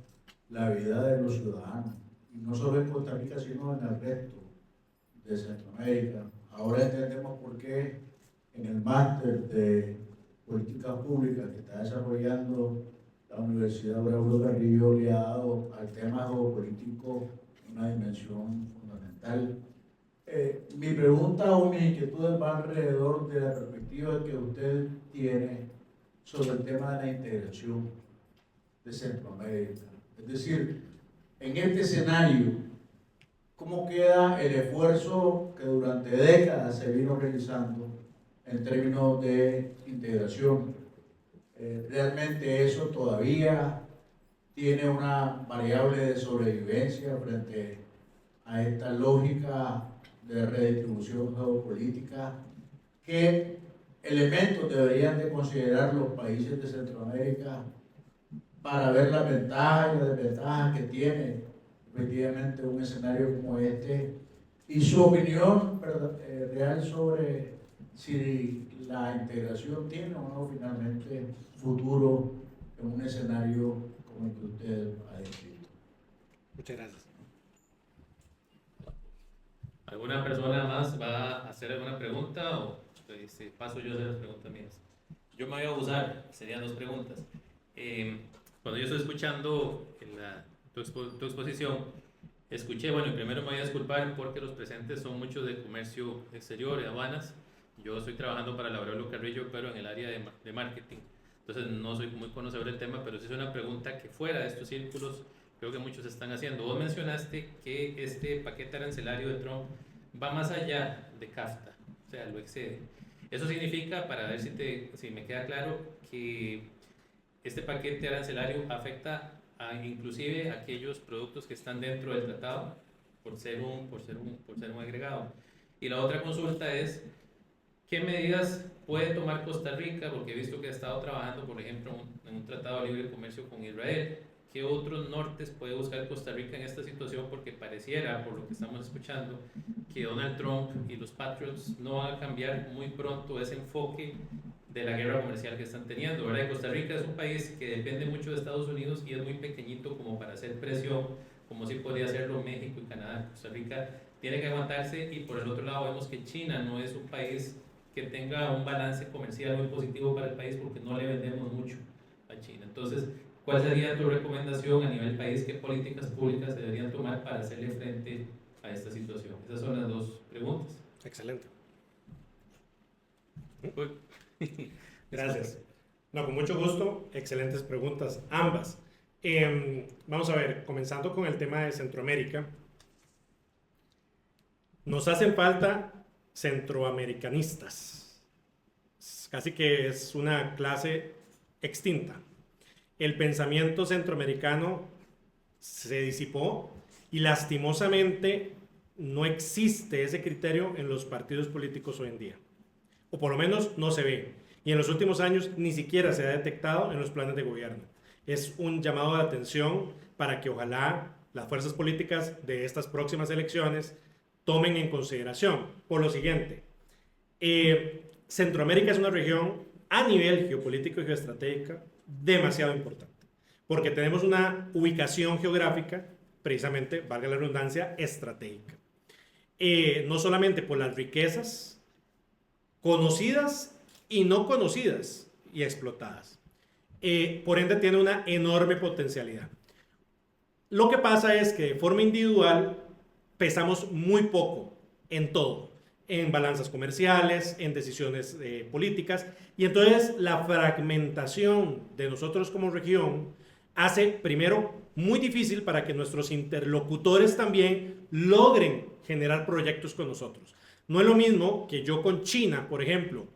la vida de los ciudadanos, y no solo en Costa Rica, sino en el resto de Centroamérica. Ahora entendemos por qué en el máster de políticas públicas que está desarrollando la Universidad Braulio Carrillo le ha dado al tema geopolítico una dimensión fundamental. Mi pregunta o mi inquietud va alrededor de la perspectiva que usted tiene sobre el tema de la integración de Centroamérica. Es decir, en este escenario, ¿cómo queda el esfuerzo que durante décadas se vino realizando en términos de integración? ¿Realmente eso todavía tiene una variable de sobrevivencia frente a esta lógica de redistribución geopolítica? ¿Qué elementos deberían de considerar los países de Centroamérica para ver las ventajas y las desventajas que tiene efectivamente un escenario como este? Y su opinión real sobre si la integración tiene o no finalmente futuro en un escenario como el que usted ha descrito. Muchas gracias. ¿Alguna persona más va a hacer alguna pregunta o paso yo a hacer las preguntas mías? Yo me voy a abusar, serían 2 preguntas. Cuando yo estoy escuchando tu exposición, escuché, bueno, primero me voy a disculpar porque los presentes son muchos de comercio exterior y aduanas. Yo estoy trabajando para la Braulio Carrillo, pero en el área de marketing. Entonces no soy muy conocedor del tema, pero sí es una pregunta que fuera de estos círculos creo que muchos están haciendo. Vos mencionaste que este paquete arancelario de Trump va más allá de CAFTA, o sea, lo excede. Eso significa, para ver si me queda claro, que Este paquete arancelario afecta inclusive aquellos productos que están dentro del tratado por ser un agregado. Y la otra consulta es, ¿qué medidas puede tomar Costa Rica? Porque he visto que ha estado trabajando, por ejemplo, en un tratado de libre comercio con Israel. ¿Qué otros nortes puede buscar Costa Rica en esta situación? Porque pareciera, por lo que estamos escuchando, que Donald Trump y los Patriots no van a cambiar muy pronto ese enfoque de la guerra comercial que están teniendo, ¿verdad? Y Costa Rica es un país que depende mucho de Estados Unidos y es muy pequeñito como para hacer presión, como si podría hacerlo México y Canadá. Costa Rica tiene que aguantarse, y por el otro lado vemos que China no es un país que tenga un balance comercial muy positivo para el país, porque no le vendemos mucho a China. Entonces, ¿cuál sería tu recomendación a nivel país? ¿Qué políticas públicas se deberían tomar para hacerle frente a esta situación? Esas son las dos preguntas. Excelente. Uy. Gracias. No, con mucho gusto. Excelentes preguntas, ambas. Vamos a ver, comenzando con el tema de Centroamérica. Nos hacen falta centroamericanistas. Casi que es una clase extinta. El pensamiento centroamericano se disipó y lastimosamente no existe ese criterio en los partidos políticos hoy en día. O por lo menos no se ve. Y en los últimos años ni siquiera se ha detectado en los planes de gobierno. Es un llamado de atención para que ojalá las fuerzas políticas de estas próximas elecciones tomen en consideración. Por lo siguiente, Centroamérica es una región a nivel geopolítico y geoestratégica demasiado importante, porque tenemos una ubicación geográfica, precisamente, valga la redundancia, estratégica. No solamente por las riquezas conocidas y no conocidas y explotadas. Por ende, tiene una enorme potencialidad. Lo que pasa es que de forma individual pesamos muy poco en todo, en balanzas comerciales, en decisiones políticas, y entonces la fragmentación de nosotros como región hace, primero, muy difícil para que nuestros interlocutores también logren generar proyectos con nosotros. No es lo mismo que yo con China, por ejemplo,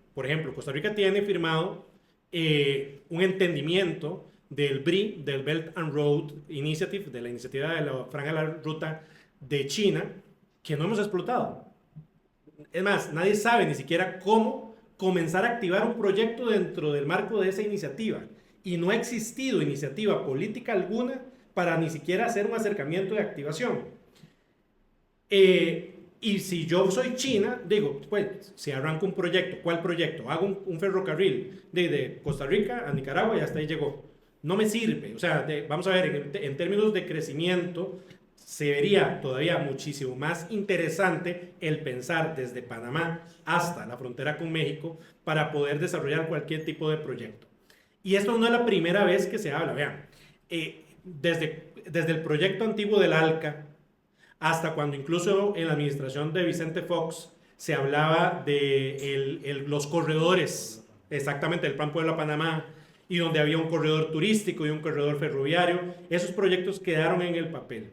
Costa Rica tiene firmado un entendimiento del BRI, del Belt and Road Initiative, de la iniciativa de la Franja de la Ruta de China, que no hemos explotado. Es más, nadie sabe ni siquiera cómo comenzar a activar un proyecto dentro del marco de esa iniciativa. Y no ha existido iniciativa política alguna para ni siquiera hacer un acercamiento de activación. Y si yo soy China, digo, pues, si arranco un proyecto, ¿cuál proyecto? Hago un ferrocarril de Costa Rica a Nicaragua y hasta ahí llegó. No me sirve. O sea, vamos a ver, en términos de crecimiento, se vería todavía muchísimo más interesante el pensar desde Panamá hasta la frontera con México para poder desarrollar cualquier tipo de proyecto. Y esto no es la primera vez que se habla. Vean, desde el proyecto antiguo del ALCA, hasta cuando incluso en la administración de Vicente Fox se hablaba de los corredores, exactamente el Plan Puebla-Panamá, y donde había un corredor turístico y un corredor ferroviario. Esos proyectos quedaron en el papel.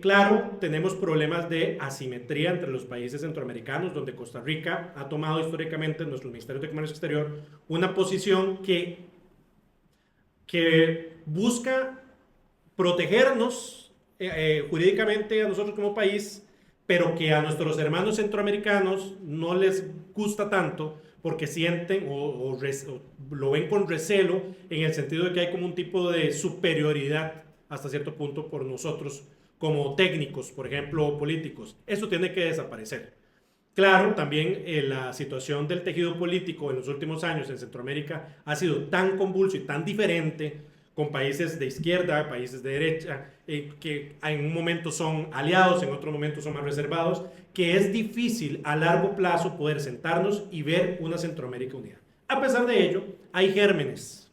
Claro, tenemos problemas de asimetría entre los países centroamericanos, donde Costa Rica ha tomado históricamente en nuestros ministerios de Comercio Exterior una posición que busca protegernos jurídicamente a nosotros como país, pero que a nuestros hermanos centroamericanos no les gusta tanto, porque sienten o lo ven con recelo, en el sentido de que hay como un tipo de superioridad hasta cierto punto por nosotros como técnicos, por ejemplo, políticos. Eso tiene que desaparecer. Claro, también la situación del tejido político en los últimos años en Centroamérica ha sido tan convulso y tan diferente, con países de izquierda, países de derecha, que en un momento son aliados, en otro momento son más reservados, que es difícil a largo plazo poder sentarnos y ver una Centroamérica unida. A pesar de ello, hay gérmenes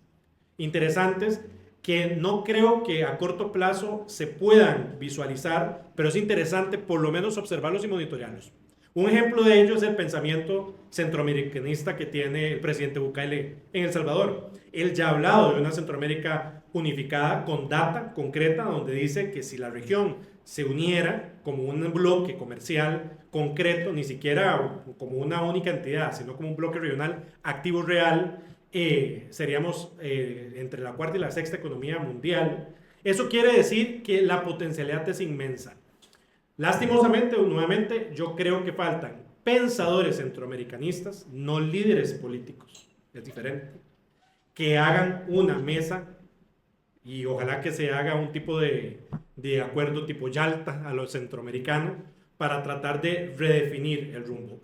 interesantes que no creo que a corto plazo se puedan visualizar, pero es interesante por lo menos observarlos y monitorearlos. Un ejemplo de ello es el pensamiento centroamericanista que tiene el presidente Bukele en El Salvador. Él ya ha hablado de una Centroamérica unificada con data concreta, donde dice que si la región se uniera como un bloque comercial concreto, ni siquiera como una única entidad, sino como un bloque regional activo real, seríamos entre la cuarta y la sexta economía mundial. Eso quiere decir que la potencialidad es inmensa. Lastimosamente, nuevamente, yo creo que faltan pensadores centroamericanistas, no líderes políticos, es diferente, que hagan una mesa y ojalá que se haga un tipo de acuerdo tipo Yalta a los centroamericanos para tratar de redefinir el rumbo.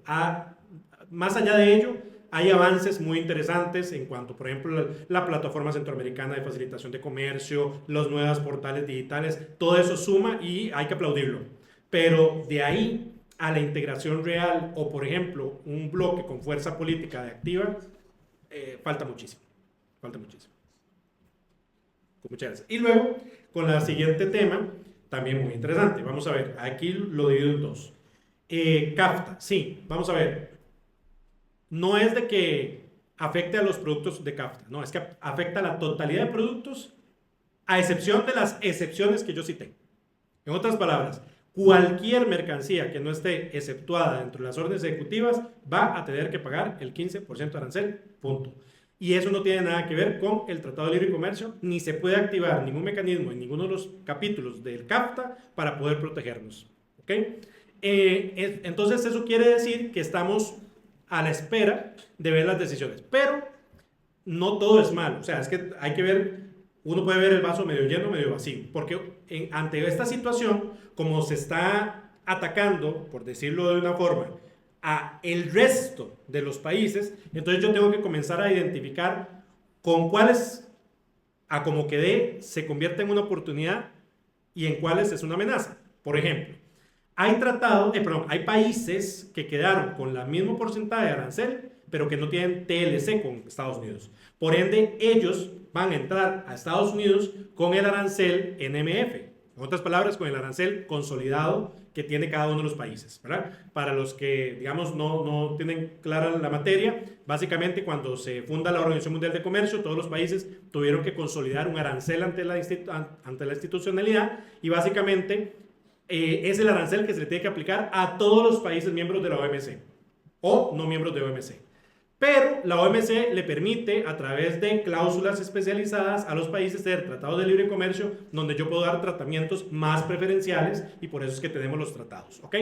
Más allá de ello, hay avances muy interesantes en cuanto, por ejemplo, la plataforma centroamericana de facilitación de comercio, los nuevos portales digitales, todo eso suma y hay que aplaudirlo. Pero de ahí a la integración real o, por ejemplo, un bloque con fuerza política de activa, falta muchísimo. Falta muchísimo. Muchas gracias. Y luego, con el siguiente tema, también muy interesante. Vamos a ver, aquí lo divido en dos. CAFTA, sí, vamos a ver. No es de que afecte a los productos de CAFTA, no, es que afecta a la totalidad de productos, a excepción de las excepciones que yo cité. En otras palabras, cualquier mercancía que no esté exceptuada dentro de las órdenes ejecutivas va a tener que pagar el 15% de arancel, punto. Y eso no tiene nada que ver con el Tratado de Libre Comercio, ni se puede activar ningún mecanismo en ninguno de los capítulos del CAFTA para poder protegernos. ¿Okay? Entonces eso quiere decir que estamos a la espera de ver las decisiones. Pero no todo es malo. O sea, es que hay que ver, uno puede ver el vaso medio lleno, medio vacío. Porque ante esta situación, como se está atacando, por decirlo de una forma, a el resto de los países, entonces yo tengo que comenzar a identificar con cuáles, a como quedé, se convierte en una oportunidad y en cuáles es una amenaza. Por ejemplo, hay países que quedaron con el mismo porcentaje de arancel, pero que no tienen TLC con Estados Unidos. Por ende, ellos van a entrar a Estados Unidos con el arancel NMF. En otras palabras, con el arancel consolidado que tiene cada uno de los países, ¿verdad? Para los que, digamos, no tienen clara la materia, básicamente cuando se funda la Organización Mundial de Comercio, todos los países tuvieron que consolidar un arancel ante la institucionalidad y básicamente es el arancel que se le tiene que aplicar a todos los países miembros de la OMC o no miembros de OMC. Pero la OMC le permite, a través de cláusulas especializadas, a los países tener tratados de libre comercio donde yo puedo dar tratamientos más preferenciales y por eso es que tenemos los tratados. ¿Ok?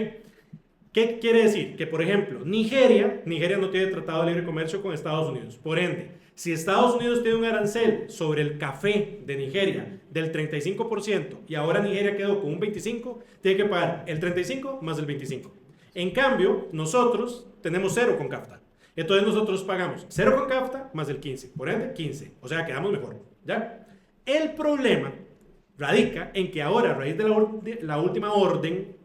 ¿Qué quiere decir? Que, por ejemplo, Nigeria no tiene tratado de libre comercio con Estados Unidos. Por ende, si Estados Unidos tiene un arancel sobre el café de Nigeria del 35% y ahora Nigeria quedó con un 25%, tiene que pagar el 35% más el 25%. En cambio, nosotros tenemos 0 con CAFTA. Entonces nosotros pagamos 0 con CAFTA más el 15%, por ende 15%, o sea, quedamos mejor, ¿ya? El problema radica en que ahora, a raíz de la última orden,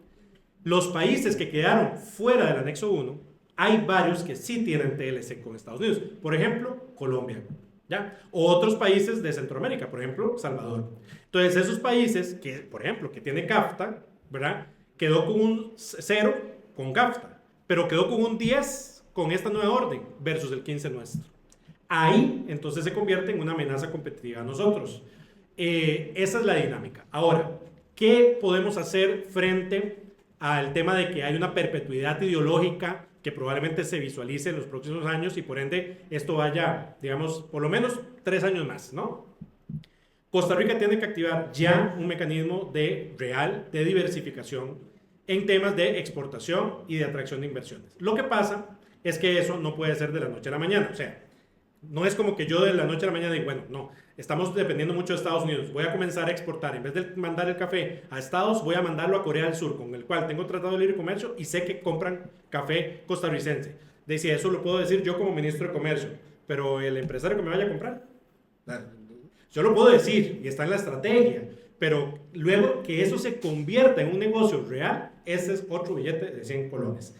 los países que quedaron fuera del anexo 1, hay varios que sí tienen TLC con Estados Unidos, por ejemplo, Colombia, ¿ya? O otros países de Centroamérica, por ejemplo, Salvador. Entonces, esos países que, por ejemplo, que tienen CAFTA, ¿verdad? Quedó con un 0 con CAFTA, pero quedó con un 10 con esta nueva orden versus el 15 nuestro. Ahí entonces se convierte en una amenaza competitiva a nosotros. Esa es la dinámica. Ahora, ¿qué podemos hacer frente al tema de que hay una perpetuidad ideológica que probablemente se visualice en los próximos años y por ende esto vaya, digamos, por lo menos 3 años más, ¿no? Costa Rica tiene que activar ya un mecanismo real de diversificación en temas de exportación y de atracción de inversiones. Lo que pasa es que eso no puede ser de la noche a la mañana. O sea, no es como que yo de la noche a la mañana digo, bueno, no, estamos dependiendo mucho de Estados Unidos, voy a comenzar a exportar. En vez de mandar el café a Estados, voy a mandarlo a Corea del Sur, con el cual tengo tratado de libre comercio y sé que compran café costarricense. Decía, eso lo puedo decir yo como ministro de Comercio, pero el empresario que me vaya a comprar, yo lo puedo decir y está en la estrategia, pero luego que eso se convierta en un negocio real, ese es otro billete de 100 colones.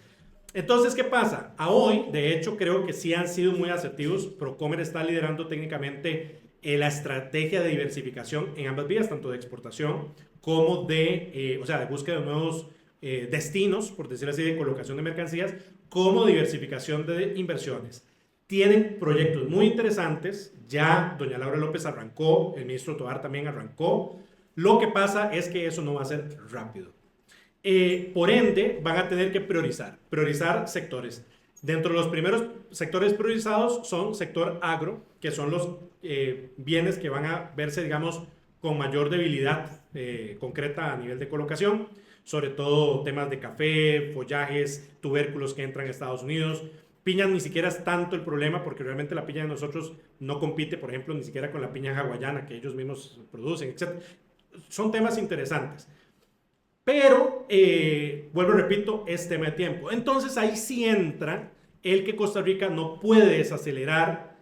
Entonces, ¿qué pasa? A hoy, de hecho, creo que sí han sido muy asertivos. Procomer está liderando técnicamente la estrategia de diversificación en ambas vías, tanto de exportación como de búsqueda de nuevos destinos, por decirlo así, de colocación de mercancías, como diversificación de inversiones. Tienen proyectos muy interesantes. Ya doña Laura López arrancó, el ministro Tovar también arrancó. Lo que pasa es que eso no va a ser rápido. Por ende, van a tener que priorizar sectores. Dentro de los primeros sectores priorizados son sector agro, que son los bienes que van a verse, digamos, con mayor debilidad concreta a nivel de colocación, sobre todo temas de café, follajes, tubérculos que entran a Estados Unidos. Piña ni siquiera es tanto el problema porque realmente la piña de nosotros no compite, por ejemplo, ni siquiera con la piña hawaiana que ellos mismos producen, etc. Son temas interesantes. Pero, vuelvo y repito, es tema de tiempo. Entonces ahí sí entra el que Costa Rica no puede desacelerar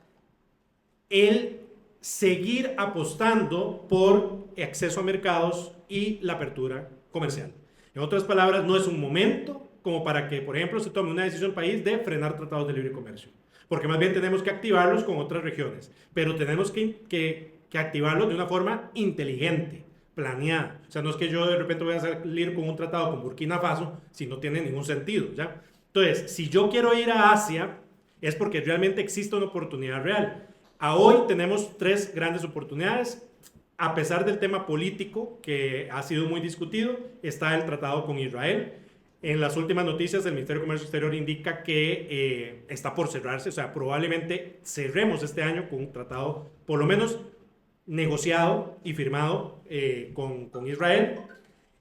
el seguir apostando por acceso a mercados y la apertura comercial. En otras palabras, no es un momento como para que, por ejemplo, se tome una decisión país de frenar tratados de libre comercio. Porque más bien tenemos que activarlos con otras regiones. Pero tenemos que activarlos de una forma inteligente, planeada. O sea, no es que yo de repente voy a salir con un tratado con Burkina Faso si no tiene ningún sentido, ¿ya? Entonces, si yo quiero ir a Asia, es porque realmente existe una oportunidad real. A hoy tenemos 3 grandes oportunidades. A pesar del tema político que ha sido muy discutido, está el tratado con Israel. En las últimas noticias, el Ministerio de Comercio Exterior indica que está por cerrarse, o sea, probablemente cerremos este año con un tratado, por lo menos negociado y firmado con Israel.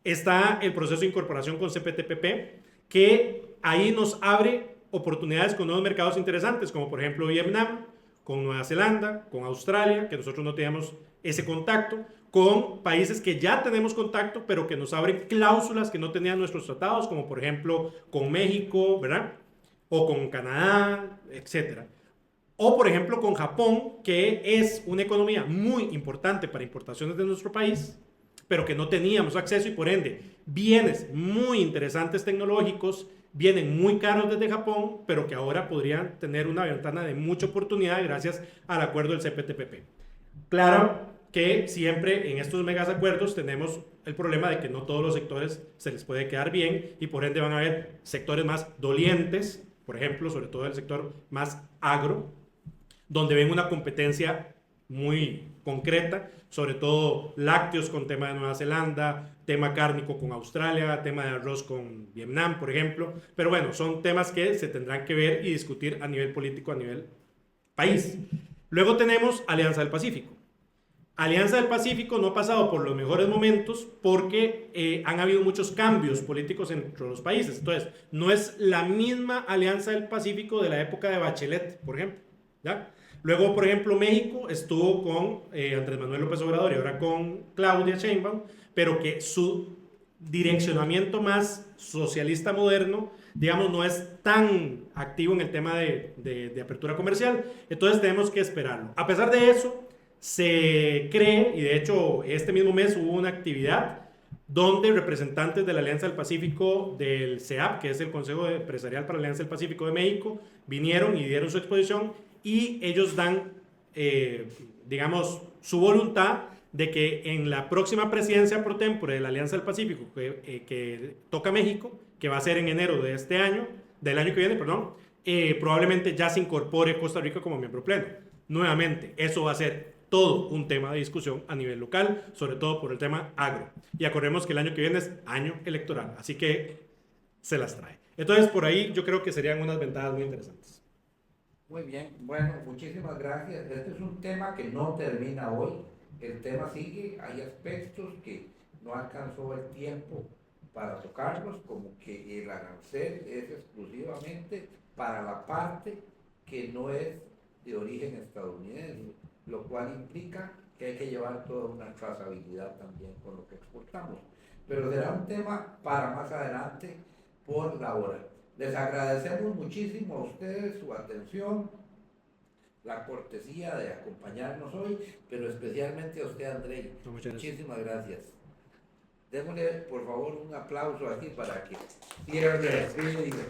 Está el proceso de incorporación con CPTPP, que ahí nos abre oportunidades con nuevos mercados interesantes, como por ejemplo Vietnam, con Nueva Zelanda, con Australia, que nosotros no teníamos ese contacto, con países que ya tenemos contacto, pero que nos abren cláusulas que no tenían nuestros tratados, como por ejemplo con México, ¿verdad? O con Canadá, etcétera. O por ejemplo con Japón, que es una economía muy importante para importaciones de nuestro país, pero que no teníamos acceso y por ende bienes muy interesantes tecnológicos vienen muy caros desde Japón, pero que ahora podrían tener una ventana de mucha oportunidad gracias al acuerdo del CPTPP. Claro que siempre en estos megas acuerdos tenemos el problema de que no todos los sectores se les puede quedar bien y por ende van a haber sectores más dolientes, por ejemplo, sobre todo el sector más agro, donde ven una competencia muy concreta, sobre todo lácteos con tema de Nueva Zelanda, tema cárnico con Australia, tema de arroz con Vietnam, por ejemplo. Pero bueno, son temas que se tendrán que ver y discutir a nivel político, a nivel país. Luego tenemos Alianza del Pacífico. Alianza del Pacífico no ha pasado por los mejores momentos porque han habido muchos cambios políticos entre los países. Entonces, no es la misma Alianza del Pacífico de la época de Bachelet, por ejemplo, ¿ya? Luego, por ejemplo, México estuvo con Andrés Manuel López Obrador y ahora con Claudia Sheinbaum, pero que su direccionamiento más socialista moderno, digamos, no es tan activo en el tema de apertura comercial. Entonces tenemos que esperarlo. A pesar de eso, se cree, y de hecho este mismo mes hubo una actividad donde representantes de la Alianza del Pacífico del CEAP, que es el Consejo Empresarial para la Alianza del Pacífico de México, vinieron y dieron su exposición y ellos dan, digamos, su voluntad de que en la próxima presidencia pro tempore de la Alianza del Pacífico, que toca México, que va a ser en enero de este año, del año que viene, perdón, probablemente ya se incorpore Costa Rica como miembro pleno. Nuevamente, eso va a ser todo un tema de discusión a nivel local, sobre todo por el tema agro. Y acordemos que el año que viene es año electoral, así que se las trae. Entonces, por ahí yo creo que serían unas ventajas muy interesantes. Muy bien, bueno, muchísimas gracias. Este es un tema que no termina hoy. El tema sigue, hay aspectos que no alcanzó el tiempo para tocarlos, como que el arancel es exclusivamente para la parte que no es de origen estadounidense, lo cual implica que hay que llevar toda una trazabilidad también con lo que exportamos. Pero será un tema para más adelante por la hora. Les agradecemos muchísimo a ustedes su atención, la cortesía de acompañarnos hoy, pero especialmente a usted, Andrei. Muchísimas gracias. Démosle, por favor, un aplauso aquí para que cierre el vídeo.